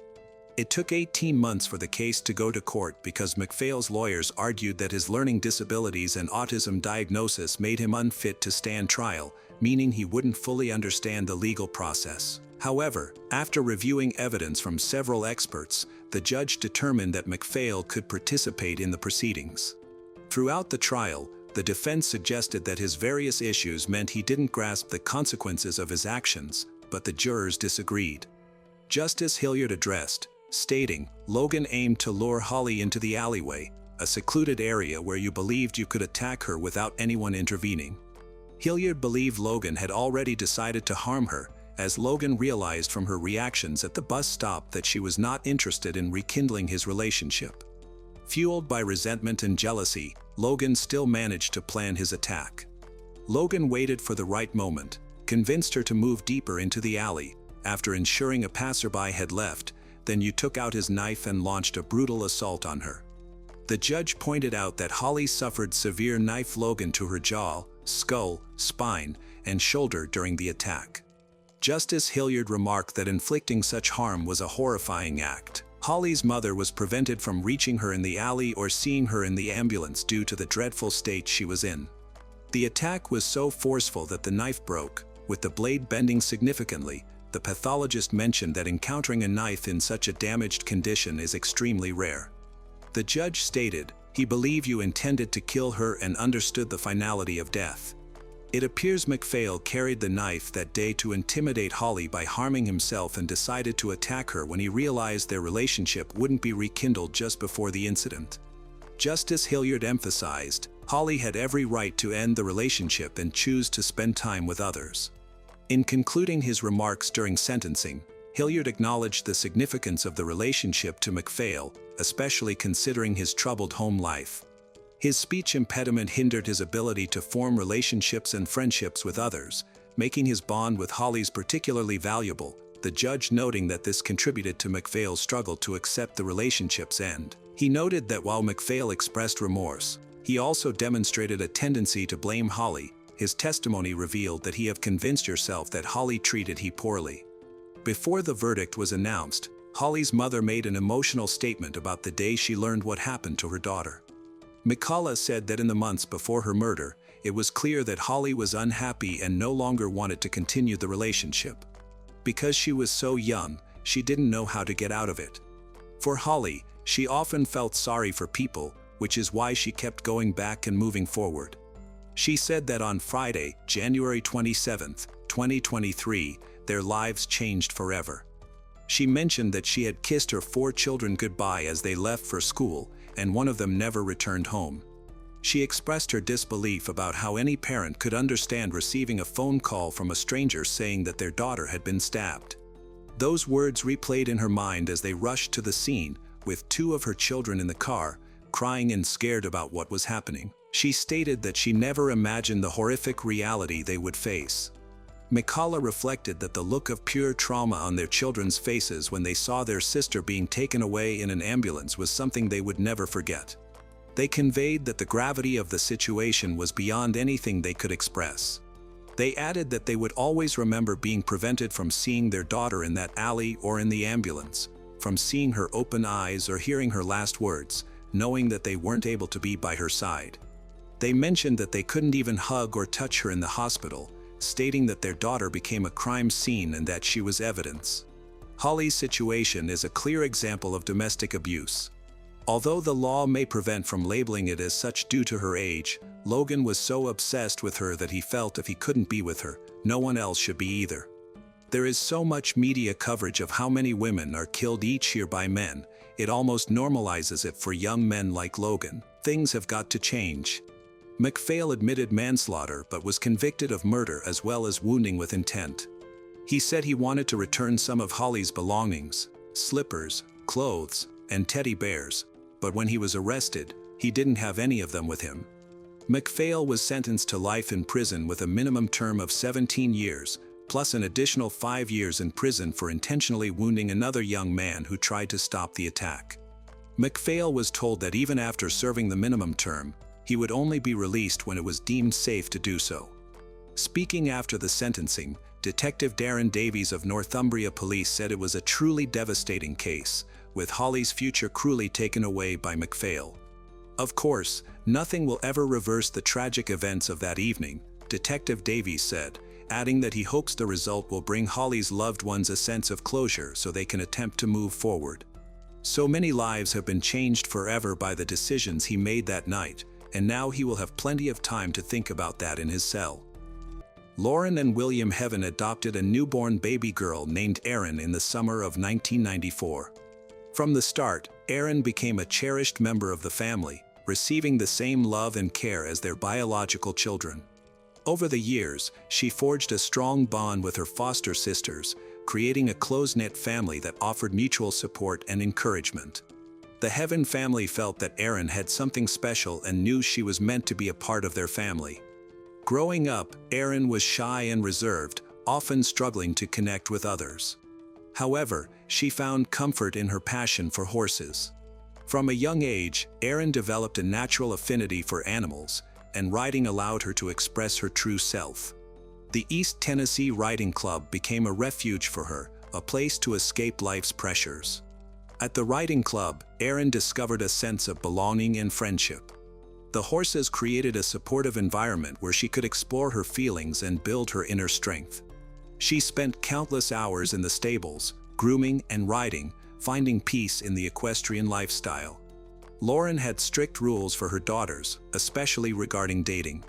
It took 18 months for the case to go to court because McPhail's lawyers argued that his learning disabilities and autism diagnosis made him unfit to stand trial, meaning he wouldn't fully understand the legal process. However, after reviewing evidence from several experts, the judge determined that McPhail could participate in the proceedings. Throughout the trial, the defense suggested that his various issues meant he didn't grasp the consequences of his actions, but the jurors disagreed. Justice Hilliard addressed, stating, "Logan aimed to lure Holly into the alleyway, a secluded area where you believed you could attack her without anyone intervening." Hilliard believed Logan had already decided to harm her, as Logan realized from her reactions at the bus stop that she was not interested in rekindling his relationship. Fueled by resentment and jealousy, Logan still managed to plan his attack. Logan waited for the right moment, convinced her to move deeper into the alley. After ensuring a passerby had left, then you took out his knife and launched a brutal assault on her. The judge pointed out that Holly suffered severe knife wounds to her jaw, skull, spine, and shoulder during the attack. Justice Hilliard remarked that inflicting such harm was a horrifying act. Holly's mother was prevented from reaching her in the alley or seeing her in the ambulance due to the dreadful state she was in. The attack was so forceful that the knife broke, with the blade bending significantly. The pathologist mentioned that encountering a knife in such a damaged condition is extremely rare. The judge stated, "He believed you intended to kill her and understood the finality of death." It appears McPhail carried the knife that day to intimidate Holly by harming himself and decided to attack her when he realized their relationship wouldn't be rekindled just before the incident. Justice Hilliard emphasized, Holly had every right to end the relationship and choose to spend time with others. In concluding his remarks during sentencing, Hilliard acknowledged the significance of the relationship to McPhail, especially considering his troubled home life. His speech impediment hindered his ability to form relationships and friendships with others, making his bond with Holly's particularly valuable, the judge noting that this contributed to McPhail's struggle to accept the relationship's end. He noted that while McPhail expressed remorse, he also demonstrated a tendency to blame Holly. His testimony revealed that he had convinced yourself that Holly treated he poorly. Before the verdict was announced, Holly's mother made an emotional statement about the day she learned what happened to her daughter. McCullough said that in the months before her murder, it was clear that Holly was unhappy and no longer wanted to continue the relationship. Because she was so young, she didn't know how to get out of it. For Holly, she often felt sorry for people, which is why she kept going back and moving forward. She said that on Friday, January 27, 2023, their lives changed forever. She mentioned that she had kissed her 4 children goodbye as they left for school, and one of them never returned home. She expressed her disbelief about how any parent could understand receiving a phone call from a stranger saying that their daughter had been stabbed. Those words replayed in her mind as they rushed to the scene, with two of her children in the car, crying and scared about what was happening. She stated that she never imagined the horrific reality they would face. Mikala reflected that the look of pure trauma on their children's faces when they saw their sister being taken away in an ambulance was something they would never forget. They conveyed that the gravity of the situation was beyond anything they could express. They added that they would always remember being prevented from seeing their daughter in that alley or in the ambulance, from seeing her open eyes or hearing her last words, knowing that they weren't able to be by her side. They mentioned that they couldn't even hug or touch her in the hospital, stating that their daughter became a crime scene and that she was evidence. Holly's situation is a clear example of domestic abuse. Although the law may prevent from labeling it as such due to her age, Logan was so obsessed with her that he felt if he couldn't be with her, no one else should be either. There is so much media coverage of how many women are killed each year by men, it almost normalizes it for young men like Logan. Things have got to change. MacPhail admitted manslaughter but was convicted of murder as well as wounding with intent. He said he wanted to return some of Holly's belongings, slippers, clothes, and teddy bears, but when he was arrested, he didn't have any of them with him. MacPhail was sentenced to life in prison with a minimum term of 17 years, plus an additional 5 years in prison for intentionally wounding another young man who tried to stop the attack. MacPhail was told that even after serving the minimum term, he would only be released when it was deemed safe to do so. Speaking after the sentencing, Detective Darren Davies of Northumbria Police said it was a truly devastating case, with Holly's future cruelly taken away by MacPhail. Of course, nothing will ever reverse the tragic events of that evening, Detective Davies said, adding that he hopes the result will bring Holly's loved ones a sense of closure so they can attempt to move forward. So many lives have been changed forever by the decisions he made that night, and now he will have plenty of time to think about that in his cell. Lauren and William Heaven adopted a newborn baby girl named Erin in the summer of 1994. From the start, Erin became a cherished member of the family, receiving the same love and care as their biological children. Over the years, she forged a strong bond with her foster sisters, creating a close-knit family that offered mutual support and encouragement. The Heaven family felt that Erin had something special and knew she was meant to be a part of their family. Growing up, Erin was shy and reserved, often struggling to connect with others. However, she found comfort in her passion for horses. From a young age, Erin developed a natural affinity for animals, and riding allowed her to express her true self. The East Tennessee Riding Club became a refuge for her, a place to escape life's pressures. At the riding club, Erin discovered a sense of belonging and friendship. The horses created a supportive environment where she could explore her feelings and build her inner strength. She spent countless hours in the stables, grooming and riding, finding peace in the equestrian lifestyle. Lauren had strict rules for her daughters, especially regarding dating.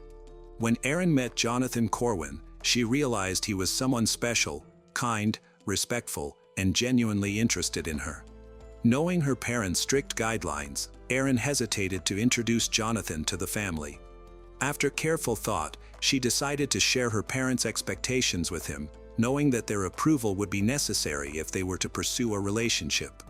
When Erin met Jonathan Corwin, she realized he was someone special, kind, respectful, and genuinely interested in her. Knowing her parents' strict guidelines, Erin hesitated to introduce Jonathan to the family. After careful thought, she decided to share her parents' expectations with him, knowing that their approval would be necessary if they were to pursue a relationship.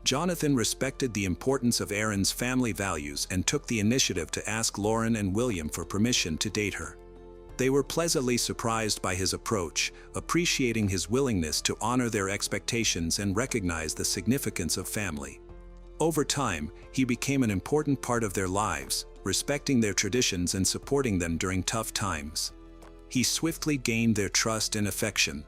Jonathan respected the importance of Erin's family values and took the initiative to ask Lauren and William for permission to date her. They were pleasantly surprised by his approach, appreciating his willingness to honor their expectations and recognize the significance of family. Over time, he became an important part of their lives, respecting their traditions and supporting them during tough times. He swiftly gained their trust and affection.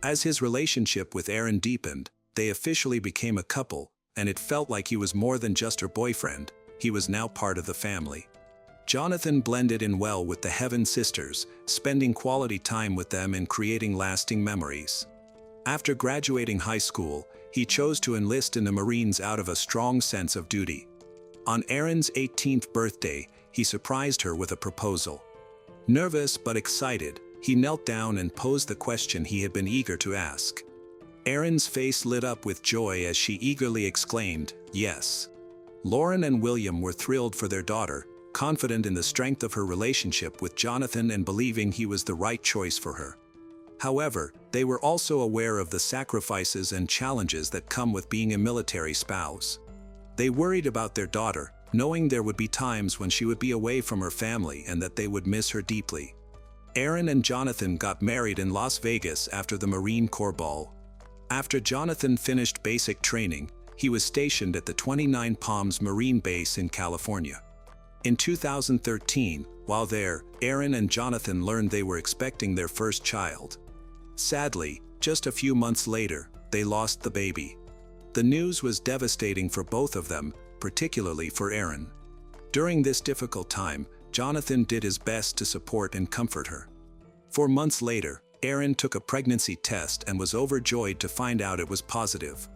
As his relationship with Erin deepened, they officially became a couple, and it felt like he was more than just her boyfriend, he was now part of the family. Jonathan blended in well with the Heaven sisters, spending quality time with them and creating lasting memories. After graduating high school, he chose to enlist in the Marines out of a strong sense of duty. On Erin's 18th birthday, he surprised her with a proposal. Nervous but excited, he knelt down and posed the question he had been eager to ask. Erin's face lit up with joy as she eagerly exclaimed, "Yes." Lauren and William were thrilled for their daughter, confident in the strength of her relationship with Jonathan and believing he was the right choice for her. However, they were also aware of the sacrifices and challenges that come with being a military spouse. They worried about their daughter, knowing there would be times when she would be away from her family and that they would miss her deeply. Aaron and Jonathan got married in Las Vegas after the Marine Corps Ball. After Jonathan finished basic training, he was stationed at the 29 Palms Marine Base in California. In 2013, while there, Aaron and Jonathan learned they were expecting their first child. Sadly, just a few months later, they lost the baby. The news was devastating for both of them, particularly for Aaron. During this difficult time, Jonathan did his best to support and comfort her. 4 months later, Aaron took a pregnancy test and was overjoyed to find out it was positive.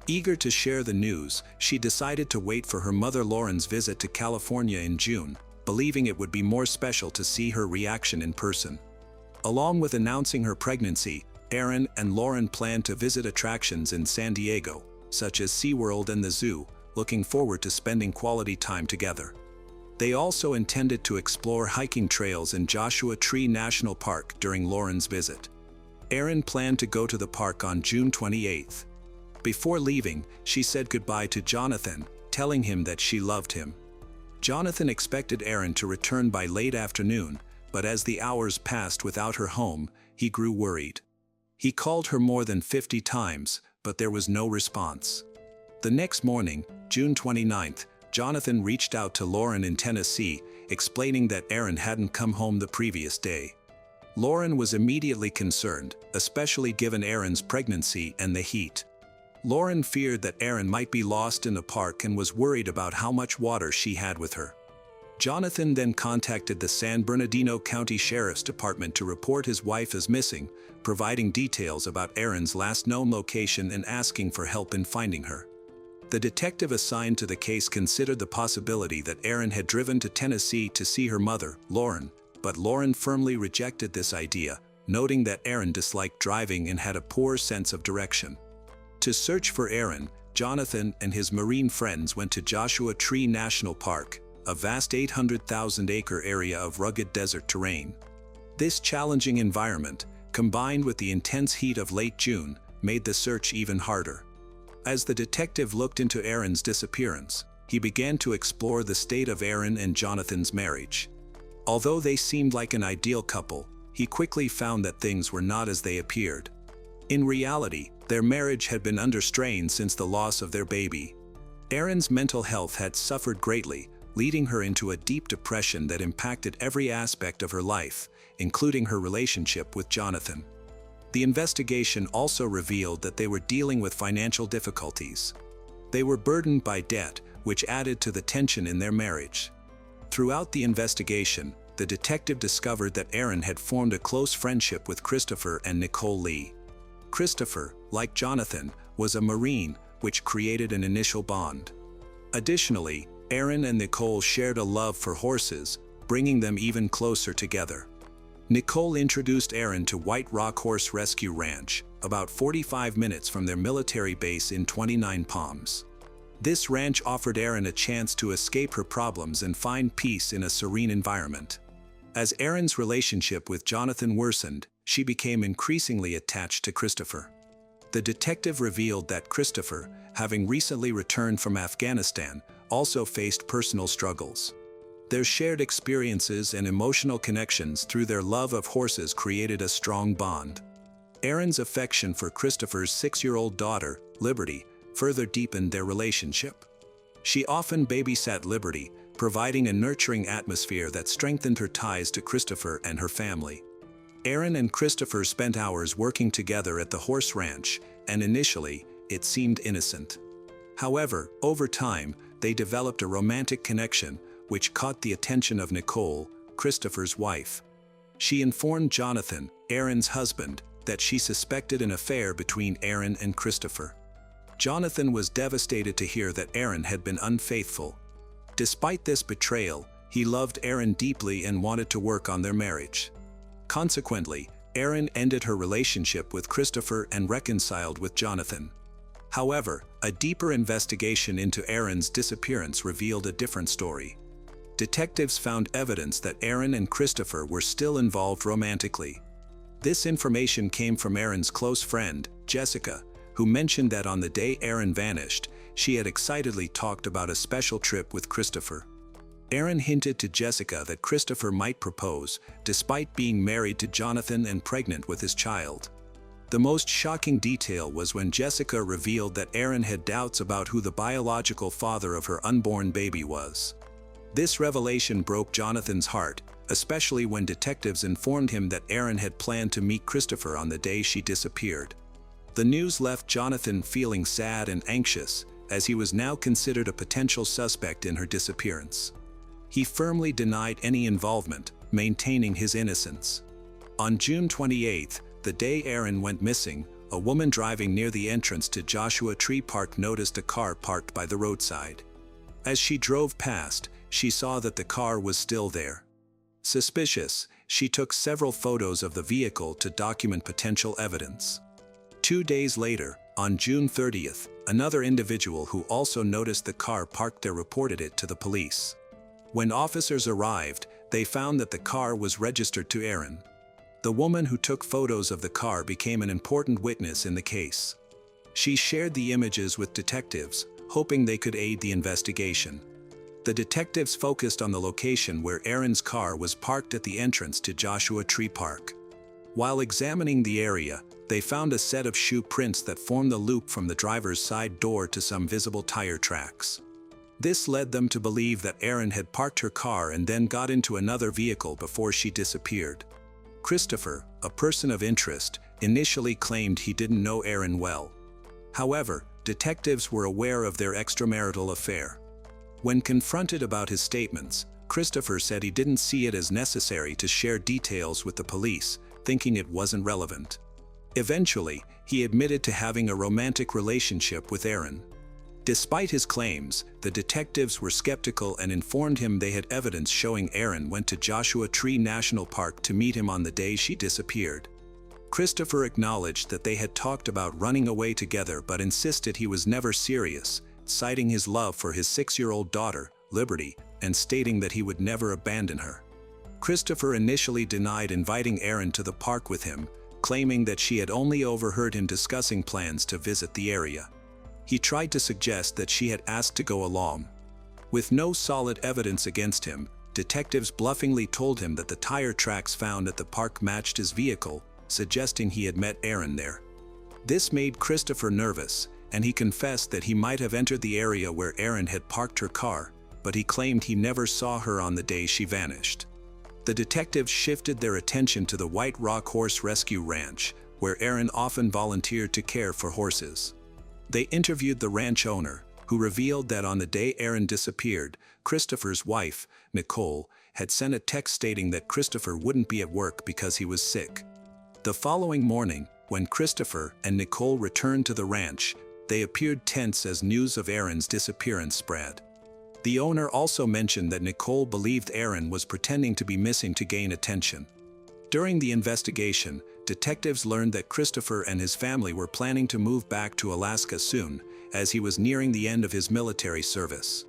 Eager to share the news, she decided to wait for her mother Lauren's visit to California in June, believing it would be more special to see her reaction in person. Along with announcing her pregnancy, Aaron and Lauren planned to visit attractions in San Diego, such as SeaWorld and the zoo, looking forward to spending quality time together. They also intended to explore hiking trails in Joshua Tree National Park during Lauren's visit. Aaron planned to go to the park on June 28th. Before leaving, she said goodbye to Jonathan, telling him that she loved him. Jonathan expected Aaron to return by late afternoon, but as the hours passed without her home, he grew worried. He called her more than 50 times, but there was no response. The next morning, June 29th, Jonathan reached out to Lauren in Tennessee, explaining that Aaron hadn't come home the previous day. Lauren was immediately concerned, especially given Aaron's pregnancy and the heat. Lauren feared that Aaron might be lost in the park and was worried about how much water she had with her. Jonathan then contacted the San Bernardino County Sheriff's Department to report his wife as missing, providing details about Aaron's last known location and asking for help in finding her. The detective assigned to the case considered the possibility that Aaron had driven to Tennessee to see her mother, Lauren, but Lauren firmly rejected this idea, noting that Aaron disliked driving and had a poor sense of direction. To search for Aaron, Jonathan and his Marine friends went to Joshua Tree National Park, a vast 800,000-acre area of rugged desert terrain. This challenging environment, combined with the intense heat of late June, made the search even harder. As the detective looked into Aaron's disappearance, he began to explore the state of Aaron and Jonathan's marriage. Although they seemed like an ideal couple, he quickly found that things were not as they appeared. In reality, their marriage had been under strain since the loss of their baby. Aaron's mental health had suffered greatly, leading her into a deep depression that impacted every aspect of her life, including her relationship with Jonathan. The investigation also revealed that they were dealing with financial difficulties. They were burdened by debt, which added to the tension in their marriage. Throughout the investigation, the detective discovered that Aaron had formed a close friendship with Christopher and Nicole Lee. Christopher, like Jonathan, was a Marine, which created an initial bond. Additionally, Aaron and Nicole shared a love for horses, bringing them even closer together. Nicole introduced Aaron to White Rock Horse Rescue Ranch, about 45 minutes from their military base in 29 Palms. This ranch offered Aaron a chance to escape her problems and find peace in a serene environment. As Aaron's relationship with Jonathan worsened, she became increasingly attached to Christopher. The detective revealed that Christopher, having recently returned from Afghanistan, also faced personal struggles. Their shared experiences and emotional connections through their love of horses created a strong bond. Aaron's affection for Christopher's 6-year-old daughter, Liberty, further deepened their relationship. She often babysat Liberty, providing a nurturing atmosphere that strengthened her ties to Christopher and her family. Aaron and Christopher spent hours working together at the horse ranch, and initially, it seemed innocent. However, over time, they developed a romantic connection, which caught the attention of Nicole, Christopher's wife. She informed Jonathan, Aaron's husband, that she suspected an affair between Aaron and Christopher. Jonathan was devastated to hear that Aaron had been unfaithful. Despite this betrayal, he loved Aaron deeply and wanted to work on their marriage. Consequently, Aaron ended her relationship with Christopher and reconciled with Jonathan. However, a deeper investigation into Aaron's disappearance revealed a different story. Detectives found evidence that Aaron and Christopher were still involved romantically. This information came from Aaron's close friend, Jessica, who mentioned that on the day Aaron vanished, she had excitedly talked about a special trip with Christopher. Aaron hinted to Jessica that Christopher might propose, despite being married to Jonathan and pregnant with his child. The most shocking detail was when Jessica revealed that Aaron had doubts about who the biological father of her unborn baby was. This revelation broke Jonathan's heart, especially when detectives informed him that Aaron had planned to meet Christopher on the day she disappeared. The news left Jonathan feeling sad and anxious, as he was now considered a potential suspect in her disappearance. He firmly denied any involvement, maintaining his innocence. On June 28, the day Aaron went missing, a woman driving near the entrance to Joshua Tree Park noticed a car parked by the roadside. As she drove past, she saw that the car was still there. Suspicious, she took several photos of the vehicle to document potential evidence. 2 days later, on June 30th, another individual who also noticed the car parked there reported it to the police. When officers arrived, they found that the car was registered to Aaron. The woman who took photos of the car became an important witness in the case. She shared the images with detectives, hoping they could aid the investigation. The detectives focused on the location where Aaron's car was parked at the entrance to Joshua Tree Park. While examining the area, they found a set of shoe prints that formed the loop from the driver's side door to some visible tire tracks. This led them to believe that Aaron had parked her car and then got into another vehicle before she disappeared. Christopher, a person of interest, initially claimed he didn't know Aaron well. However, detectives were aware of their extramarital affair. When confronted about his statements, Christopher said he didn't see it as necessary to share details with the police, thinking it wasn't relevant. Eventually, he admitted to having a romantic relationship with Aaron. Despite his claims, the detectives were skeptical and informed him they had evidence showing Aaron went to Joshua Tree National Park to meet him on the day she disappeared. Christopher acknowledged that they had talked about running away together but insisted he was never serious, citing his love for his 6-year-old daughter, Liberty, and stating that he would never abandon her. Christopher initially denied inviting Aaron to the park with him, claiming that she had only overheard him discussing plans to visit the area. He tried to suggest that she had asked to go along. With no solid evidence against him, detectives bluffingly told him that the tire tracks found at the park matched his vehicle, suggesting he had met Aaron there. This made Christopher nervous, and he confessed that he might have entered the area where Aaron had parked her car, but he claimed he never saw her on the day she vanished. The detectives shifted their attention to the White Rock Horse Rescue Ranch, where Aaron often volunteered to care for horses. They interviewed the ranch owner, who revealed that on the day Aaron disappeared, Christopher's wife, Nicole, had sent a text stating that Christopher wouldn't be at work because he was sick. The following morning, when Christopher and Nicole returned to the ranch, they appeared tense as news of Aaron's disappearance spread. The owner also mentioned that Nicole believed Aaron was pretending to be missing to gain attention. During the investigation, detectives learned that Christopher and his family were planning to move back to Alaska soon, as he was nearing the end of his military service.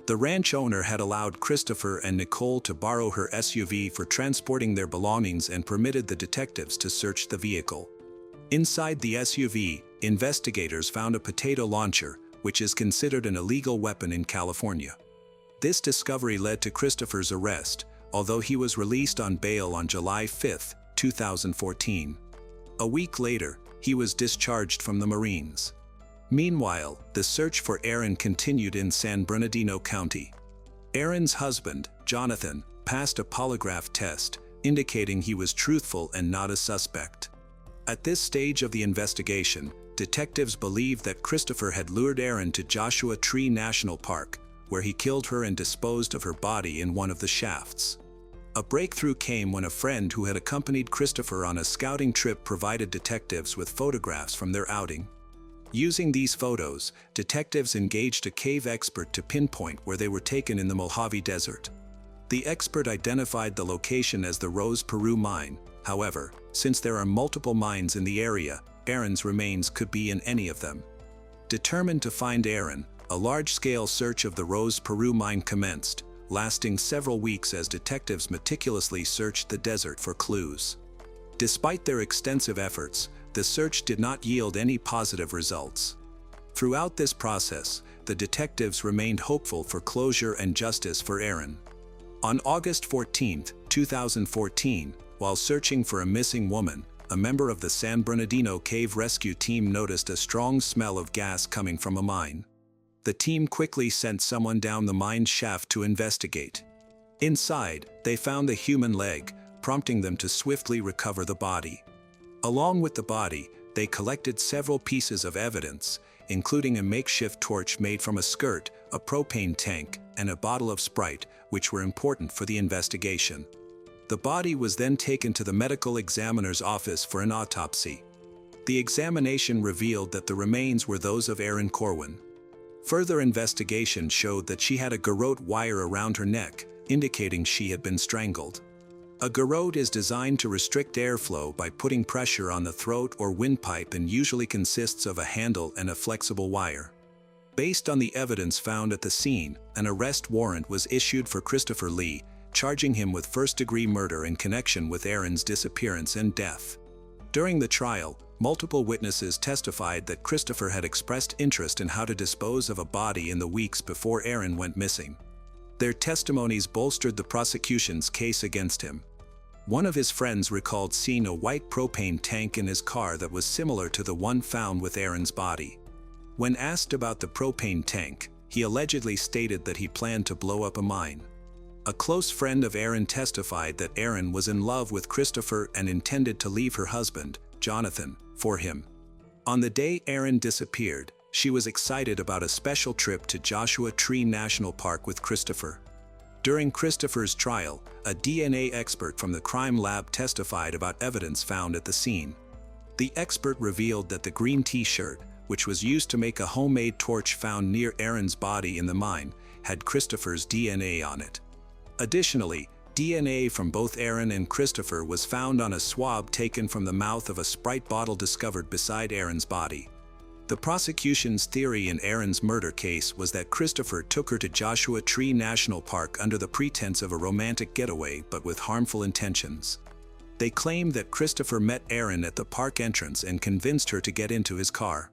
The ranch owner had allowed Christopher and Nicole to borrow her SUV for transporting their belongings and permitted the detectives to search the vehicle. Inside the SUV, investigators found a potato launcher, which is considered an illegal weapon in California. This discovery led to Christopher's arrest, although he was released on bail on July 5, 2014. A week later, he was discharged from the Marines. Meanwhile, the search for Aaron continued in San Bernardino County. Aaron's husband, Jonathan, passed a polygraph test, indicating he was truthful and not a suspect. At this stage of the investigation, detectives believed that Christopher had lured Aaron to Joshua Tree National Park, where he killed her and disposed of her body in one of the shafts. A breakthrough came when a friend who had accompanied Christopher on a scouting trip provided detectives with photographs from their outing. Using these photos, detectives engaged a cave expert to pinpoint where they were taken in the Mojave Desert. The expert identified the location as the Rose Peru mine. However, since there are multiple mines in the area, Aaron's remains could be in any of them. Determined to find Aaron, a large-scale search of the Rose Peru mine commenced, lasting several weeks as detectives meticulously searched the desert for clues. Despite their extensive efforts, the search did not yield any positive results. Throughout this process, the detectives remained hopeful for closure and justice for Aaron. On August 14, 2014, while searching for a missing woman, a member of the San Bernardino Cave Rescue Team noticed a strong smell of gas coming from a mine. The team quickly sent someone down the mine shaft to investigate. Inside, they found a human leg, prompting them to swiftly recover the body. Along with the body, they collected several pieces of evidence, including a makeshift torch made from a skirt, a propane tank, and a bottle of Sprite, which were important for the investigation. The body was then taken to the medical examiner's office for an autopsy. The examination revealed that the remains were those of Erin Corwin. Further investigation showed that she had a garrote wire around her neck, indicating she had been strangled. A garrote is designed to restrict airflow by putting pressure on the throat or windpipe and usually consists of a handle and a flexible wire. Based on the evidence found at the scene, an arrest warrant was issued for Christopher Lee, charging him with first-degree murder in connection with Erin's disappearance and death. During the trial, multiple witnesses testified that Christopher had expressed interest in how to dispose of a body in the weeks before Erin went missing. Their testimonies bolstered the prosecution's case against him. One of his friends recalled seeing a white propane tank in his car that was similar to the one found with Erin's body. When asked about the propane tank, he allegedly stated that he planned to blow up a mine. A close friend of Erin testified that Erin was in love with Christopher and intended to leave her husband, Jonathan, for him. On the day Erin disappeared, she was excited about a special trip to Joshua Tree National Park with Christopher. During Christopher's trial, a DNA expert from the crime lab testified about evidence found at the scene. The expert revealed that the green t-shirt, which was used to make a homemade torch found near Erin's body in the mine, had Christopher's DNA on it. Additionally, DNA from both Erin and Christopher was found on a swab taken from the mouth of a Sprite bottle discovered beside Erin's body. The prosecution's theory in Erin's murder case was that Christopher took her to Joshua Tree National Park under the pretense of a romantic getaway but with harmful intentions. They claimed that Christopher met Erin at the park entrance and convinced her to get into his car.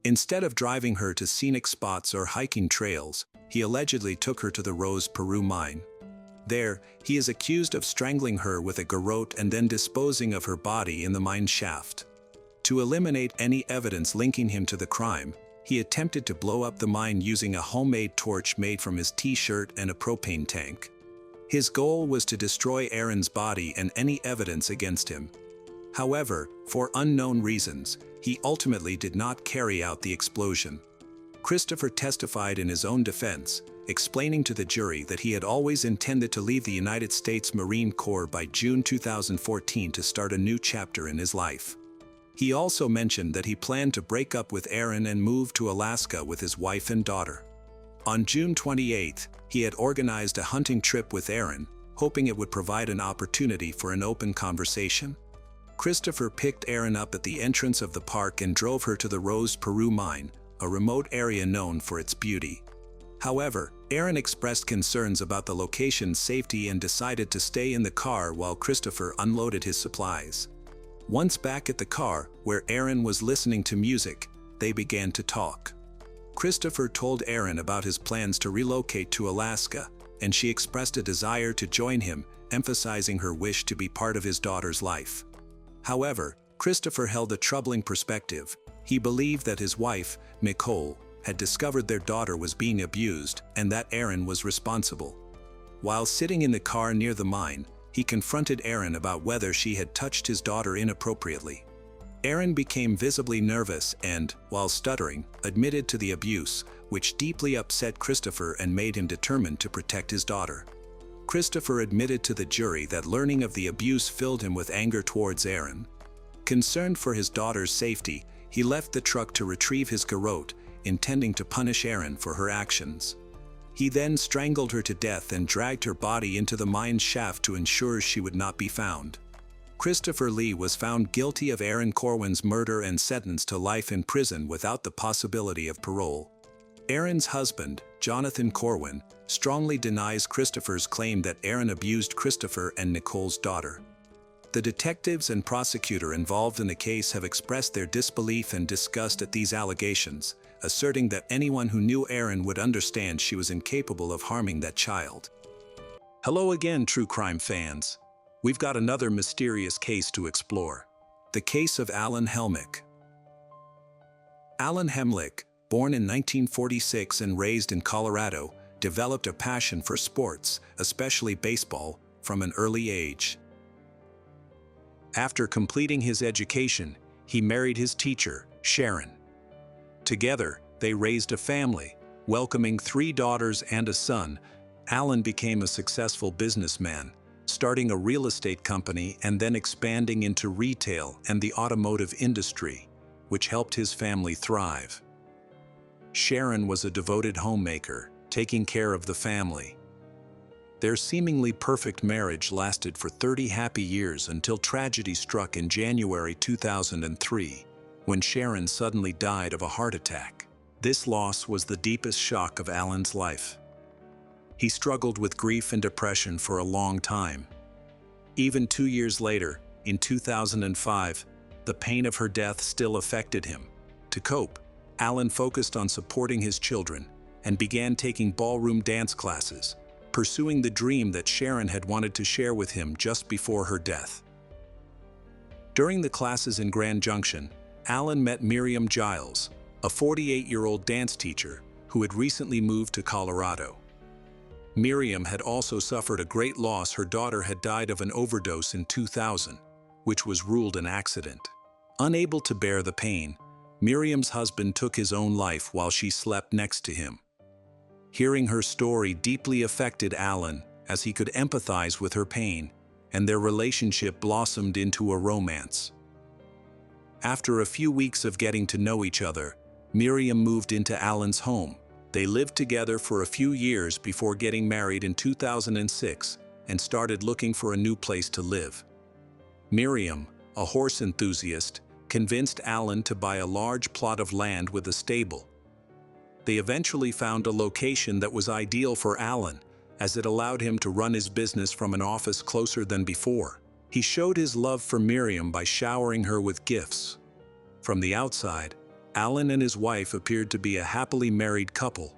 Instead of driving her to scenic spots or hiking trails, he allegedly took her to the Rose Peru mine. There, he is accused of strangling her with a garrote and then disposing of her body in the mine shaft. To eliminate any evidence linking him to the crime, he attempted to blow up the mine using a homemade torch made from his t-shirt and a propane tank. His goal was to destroy Erin's body and any evidence against him. However, for unknown reasons, he ultimately did not carry out the explosion. Christopher testified in his own defense, explaining to the jury that he had always intended to leave the United States Marine Corps by June 2014 to start a new chapter in his life. He also mentioned that he planned to break up with Erin and move to Alaska with his wife and daughter. On June 28, he had organized a hunting trip with Erin, hoping it would provide an opportunity for an open conversation. Christopher picked Erin up at the entrance of the park and drove her to the Rose Peru mine, a remote area known for its beauty. However, Erin expressed concerns about the location's safety and decided to stay in the car while Christopher unloaded his supplies. Once back at the car, where Erin was listening to music, they began to talk. Christopher told Erin about his plans to relocate to Alaska, and she expressed a desire to join him, emphasizing her wish to be part of his daughter's life. However, Christopher held a troubling perspective. He believed that his wife, Nicole, had discovered their daughter was being abused and that Erin was responsible. While sitting in the car near the mine, he confronted Erin about whether she had touched his daughter inappropriately. Erin became visibly nervous and, while stuttering, admitted to the abuse, which deeply upset Christopher and made him determined to protect his daughter. Christopher admitted to the jury that learning of the abuse filled him with anger towards Erin. Concerned for his daughter's safety, he left the truck to retrieve his garrote, intending to punish Erin for her actions. He then strangled her to death and dragged her body into the mine shaft to ensure she would not be found. Christopher Lee was found guilty of Erin Corwin's murder and sentenced to life in prison without the possibility of parole. Erin's husband, Jonathan Corwin, strongly denies Christopher's claim that Erin abused Christopher and Nicole's daughter. The detectives and prosecutor involved in the case have expressed their disbelief and disgust at these allegations, asserting that anyone who knew Erin would understand she was incapable of harming that child. Hello again, true crime fans. We've got another mysterious case to explore. The case of Alan Helmick. Alan Helmick, born in 1946 and raised in Colorado, developed a passion for sports, especially baseball, from an early age. After completing his education, he married his teacher, Sharon. Together, they raised a family, welcoming 3 daughters and a son. Alan became a successful businessman, starting a real estate company and then expanding into retail and the automotive industry, which helped his family thrive. Sharon was a devoted homemaker, taking care of the family. Their seemingly perfect marriage lasted for 30 happy years until tragedy struck in January 2003, when Sharon suddenly died of a heart attack. This loss was the deepest shock of Alan's life. He struggled with grief and depression for a long time. Even 2 years later, in 2005, the pain of her death still affected him. To cope, Alan focused on supporting his children and began taking ballroom dance classes, pursuing the dream that Sharon had wanted to share with him just before her death. During the classes in Grand Junction, Alan met Miriam Giles, a 48-year-old dance teacher who had recently moved to Colorado. Miriam had also suffered a great loss. Her daughter had died of an overdose in 2000, which was ruled an accident. Unable to bear the pain, Miriam's husband took his own life while she slept next to him. Hearing her story deeply affected Alan, as he could empathize with her pain, and their relationship blossomed into a romance. After a few weeks of getting to know each other, Miriam moved into Alan's home. They lived together for a few years before getting married in 2006 and started looking for a new place to live. Miriam, a horse enthusiast, convinced Alan to buy a large plot of land with a stable. They eventually found a location that was ideal for Alan, as it allowed him to run his business from an office closer than before. He showed his love for Miriam by showering her with gifts. From the outside, Alan and his wife appeared to be a happily married couple.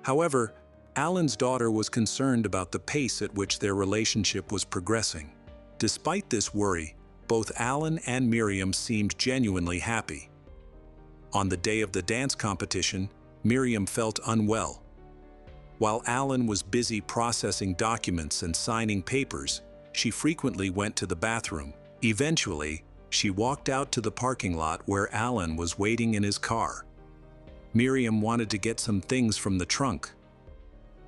However, Alan's daughter was concerned about the pace at which their relationship was progressing. Despite this worry, both Alan and Miriam seemed genuinely happy. On the day of the dance competition, Miriam felt unwell. While Alan was busy processing documents and signing papers, she frequently went to the bathroom. Eventually, she walked out to the parking lot where Alan was waiting in his car. Miriam wanted to get some things from the trunk.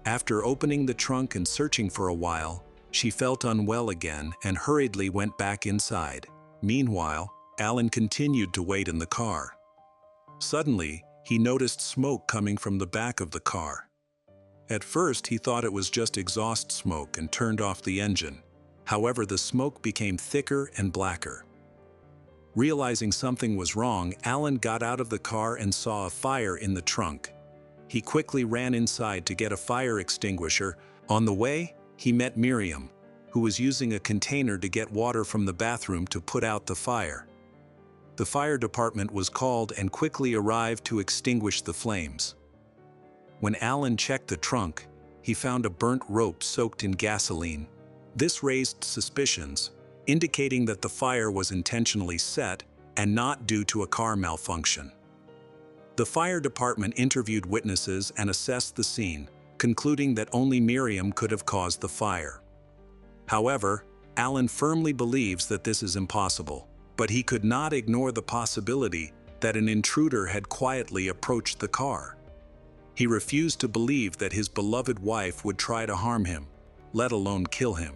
After opening the trunk and searching for a while, she felt unwell again and hurriedly went back inside. Meanwhile, Alan continued to wait in the car. Suddenly, he noticed smoke coming from the back of the car. At first, he thought it was just exhaust smoke and turned off the engine. However, the smoke became thicker and blacker. Realizing something was wrong, Alan got out of the car and saw a fire in the trunk. He quickly ran inside to get a fire extinguisher. On the way, he met Miriam, who was using a container to get water from the bathroom to put out the fire. The fire department was called and quickly arrived to extinguish the flames. When Alan checked the trunk, he found a burnt rope soaked in gasoline. This raised suspicions, indicating that the fire was intentionally set and not due to a car malfunction. The fire department interviewed witnesses and assessed the scene, concluding that only Miriam could have caused the fire. However, Alan firmly believes that this is impossible, but he could not ignore the possibility that an intruder had quietly approached the car. He refused to believe that his beloved wife would try to harm him, let alone kill him.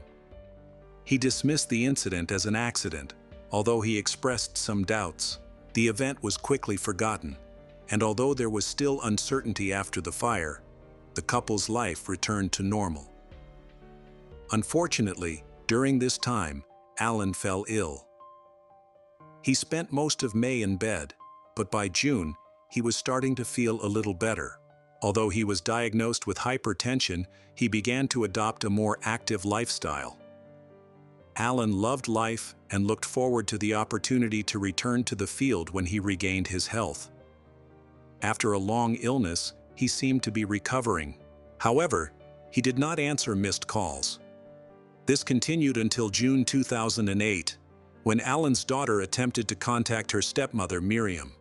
He dismissed the incident as an accident, although he expressed some doubts. The event was quickly forgotten, and although there was still uncertainty after the fire, the couple's life returned to normal. Unfortunately, during this time, Alan fell ill. He spent most of May in bed, but by June, he was starting to feel a little better. Although he was diagnosed with hypertension, he began to adopt a more active lifestyle. Alan loved life and looked forward to the opportunity to return to the field when he regained his health. After a long illness, he seemed to be recovering. However, he did not answer missed calls. This continued until June 2008, when Alan's daughter attempted to contact her stepmother, Miriam.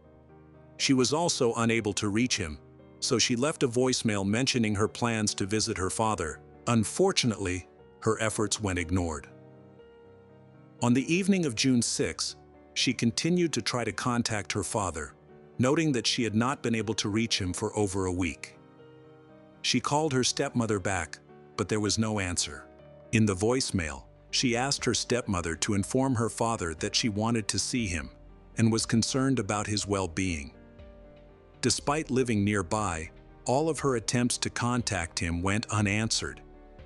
She was also unable to reach him, so she left a voicemail mentioning her plans to visit her father. Unfortunately, her efforts went ignored. On the evening of June 6, she continued to try to contact her father, noting that she had not been able to reach him for over a week. She called her stepmother back, but there was no answer. In the voicemail, she asked her stepmother to inform her father that she wanted to see him and was concerned about his well-being. Despite living nearby, all of her attempts to contact him went unanswered,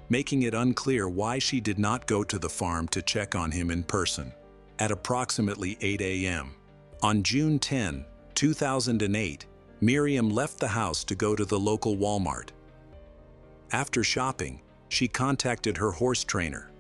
making it unclear why she did not go to the farm to check on him in person. At approximately 8 a.m. on June 10, 2008, Miriam left the house to go to the local Walmart. After shopping, she contacted her horse trainer.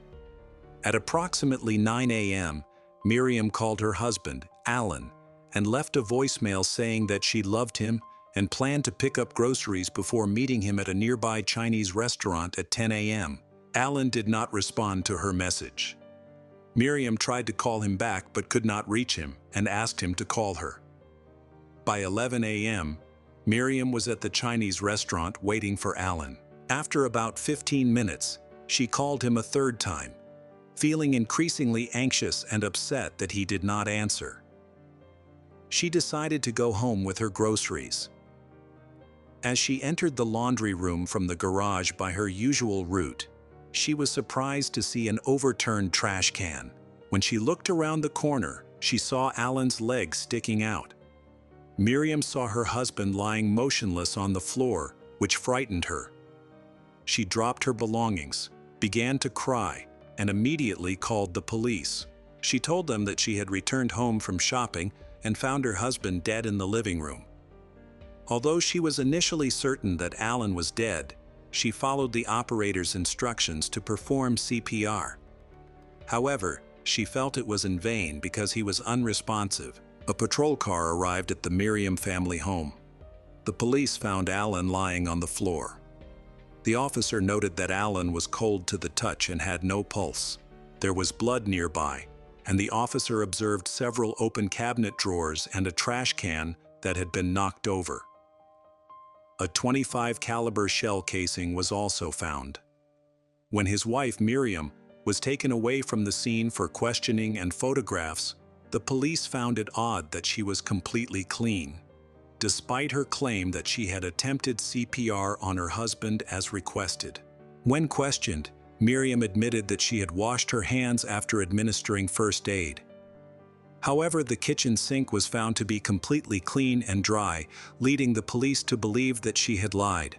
At approximately 9 a.m., Miriam called her husband, Alan, and left a voicemail saying that she loved him and planned to pick up groceries before meeting him at a nearby Chinese restaurant at 10 a.m. Alan did not respond to her message. Miriam tried to call him back but could not reach him and asked him to call her. By 11 a.m., Miriam was at the Chinese restaurant waiting for Alan. After about 15 minutes, she called him a third time, feeling increasingly anxious and upset that he did not answer. She decided to go home with her groceries. As she entered the laundry room from the garage by her usual route, she was surprised to see an overturned trash can. When she looked around the corner, she saw Alan's legs sticking out. Miriam saw her husband lying motionless on the floor, which frightened her. She dropped her belongings, began to cry, and immediately called the police. She told them that she had returned home from shopping and found her husband dead in the living room. Although she was initially certain that Alan was dead, she followed the operator's instructions to perform CPR. However, she felt it was in vain because he was unresponsive. A patrol car arrived at the Miriam family home. The police found Alan lying on the floor. The officer noted that Alan was cold to the touch and had no pulse. There was blood nearby, and the officer observed several open cabinet drawers and a trash can that had been knocked over. A .25 caliber shell casing was also found. When his wife Miriam was taken away from the scene for questioning and photographs, the police found it odd that she was completely clean, despite her claim that she had attempted CPR on her husband as requested. When questioned, Miriam admitted that she had washed her hands after administering first aid. However, the kitchen sink was found to be completely clean and dry, leading the police to believe that she had lied.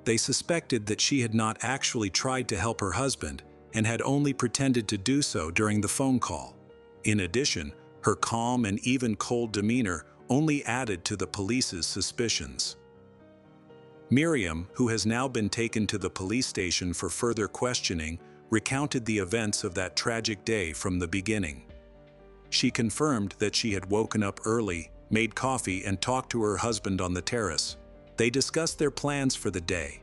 They suspected that she had not actually tried to help her husband and had only pretended to do so during the phone call. In addition, her calm and even cold demeanor only added to the police's suspicions. Miriam, who has now been taken to the police station for further questioning, recounted the events of that tragic day from the beginning. She confirmed that she had woken up early, made coffee, and talked to her husband on the terrace. They discussed their plans for the day.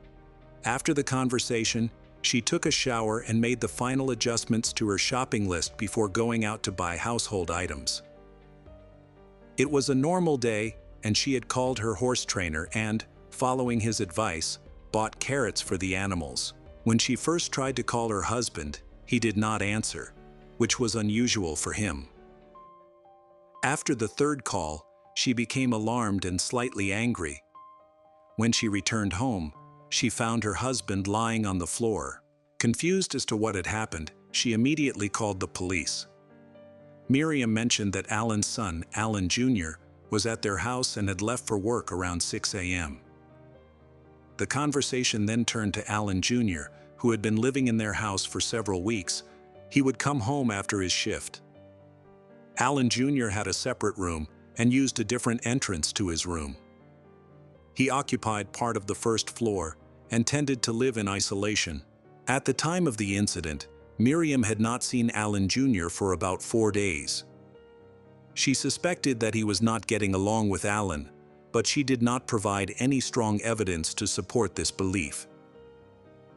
After the conversation, she took a shower and made the final adjustments to her shopping list before going out to buy household items. It was a normal day, and she had called her horse trainer and, following his advice, bought carrots for the animals. When she first tried to call her husband, he did not answer, which was unusual for him. After the third call, she became alarmed and slightly angry. When she returned home, she found her husband lying on the floor. Confused as to what had happened, she immediately called the police. Miriam mentioned that Alan's son, Alan Jr., was at their house and had left for work around 6 a.m. The conversation then turned to Alan Jr., who had been living in their house for several weeks. He would come home after his shift. Alan Jr. had a separate room and used a different entrance to his room. He occupied part of the first floor and tended to live in isolation. At the time of the incident, Miriam had not seen Alan Jr. for about 4 days. She suspected that he was not getting along with Alan, but she did not provide any strong evidence to support this belief.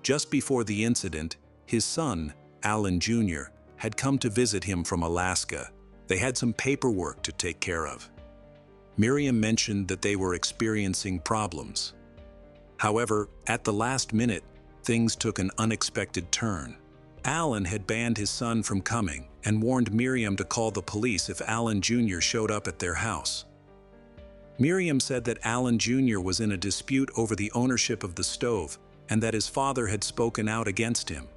Just before the incident, his son, Alan Jr., had come to visit him from Alaska. They had some paperwork to take care of. Miriam mentioned that they were experiencing problems. However, at the last minute, things took an unexpected turn. Alan had banned his son from coming and warned Miriam to call the police if Alan Jr. showed up at their house. Miriam said that Alan Jr. was in a dispute over the ownership of the stove and that his father had spoken out against him.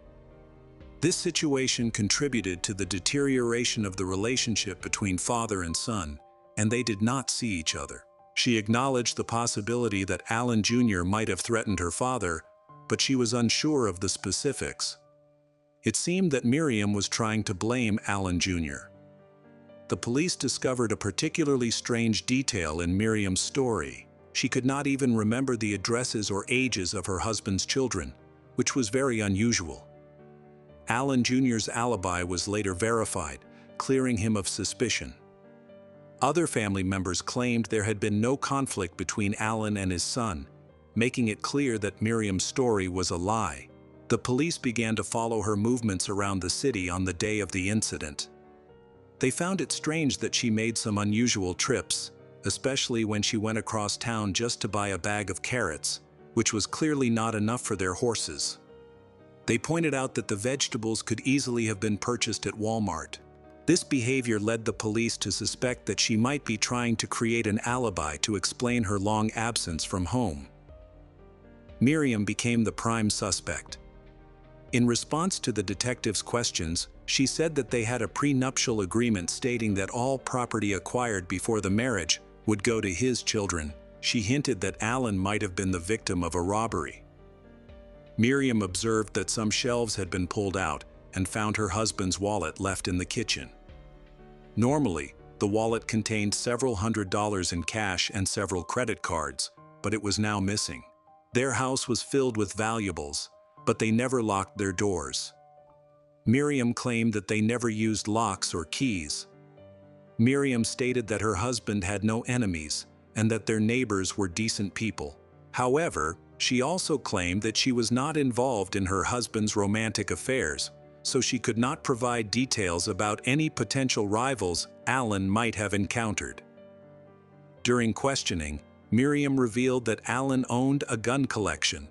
This situation contributed to the deterioration of the relationship between father and son, and they did not see each other. She acknowledged the possibility that Alan Jr. might have threatened her father, but she was unsure of the specifics. It seemed that Miriam was trying to blame Alan Jr. The police discovered a particularly strange detail in Miriam's story. She could not even remember the addresses or ages of her husband's children, which was very unusual. Alan Jr.'s alibi was later verified, clearing him of suspicion. Other family members claimed there had been no conflict between Alan and his son, making it clear that Miriam's story was a lie. The police began to follow her movements around the city on the day of the incident. They found it strange that she made some unusual trips, especially when she went across town just to buy a bag of carrots, which was clearly not enough for their horses. They pointed out that the vegetables could easily have been purchased at Walmart. This behavior led the police to suspect that she might be trying to create an alibi to explain her long absence from home. Miriam became the prime suspect. In response to the detectives' questions, she said that they had a prenuptial agreement stating that all property acquired before the marriage would go to his children. She hinted that Alan might have been the victim of a robbery. Miriam observed that some shelves had been pulled out and found her husband's wallet left in the kitchen. Normally, the wallet contained several $100s in cash and several credit cards, but it was now missing. Their house was filled with valuables, but they never locked their doors. Miriam claimed that they never used locks or keys. Miriam stated that her husband had no enemies and that their neighbors were decent people. However, she also claimed that she was not involved in her husband's romantic affairs, so she could not provide details about any potential rivals Alan might have encountered. During questioning, Miriam revealed that Alan owned a gun collection.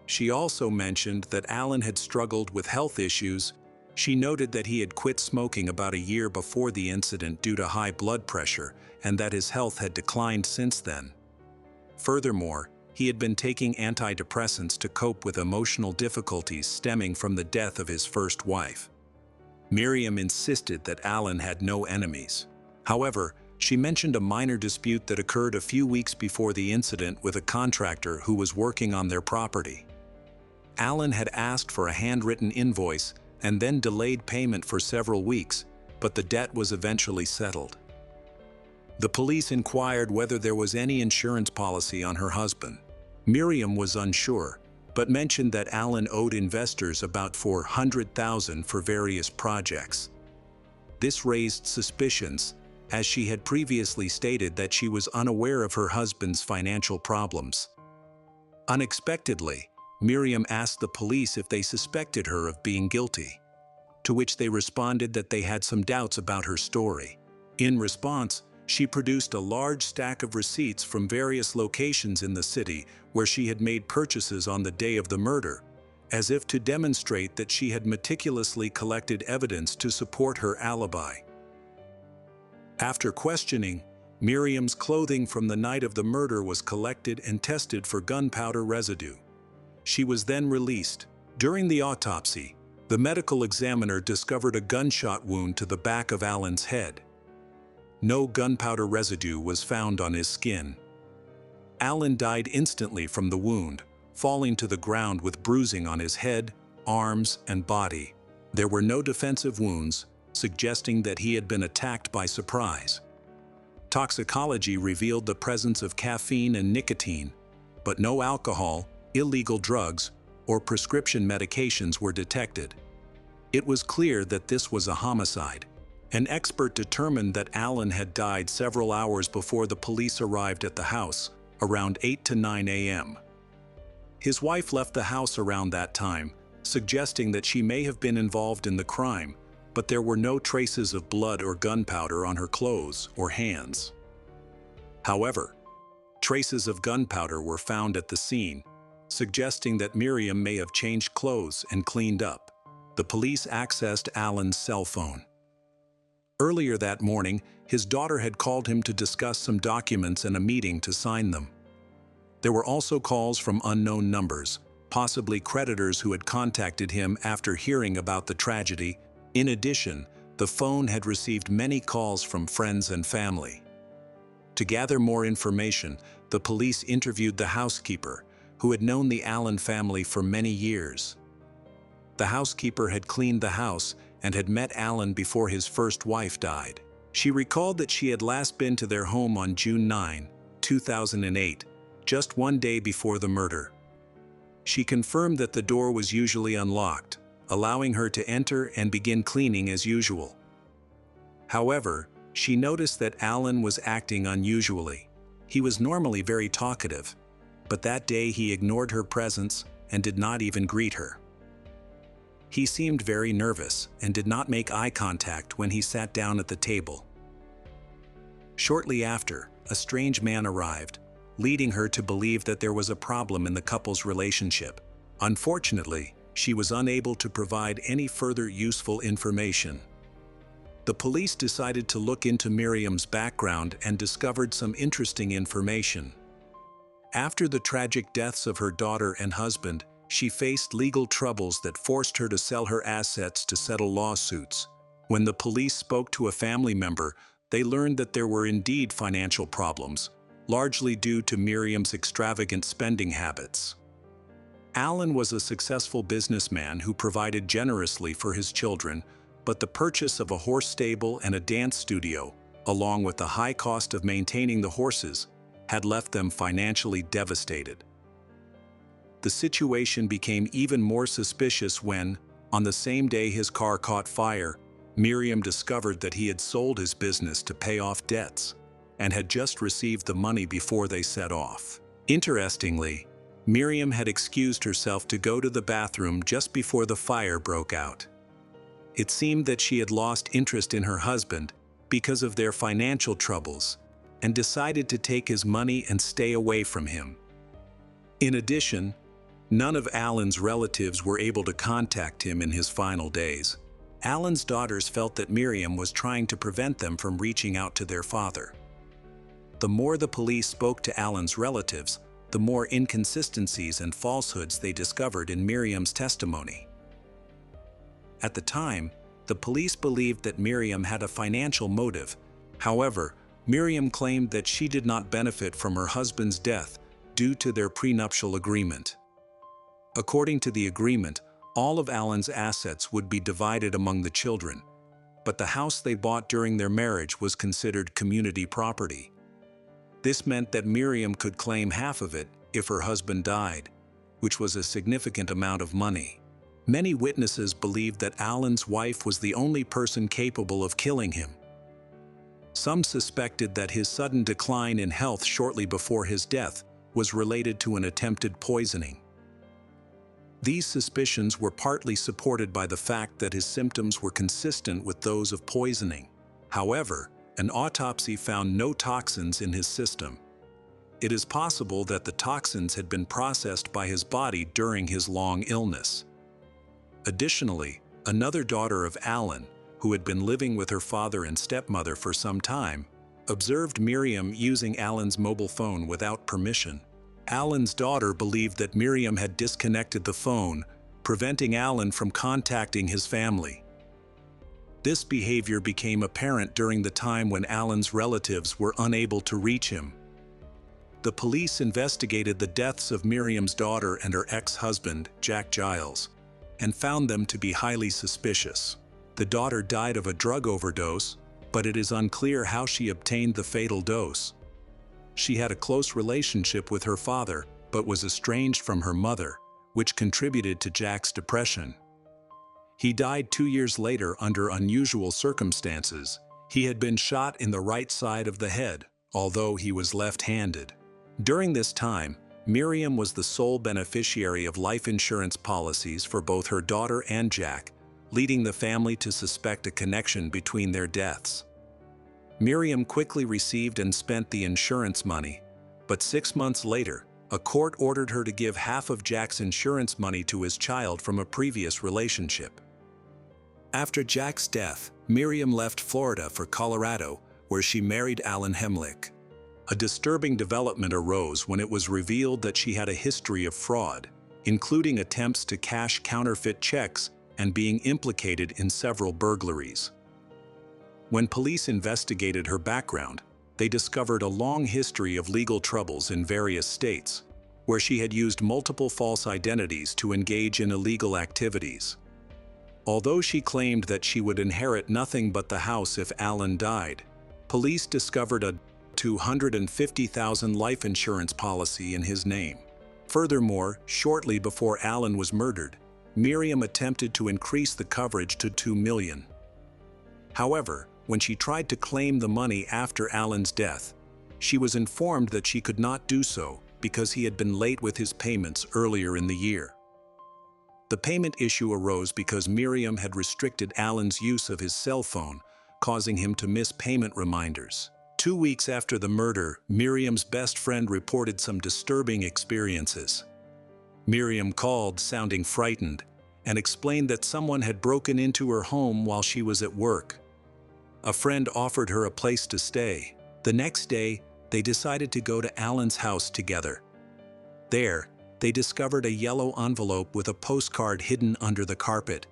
She also mentioned that Alan had struggled with health issues. She noted that he had quit smoking about a year before the incident due to high blood pressure and that his health had declined since then. Furthermore, he had been taking antidepressants to cope with emotional difficulties stemming from the death of his first wife. Miriam insisted that Alan had no enemies. However, she mentioned a minor dispute that occurred a few weeks before the incident with a contractor who was working on their property. Alan had asked for a handwritten invoice and then delayed payment for several weeks, but the debt was eventually settled. The police inquired whether there was any insurance policy on her husband. Miriam was unsure, but mentioned that Alan owed investors about $400,000 for various projects. This raised suspicions, as she had previously stated that she was unaware of her husband's financial problems. Unexpectedly, Miriam asked the police if they suspected her of being guilty, to which they responded that they had some doubts about her story. In response, she produced a large stack of receipts from various locations in the city where she had made purchases on the day of the murder, as if to demonstrate that she had meticulously collected evidence to support her alibi. After questioning, Miriam's clothing from the night of the murder was collected and tested for gunpowder residue. She was then released. During the autopsy, the medical examiner discovered a gunshot wound to the back of Alan's head. No gunpowder residue was found on his skin. Alan died instantly from the wound, falling to the ground with bruising on his head, arms, and body. There were no defensive wounds, suggesting that he had been attacked by surprise. Toxicology revealed the presence of caffeine and nicotine, but no alcohol, illegal drugs, or prescription medications were detected. It was clear that this was a homicide. An expert determined that Alan had died several hours before the police arrived at the house, around 8 to 9 a.m. His wife left the house around that time, suggesting that she may have been involved in the crime, but there were no traces of blood or gunpowder on her clothes or hands. However, traces of gunpowder were found at the scene, suggesting that Miriam may have changed clothes and cleaned up. The police accessed Alan's cell phone. Earlier that morning, his daughter had called him to discuss some documents and a meeting to sign them. There were also calls from unknown numbers, possibly creditors who had contacted him after hearing about the tragedy. In addition, the phone had received many calls from friends and family. To gather more information, the police interviewed the housekeeper, who had known the Allen family for many years. The housekeeper had cleaned the house and had met Allen before his first wife died. She recalled that she had last been to their home on June 9, 2008, just one day before the murder. She confirmed that the door was usually unlocked, allowing her to enter and begin cleaning as usual. However, she noticed that Allen was acting unusually. He was normally very talkative, but that day he ignored her presence and did not even greet her. He seemed very nervous and did not make eye contact when he sat down at the table. Shortly after, a strange man arrived, leading her to believe that there was a problem in the couple's relationship. Unfortunately, she was unable to provide any further useful information. The police decided to look into Miriam's background and discovered some interesting information. After the tragic deaths of her daughter and husband, she faced legal troubles that forced her to sell her assets to settle lawsuits. When the police spoke to a family member, they learned that there were indeed financial problems, largely due to Miriam's extravagant spending habits. Allen was a successful businessman who provided generously for his children, but the purchase of a horse stable and a dance studio, along with the high cost of maintaining the horses, had left them financially devastated. The situation became even more suspicious when, on the same day his car caught fire, Miriam discovered that he had sold his business to pay off debts and had just received the money before they set off. Interestingly, Miriam had excused herself to go to the bathroom just before the fire broke out. It seemed that she had lost interest in her husband because of their financial troubles and decided to take his money and stay away from him. In addition, none of Allen's relatives were able to contact him in his final days. Allen's daughters felt that Miriam was trying to prevent them from reaching out to their father. The more the police spoke to Allen's relatives, the more inconsistencies and falsehoods they discovered in Miriam's testimony. At the time, the police believed that Miriam had a financial motive. However, Miriam claimed that she did not benefit from her husband's death due to their prenuptial agreement. According to the agreement, all of Allen's assets would be divided among the children, but the house they bought during their marriage was considered community property. This meant that Miriam could claim half of it if her husband died, which was a significant amount of money. Many witnesses believed that Allen's wife was the only person capable of killing him. Some suspected that his sudden decline in health shortly before his death was related to an attempted poisoning. These suspicions were partly supported by the fact that his symptoms were consistent with those of poisoning. However, an autopsy found no toxins in his system. It is possible that the toxins had been processed by his body during his long illness. Additionally, another daughter of Allen, who had been living with her father and stepmother for some time, observed Miriam using Allen's mobile phone without permission. Allen's daughter believed that Miriam had disconnected the phone, preventing Allen from contacting his family. This behavior became apparent during the time when Allen's relatives were unable to reach him. The police investigated the deaths of Miriam's daughter and her ex-husband, Jack Giles, and found them to be highly suspicious. The daughter died of a drug overdose, but it is unclear how she obtained the fatal dose. She had a close relationship with her father, but was estranged from her mother, which contributed to Jack's depression. He died 2 years later under unusual circumstances. He had been shot in the right side of the head, although he was left-handed. During this time, Miriam was the sole beneficiary of life insurance policies for both her daughter and Jack, leading the family to suspect a connection between their deaths. Miriam quickly received and spent the insurance money, but 6 months later, a court ordered her to give half of Jack's insurance money to his child from a previous relationship. After Jack's death, Miriam left Florida for Colorado, where she married Alan Hemlick. A disturbing development arose when it was revealed that she had a history of fraud, including attempts to cash counterfeit checks and being implicated in several burglaries. When police investigated her background, they discovered a long history of legal troubles in various states, where she had used multiple false identities to engage in illegal activities. Although she claimed that she would inherit nothing but the house if Alan died, police discovered a $250,000 life insurance policy in his name. Furthermore, shortly before Alan was murdered, Miriam attempted to increase the coverage to $2 million. However, when she tried to claim the money after Alan's death, she was informed that she could not do so because he had been late with his payments earlier in the year. The payment issue arose because Miriam had restricted Alan's use of his cell phone, causing him to miss payment reminders. 2 weeks after the murder, Miriam's best friend reported some disturbing experiences. Miriam called, sounding frightened, and explained that someone had broken into her home while she was at work. A friend offered her a place to stay. The next day, they decided to go to Alan's house together. There, they discovered a yellow envelope with a postcard hidden under the carpet.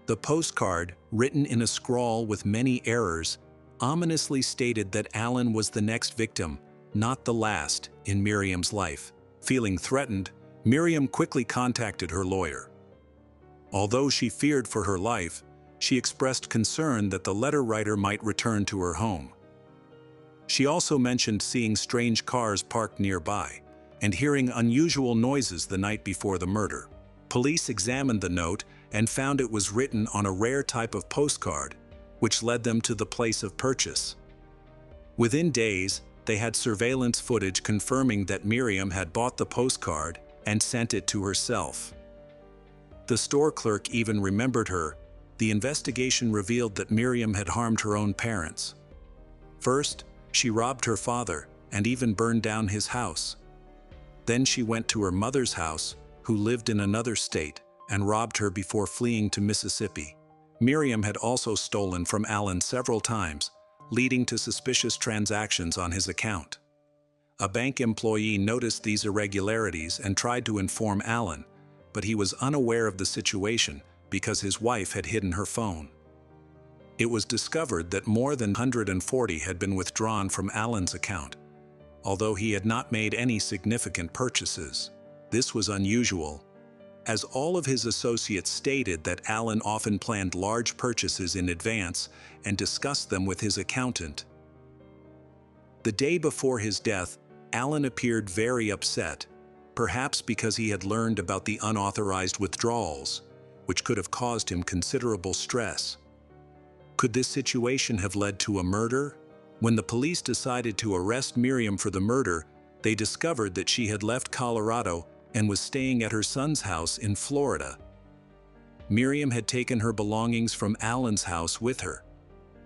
The postcard, written in a scrawl with many errors, ominously stated that Alan was the next victim, not the last, in Miriam's life. Feeling threatened, Miriam quickly contacted her lawyer. Although she feared for her life, she expressed concern that the letter writer might return to her home. She also mentioned seeing strange cars parked nearby and hearing unusual noises the night before the murder. Police examined the note and found it was written on a rare type of postcard, which led them to the place of purchase. Within days, they had surveillance footage confirming that Miriam had bought the postcard and sent it to herself. The store clerk even remembered her. The investigation revealed that Miriam had harmed her own parents. First, she robbed her father and even burned down his house. Then she went to her mother's house, who lived in another state, and robbed her before fleeing to Mississippi. Miriam had also stolen from Alan several times, leading to suspicious transactions on his account. A bank employee noticed these irregularities and tried to inform Alan, but he was unaware of the situation because his wife had hidden her phone. It was discovered that more than $140 had been withdrawn from Alan's account, although he had not made any significant purchases. This was unusual, as all of his associates stated that Alan often planned large purchases in advance and discussed them with his accountant. The day before his death, Alan appeared very upset, perhaps because he had learned about the unauthorized withdrawals, which could have caused him considerable stress. Could this situation have led to a murder? When the police decided to arrest Miriam for the murder, they discovered that she had left Colorado and was staying at her son's house in Florida. Miriam had taken her belongings from Alan's house with her.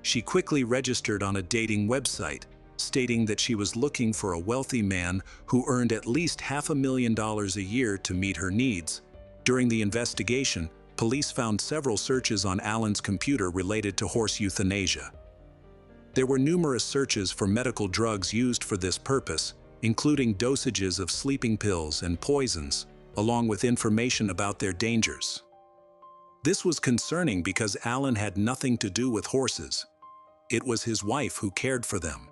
She quickly registered on a dating website, stating that she was looking for a wealthy man who earned at least $500,000 a year to meet her needs. During the investigation, police found several searches on Alan's computer related to horse euthanasia. There were numerous searches for medical drugs used for this purpose, including dosages of sleeping pills and poisons, along with information about their dangers. This was concerning because Alan had nothing to do with horses. It was his wife who cared for them.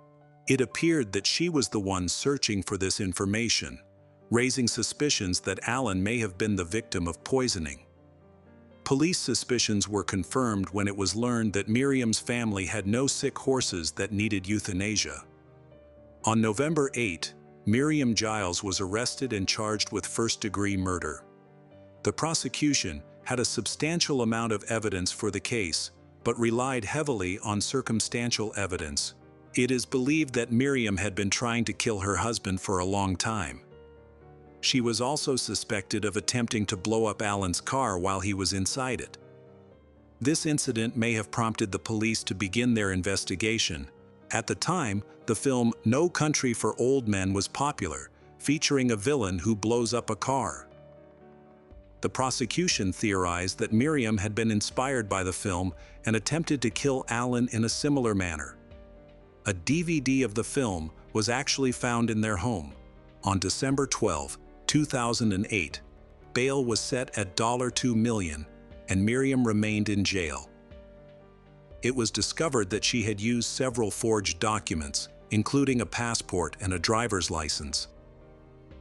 It appeared that she was the one searching for this information, raising suspicions that Alan may have been the victim of poisoning. Police suspicions were confirmed when it was learned that Miriam's family had no sick horses that needed euthanasia. On November 8, Miriam Giles was arrested and charged with first-degree murder. The prosecution, had a substantial amount of evidence for the case, but relied heavily on circumstantial evidence. It is believed that Miriam had been trying to kill her husband for a long time. She was also suspected of attempting to blow up Alan's car while he was inside it. This incident may have prompted the police to begin their investigation. At the time, the film No Country for Old Men was popular, featuring a villain who blows up a car. The prosecution theorized that Miriam had been inspired by the film and attempted to kill Alan in a similar manner. A DVD of the film was actually found in their home. On December 12, 2008, bail was set at $2 million, and Miriam remained in jail. It was discovered that she had used several forged documents, including a passport and a driver's license.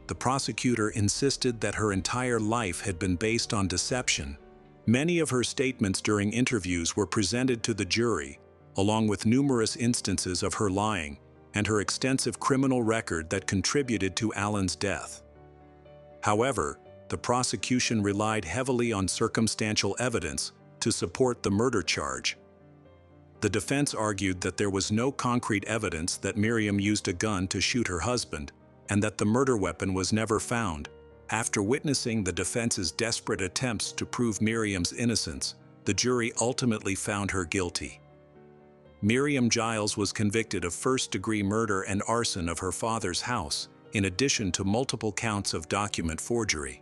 The prosecutor insisted that her entire life had been based on deception. Many of her statements during interviews were presented to the jury, along with numerous instances of her lying and her extensive criminal record that contributed to Alan's death. However, the prosecution relied heavily on circumstantial evidence to support the murder charge. The defense argued that there was no concrete evidence that Miriam used a gun to shoot her husband, and that the murder weapon was never found. After witnessing the defense's desperate attempts to prove Miriam's innocence, the jury ultimately found her guilty. Miriam Giles was convicted of first-degree murder and arson of her father's house, in addition to multiple counts of document forgery.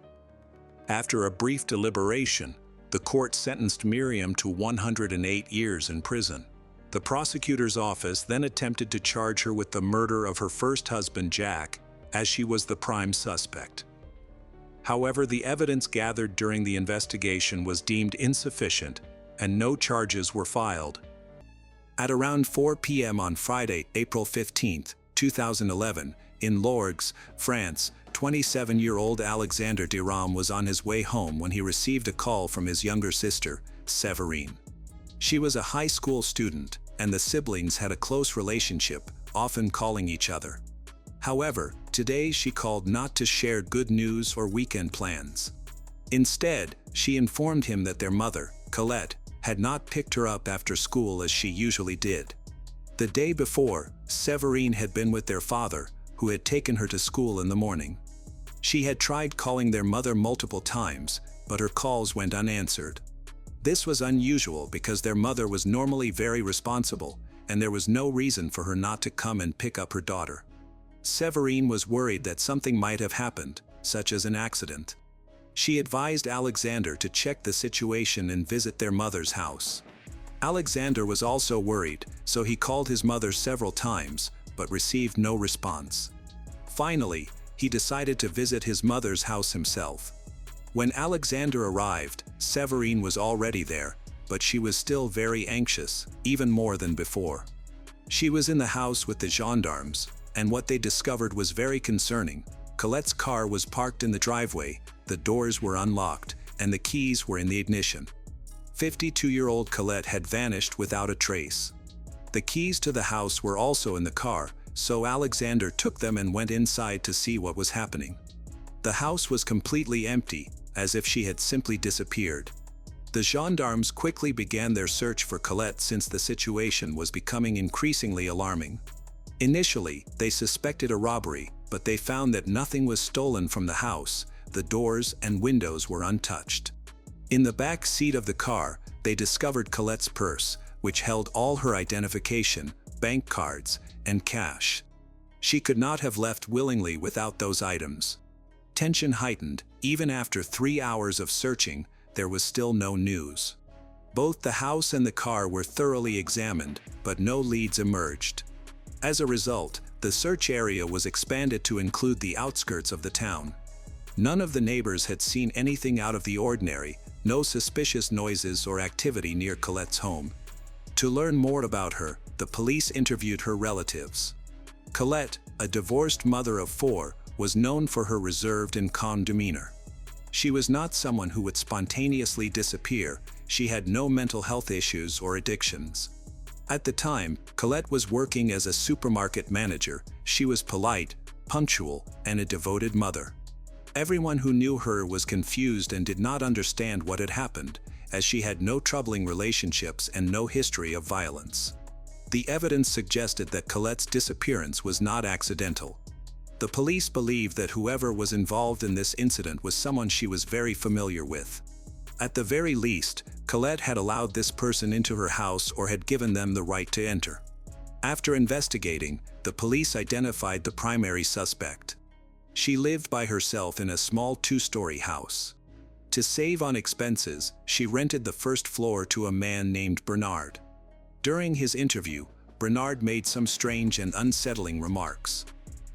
After a brief deliberation, the court sentenced Miriam to 108 years in prison. The prosecutor's office then attempted to charge her with the murder of her first husband, Jack, as she was the prime suspect. However, the evidence gathered during the investigation was deemed insufficient, and no charges were filed. At around 4 p.m. on Friday, April 15, 2011, in Lorgues, France, 27-year-old Alexander Durand was on his way home when he received a call from his younger sister, Séverine. She was a high school student, and the siblings had a close relationship, often calling each other. However, today she called not to share good news or weekend plans. Instead, she informed him that their mother, Colette, had not picked her up after school as she usually did. The day before, Séverine had been with their father, who had taken her to school in the morning. She had tried calling their mother multiple times, but her calls went unanswered. This was unusual because their mother was normally very responsible, and there was no reason for her not to come and pick up her daughter. Séverine was worried that something might have happened, such as an accident. She advised Alexander to check the situation and visit their mother's house. Alexander was also worried, so he called his mother several times, but received no response. Finally, he decided to visit his mother's house himself. When Alexander arrived, Séverine was already there, but she was still very anxious, even more than before. She was in the house with the gendarmes, and what they discovered was very concerning. Colette's car was parked in the driveway, the doors were unlocked, and the keys were in the ignition. 52-year-old Colette had vanished without a trace. The keys to the house were also in the car, so Alexander took them and went inside to see what was happening. The house was completely empty, as if she had simply disappeared. The gendarmes quickly began their search for Colette since the situation was becoming increasingly alarming. Initially, they suspected a robbery, but they found that nothing was stolen from the house. The doors and windows were untouched. In the back seat of the car, they discovered Colette's purse, which held all her identification, bank cards, and cash. She could not have left willingly without those items. Tension heightened. Even after 3 hours of searching, there was still no news. Both the house and the car were thoroughly examined, but no leads emerged. As a result, the search area was expanded to include the outskirts of the town. None of the neighbors had seen anything out of the ordinary, no suspicious noises or activity near Colette's home. To learn more about her, the police interviewed her relatives. Colette, a divorced mother of 4, was known for her reserved and calm demeanor. She was not someone who would spontaneously disappear. She had no mental health issues or addictions. At the time, Colette was working as a supermarket manager. She was polite, punctual, and a devoted mother. Everyone who knew her was confused and did not understand what had happened, as she had no troubling relationships and no history of violence. The evidence suggested that Colette's disappearance was not accidental. The police believed that whoever was involved in this incident was someone she was very familiar with. At the very least, Colette had allowed this person into her house or had given them the right to enter. After investigating, the police identified the primary suspect. She lived by herself in a small two-story house. To save on expenses, she rented the first floor to a man named Bernard. During his interview, Bernard made some strange and unsettling remarks.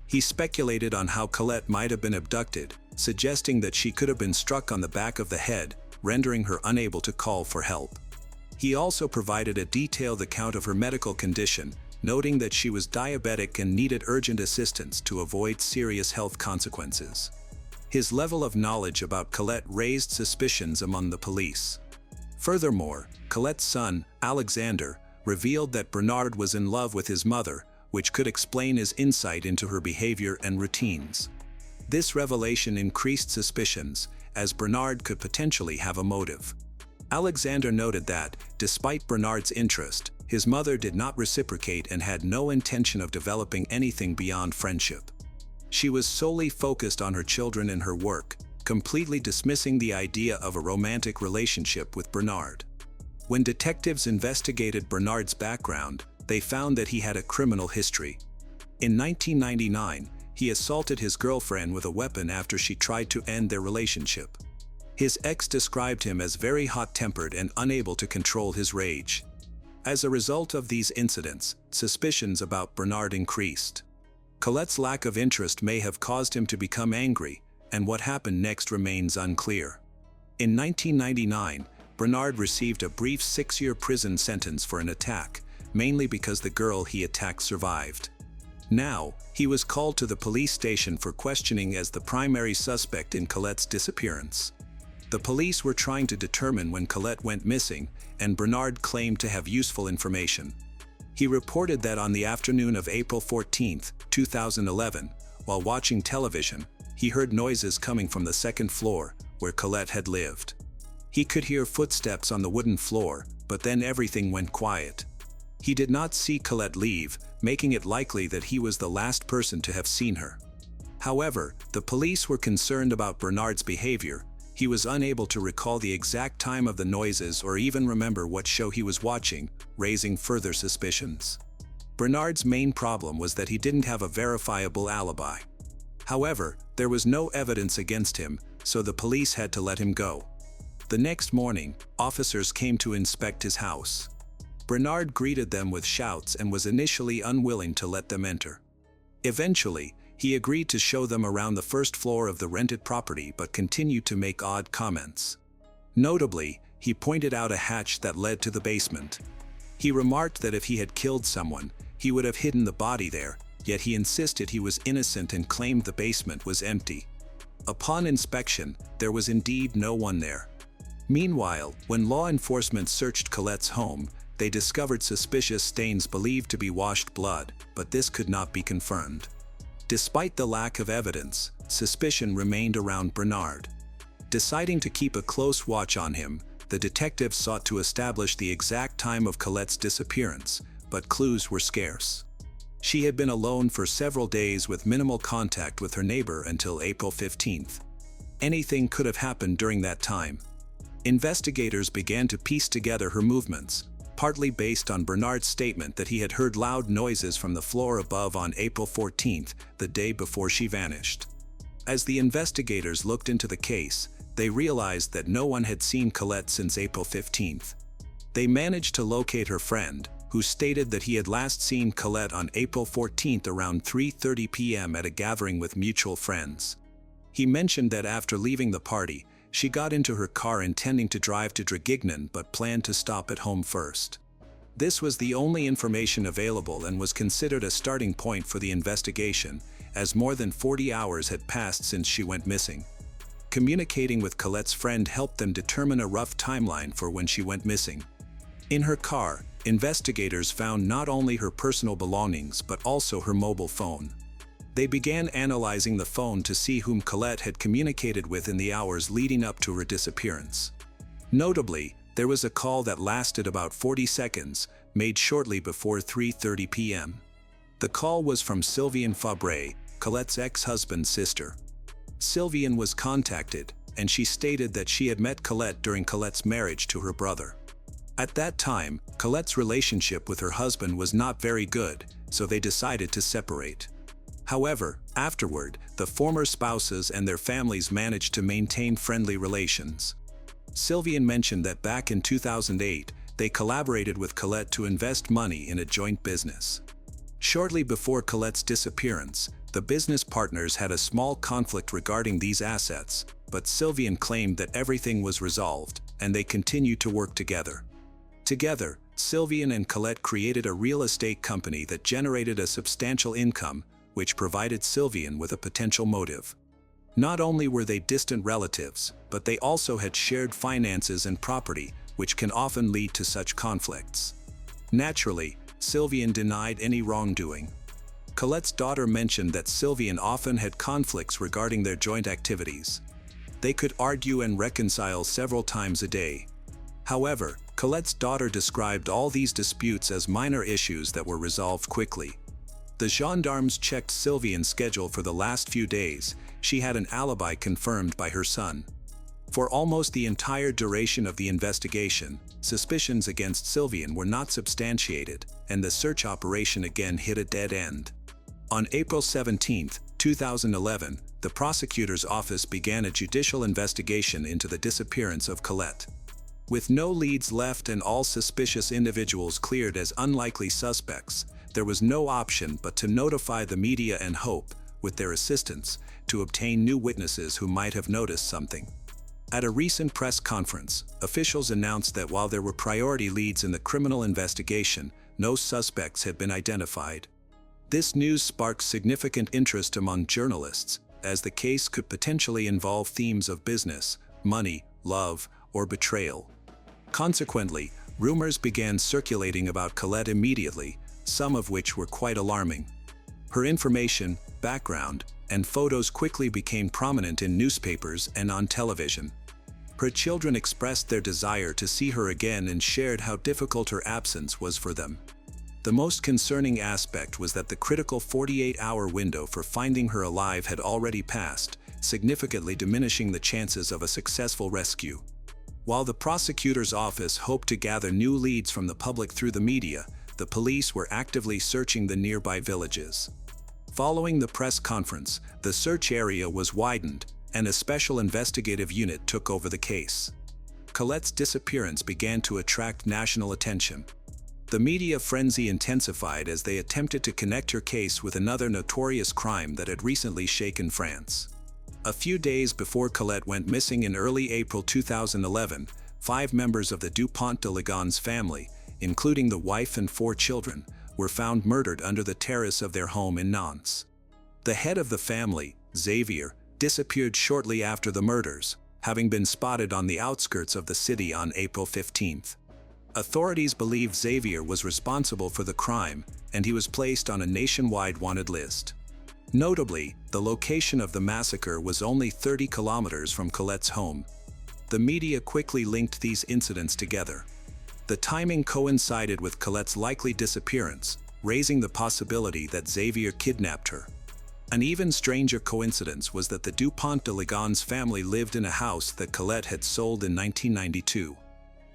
He speculated on how Colette might have been abducted, suggesting that she could have been struck on the back of the head, rendering her unable to call for help. He also provided a detailed account of her medical condition, noting that she was diabetic and needed urgent assistance to avoid serious health consequences. His level of knowledge about Colette raised suspicions among the police. Furthermore, Colette's son, Alexander, revealed that Bernard was in love with his mother, which could explain his insight into her behavior and routines. This revelation increased suspicions, as Bernard could potentially have a motive. Alexander noted that, despite Bernard's interest, his mother did not reciprocate and had no intention of developing anything beyond friendship. She was solely focused on her children and her work, completely dismissing the idea of a romantic relationship with Bernard. When detectives investigated Bernard's background, they found that he had a criminal history. In 1999, he assaulted his girlfriend with a weapon after she tried to end their relationship. His ex described him as very hot-tempered and unable to control his rage. As a result of these incidents, suspicions about Bernard increased. Colette's lack of interest may have caused him to become angry, and what happened next remains unclear. In 1999, Bernard received a brief 6-year prison sentence for an attack, mainly because the girl he attacked survived. Now, he was called to the police station for questioning as the primary suspect in Colette's disappearance. The police were trying to determine when Colette went missing, and Bernard claimed to have useful information. He reported that on the afternoon of April 14, 2011, while watching television, he heard noises coming from the second floor, where Colette had lived. He could hear footsteps on the wooden floor, but then everything went quiet. He did not see Colette leave, making it likely that he was the last person to have seen her. However, the police were concerned about Bernard's behavior. He was unable to recall the exact time of the noises or even remember what show he was watching, raising further suspicions. Bernard's main problem was that he didn't have a verifiable alibi. However, there was no evidence against him, so the police had to let him go. The next morning, officers came to inspect his house. Bernard greeted them with shouts and was initially unwilling to let them enter. Eventually, he agreed to show them around the first floor of the rented property but continued to make odd comments. Notably, he pointed out a hatch that led to the basement. He remarked that if he had killed someone, he would have hidden the body there, yet he insisted he was innocent and claimed the basement was empty. Upon inspection, there was indeed no one there. Meanwhile, when law enforcement searched Colette's home, they discovered suspicious stains believed to be washed blood, but this could not be confirmed. Despite the lack of evidence, suspicion remained around Bernard. Deciding to keep a close watch on him, the detectives sought to establish the exact time of Colette's disappearance, but clues were scarce. She had been alone for several days with minimal contact with her neighbor until April 15th. Anything could have happened during that time. Investigators began to piece together her movements, partly based on Bernard's statement that he had heard loud noises from the floor above on April 14th, the day before she vanished. As the investigators looked into the case, they realized that no one had seen Colette since April 15th. They managed to locate her friend, who stated that he had last seen Colette on April 14th around 3:30 p.m. at a gathering with mutual friends. He mentioned that after leaving the party, she got into her car intending to drive to Draguignan but planned to stop at home first. This was the only information available and was considered a starting point for the investigation, as more than 40 hours had passed since she went missing. Communicating with Colette's friend helped them determine a rough timeline for when she went missing. In her car, investigators found not only her personal belongings but also her mobile phone. They began analyzing the phone to see whom Colette had communicated with in the hours leading up to her disappearance. Notably, there was a call that lasted about 40 seconds, made shortly before 3:30 p.m. The call was from Sylviane Fabre, Colette's ex-husband's sister. Sylviane was contacted, and she stated that she had met Colette during Colette's marriage to her brother. At that time, Colette's relationship with her husband was not very good, so they decided to separate. However, afterward, the former spouses and their families managed to maintain friendly relations. Sylviane mentioned that back in 2008, they collaborated with Colette to invest money in a joint business. Shortly before Colette's disappearance, the business partners had a small conflict regarding these assets, but Sylviane claimed that everything was resolved, and they continued to work together. Together, Sylviane and Colette created a real estate company that generated a substantial income, which provided Sylviane with a potential motive. Not only were they distant relatives, but they also had shared finances and property, which can often lead to such conflicts. Naturally, Sylviane denied any wrongdoing. Colette's daughter mentioned that Sylviane often had conflicts regarding their joint activities. They could argue and reconcile several times a day. However, Colette's daughter described all these disputes as minor issues that were resolved quickly. The gendarmes checked Sylviane's schedule for the last few days. She had an alibi confirmed by her son. For almost the entire duration of the investigation, suspicions against Sylviane were not substantiated, and the search operation again hit a dead end. On April 17, 2011, the prosecutor's office began a judicial investigation into the disappearance of Colette. With no leads left and all suspicious individuals cleared as unlikely suspects, there was no option but to notify the media and hope, with their assistance, to obtain new witnesses who might have noticed something. At a recent press conference, officials announced that while there were priority leads in the criminal investigation, no suspects had been identified. This news sparked significant interest among journalists, as the case could potentially involve themes of business, money, love, or betrayal. Consequently, rumors began circulating about Colette immediately, some of which were quite alarming. Her information, background, and photos quickly became prominent in newspapers and on television. Her children expressed their desire to see her again and shared how difficult her absence was for them. The most concerning aspect was that the critical 48-hour window for finding her alive had already passed, significantly diminishing the chances of a successful rescue. While the prosecutor's office hoped to gather new leads from the public through the media, the police were actively searching the nearby villages. Following the press conference, the search area was widened, and a special investigative unit took over the case. Colette's disappearance began to attract national attention. The media frenzy intensified as they attempted to connect her case with another notorious crime that had recently shaken France. A few days before Colette went missing in early April 2011, 5 members of the Dupont de Ligonnès family, including the wife and 4 children, were found murdered under the terrace of their home in Nantes. The head of the family, Xavier, disappeared shortly after the murders, having been spotted on the outskirts of the city on April 15. Authorities believe Xavier was responsible for the crime, and he was placed on a nationwide wanted list. Notably, the location of the massacre was only 30 kilometers from Colette's home. The media quickly linked these incidents together. The timing coincided with Colette's likely disappearance, raising the possibility that Xavier kidnapped her. An even stranger coincidence was that the Dupont de Ligonnès family lived in a house that Colette had sold in 1992.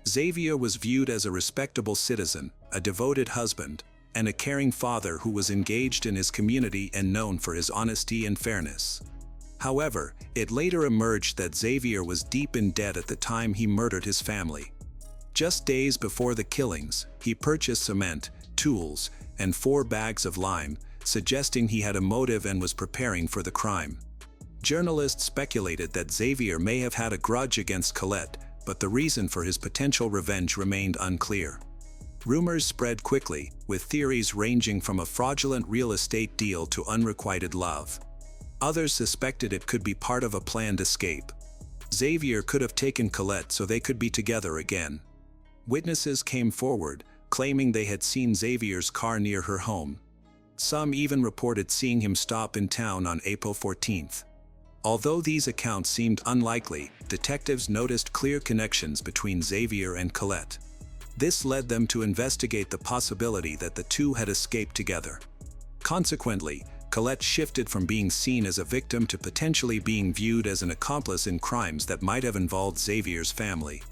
Xavier was viewed as a respectable citizen, a devoted husband, and a caring father who was engaged in his community and known for his honesty and fairness. However, it later emerged that Xavier was deep in debt at the time he murdered his family. Just days before the killings, he purchased cement, tools, and 4 bags of lime, suggesting he had a motive and was preparing for the crime. Journalists speculated that Xavier may have had a grudge against Colette, but the reason for his potential revenge remained unclear. Rumors spread quickly, with theories ranging from a fraudulent real estate deal to unrequited love. Others suspected it could be part of a planned escape. Xavier could have taken Colette so they could be together again. Witnesses came forward, claiming they had seen Xavier's car near her home. Some even reported seeing him stop in town on April 14th. Although these accounts seemed unlikely, detectives noticed clear connections between Xavier and Colette. This led them to investigate the possibility that the two had escaped together. Consequently, Colette shifted from being seen as a victim to potentially being viewed as an accomplice in crimes that might have involved Xavier's family.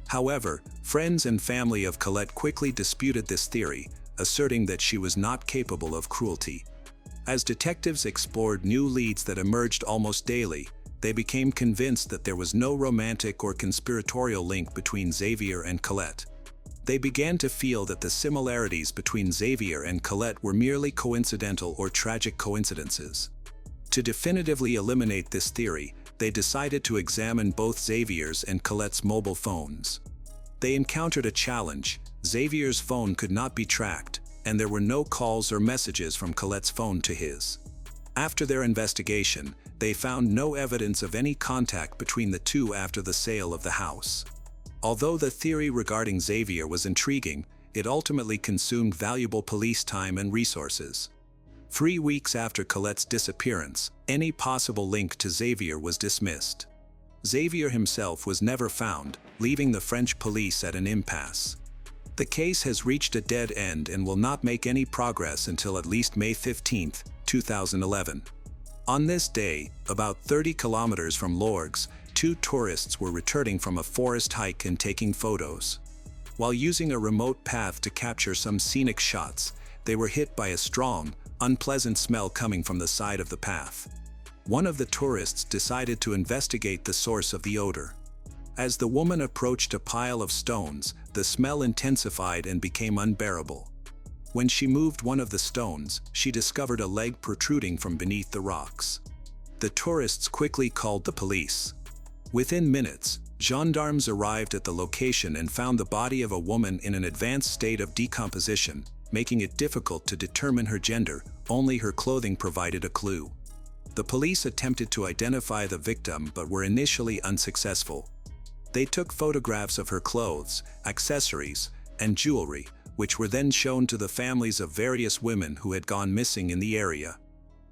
However, friends and family of Colette quickly disputed this theory, asserting that she was not capable of cruelty. As detectives explored new leads that emerged almost daily, they became convinced that there was no romantic or conspiratorial link between Xavier and Colette. They began to feel that the similarities between Xavier and Colette were merely coincidental or tragic coincidences. To definitively eliminate this theory, they decided to examine both Xavier's and Colette's mobile phones. They encountered a challenge. Xavier's phone could not be tracked, and there were no calls or messages from Colette's phone to his. After their investigation, they found no evidence of any contact between the two after the sale of the house. Although the theory regarding Xavier was intriguing, it ultimately consumed valuable police time and resources. 3 weeks after Colette's disappearance, any possible link to Xavier was dismissed. Xavier himself was never found, leaving the French police at an impasse. The case has reached a dead end and will not make any progress until at least May 15, 2011. On this day, about 30 kilometers from Lorgues, 2 tourists were returning from a forest hike and taking photos. While using a remote path to capture some scenic shots, they were hit by a strong, unpleasant smell coming from the side of the path. One of the tourists decided to investigate the source of the odor. As the woman approached a pile of stones, the smell intensified and became unbearable. When she moved one of the stones, she discovered a leg protruding from beneath the rocks. The tourists quickly called the police. Within minutes, gendarmes arrived at the location and found the body of a woman in an advanced state of decomposition, making it difficult to determine her gender. Only her clothing provided a clue. The police attempted to identify the victim but were initially unsuccessful. They took photographs of her clothes, accessories, and jewelry, which were then shown to the families of various women who had gone missing in the area.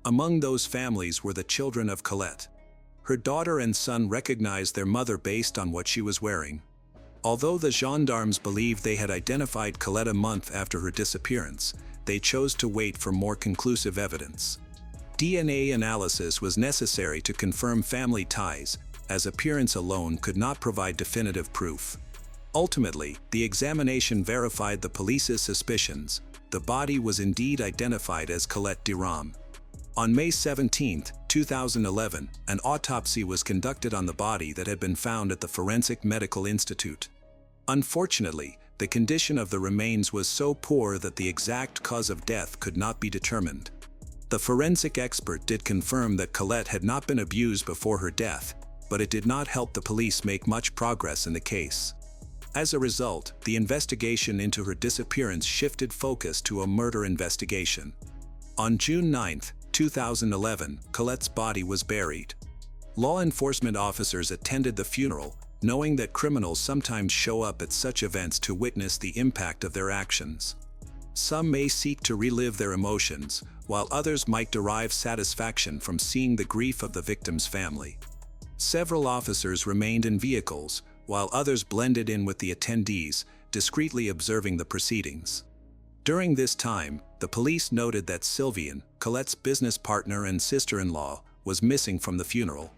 Among those families were the children of Colette. Her daughter and son recognized their mother based on what she was wearing. Although the gendarmes believed they had identified Colette a month after her disappearance, they chose to wait for more conclusive evidence. DNA analysis was necessary to confirm family ties, as appearance alone could not provide definitive proof. Ultimately, the examination verified the police's suspicions. The body was indeed identified as Colette Durand. On May 17, 2011, an autopsy was conducted on the body that had been found at the Forensic Medical Institute. Unfortunately, the condition of the remains was so poor that the exact cause of death could not be determined. The forensic expert did confirm that Colette had not been abused before her death, but it did not help the police make much progress in the case. As a result, the investigation into her disappearance shifted focus to a murder investigation. On June 9, 2011, Colette's body was buried. Law enforcement officers attended the funeral, knowing that criminals sometimes show up at such events to witness the impact of their actions. Some may seek to relive their emotions, while others might derive satisfaction from seeing the grief of the victim's family. Several officers remained in vehicles, while others blended in with the attendees, discreetly observing the proceedings. During this time, the police noted that Sylvian, Colette's business partner and sister-in-law, was missing from the funeral.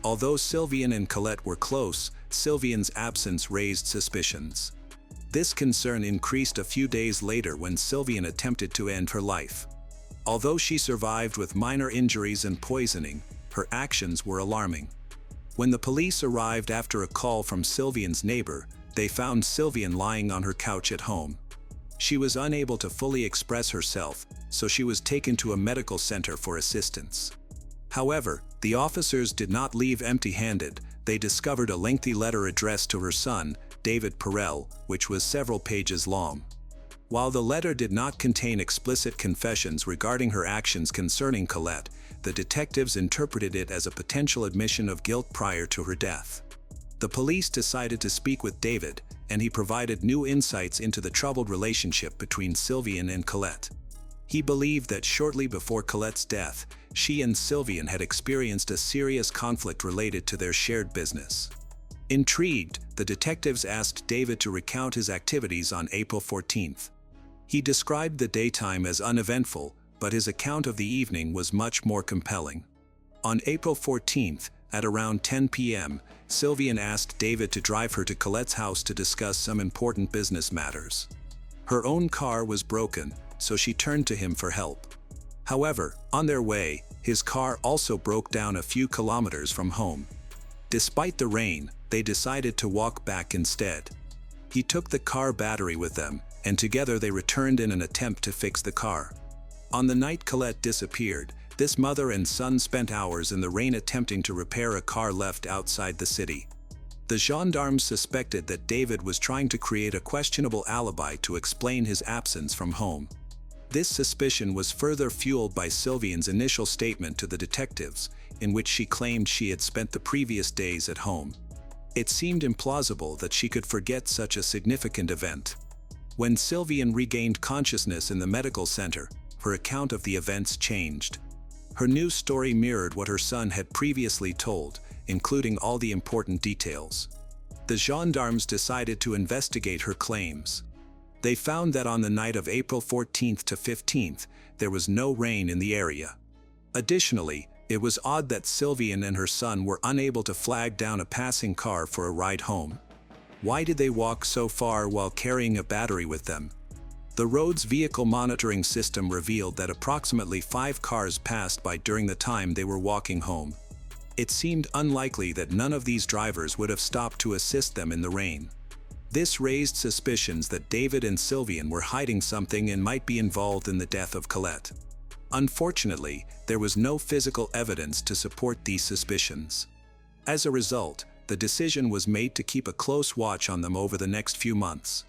Although Sylvian and Colette were close, Sylvian's absence raised suspicions. This concern increased a few days later when Sylvian attempted to end her life. Although she survived with minor injuries and poisoning, her actions were alarming. When the police arrived after a call from Sylvian's neighbor, they found Sylvian lying on her couch at home. She was unable to fully express herself, so she was taken to a medical center for assistance. However, the officers did not leave empty-handed. They discovered a lengthy letter addressed to her son, David Perel, which was several pages long. While the letter did not contain explicit confessions regarding her actions concerning Colette, the detectives interpreted it as a potential admission of guilt prior to her death. The police decided to speak with David, and he provided new insights into the troubled relationship between Sylvian and Colette. He believed that shortly before Colette's death, she and Sylvian had experienced a serious conflict related to their shared business. Intrigued, the detectives asked David to recount his activities on April 14th. He described the daytime as uneventful, but his account of the evening was much more compelling. On April 14th, at around 10 p.m., Sylvian asked David to drive her to Colette's house to discuss some important business matters. Her own car was broken, so she turned to him for help. However, on their way, his car also broke down a few kilometers from home. Despite the rain, they decided to walk back instead. He took the car battery with them, and together they returned in an attempt to fix the car. On the night Colette disappeared, this mother and son spent hours in the rain attempting to repair a car left outside the city. The gendarmes suspected that David was trying to create a questionable alibi to explain his absence from home. This suspicion was further fueled by Sylvian's initial statement to the detectives, in which she claimed she had spent the previous days at home. It seemed implausible that she could forget such a significant event. When Sylvian regained consciousness in the medical center, her account of the events changed. Her new story mirrored what her son had previously told, including all the important details. The gendarmes decided to investigate her claims. They found that on the night of April 14th to 15th, there was no rain in the area. Additionally, it was odd that Sylvian and her son were unable to flag down a passing car for a ride home. Why did they walk so far while carrying a battery with them? The road's vehicle monitoring system revealed that approximately 5 cars passed by during the time they were walking home. It seemed unlikely that none of these drivers would have stopped to assist them in the rain. This raised suspicions that David and Sylvian were hiding something and might be involved in the death of Colette. Unfortunately, there was no physical evidence to support these suspicions. As a result, the decision was made to keep a close watch on them over the next few months.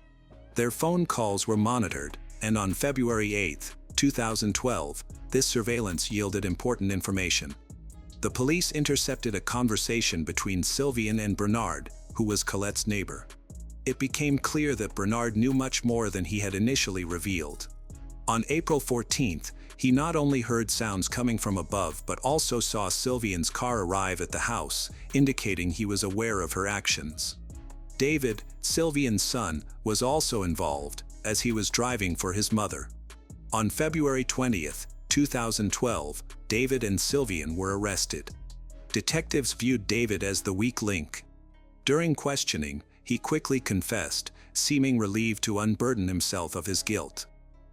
Their phone calls were monitored, and on February 8, 2012, this surveillance yielded important information. The police intercepted a conversation between Sylvian and Bernard, who was Colette's neighbor. It became clear that Bernard knew much more than he had initially revealed. On April 14th, he not only heard sounds coming from above but also saw Sylvian's car arrive at the house, indicating he was aware of her actions. David, Sylvian's son, was also involved, as he was driving for his mother. On February 20th, 2012, David and Sylvian were arrested. Detectives viewed David as the weak link. During questioning, he quickly confessed, seeming relieved to unburden himself of his guilt.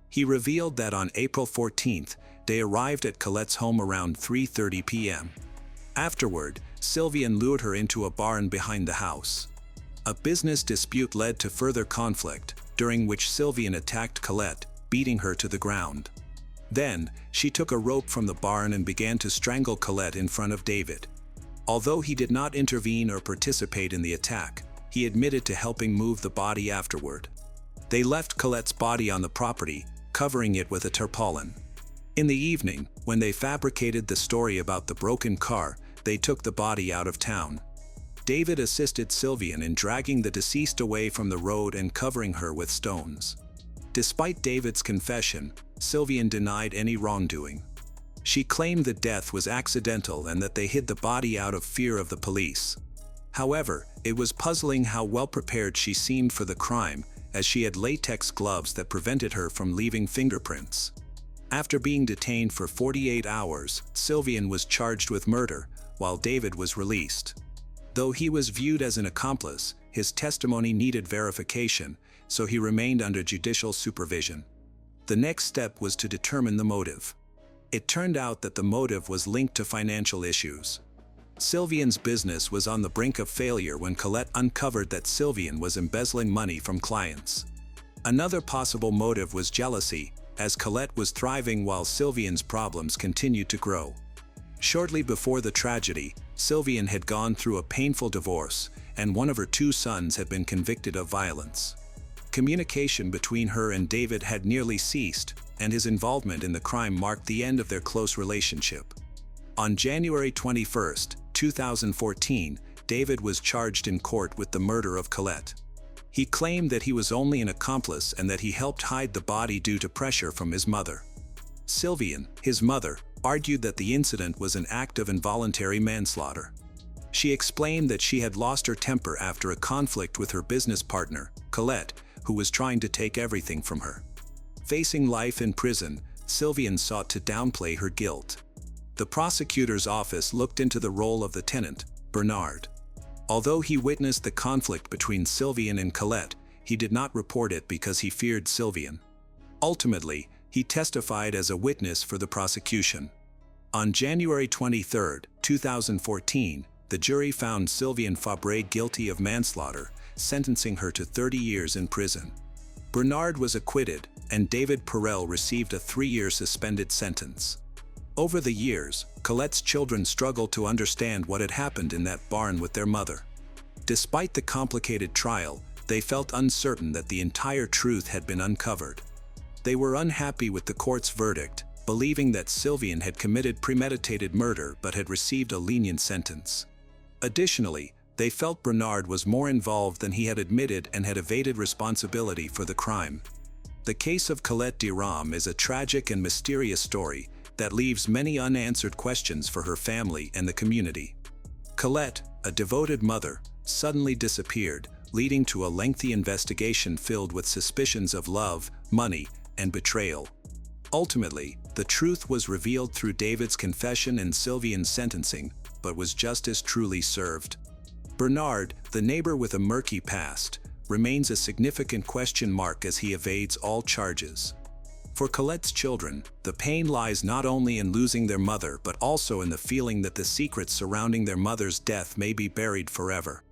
He revealed that on April 14th, they arrived at Colette's home around 3:30 p.m. Afterward, Sylvian lured her into a barn behind the house. A business dispute led to further conflict, during which Sylvian attacked Colette, beating her to the ground. Then, she took a rope from the barn and began to strangle Colette in front of David. Although he did not intervene or participate in the attack, he admitted to helping move the body afterward. They left Colette's body on the property, covering it with a tarpaulin. In the evening, when they fabricated the story about the broken car, they took the body out of town. David assisted Sylvian in dragging the deceased away from the road and covering her with stones. Despite David's confession, Sylvian denied any wrongdoing. She claimed the death was accidental and that they hid the body out of fear of the police. However, it was puzzling how well prepared she seemed for the crime, as she had latex gloves that prevented her from leaving fingerprints. After being detained for 48 hours, Sylvian was charged with murder, while David was released. Though he was viewed as an accomplice, his testimony needed verification, so he remained under judicial supervision. The next step was to determine the motive. It turned out that the motive was linked to financial issues. Sylvian's business was on the brink of failure when Colette uncovered that Sylvian was embezzling money from clients. Another possible motive was jealousy, as Colette was thriving while Sylvian's problems continued to grow. Shortly before the tragedy, Sylvian had gone through a painful divorce, and one of her 2 sons had been convicted of violence. Communication between her and David had nearly ceased, and his involvement in the crime marked the end of their close relationship. On January 21, 2014, David was charged in court with the murder of Colette. He claimed that he was only an accomplice and that he helped hide the body due to pressure from his mother. Sylvian, his mother, argued that the incident was an act of involuntary manslaughter. She explained that she had lost her temper after a conflict with her business partner, Colette, who was trying to take everything from her. Facing life in prison, Sylvian sought to downplay her guilt. The prosecutor's office looked into the role of the tenant, Bernard. Although he witnessed the conflict between Sylvian and Colette, he did not report it because he feared Sylvian. Ultimately, he testified as a witness for the prosecution. On January 23, 2014, the jury found Sylvian Fabre guilty of manslaughter, sentencing her to 30 years in prison. Bernard was acquitted, and David Perel received a 3-year suspended sentence. Over the years, Colette's children struggled to understand what had happened in that barn with their mother. Despite the complicated trial, they felt uncertain that the entire truth had been uncovered. They were unhappy with the court's verdict, believing that Sylvian had committed premeditated murder but had received a lenient sentence. Additionally, they felt Bernard was more involved than he had admitted and had evaded responsibility for the crime. The case of Colette Durand is a tragic and mysterious story that leaves many unanswered questions for her family and the community. Colette, a devoted mother, suddenly disappeared, leading to a lengthy investigation filled with suspicions of love, money, and betrayal. Ultimately, the truth was revealed through David's confession and Sylvian's sentencing, but was justice truly served? Bernard, the neighbor with a murky past, remains a significant question mark as he evades all charges. For Colette's children, the pain lies not only in losing their mother but also in the feeling that the secrets surrounding their mother's death may be buried forever.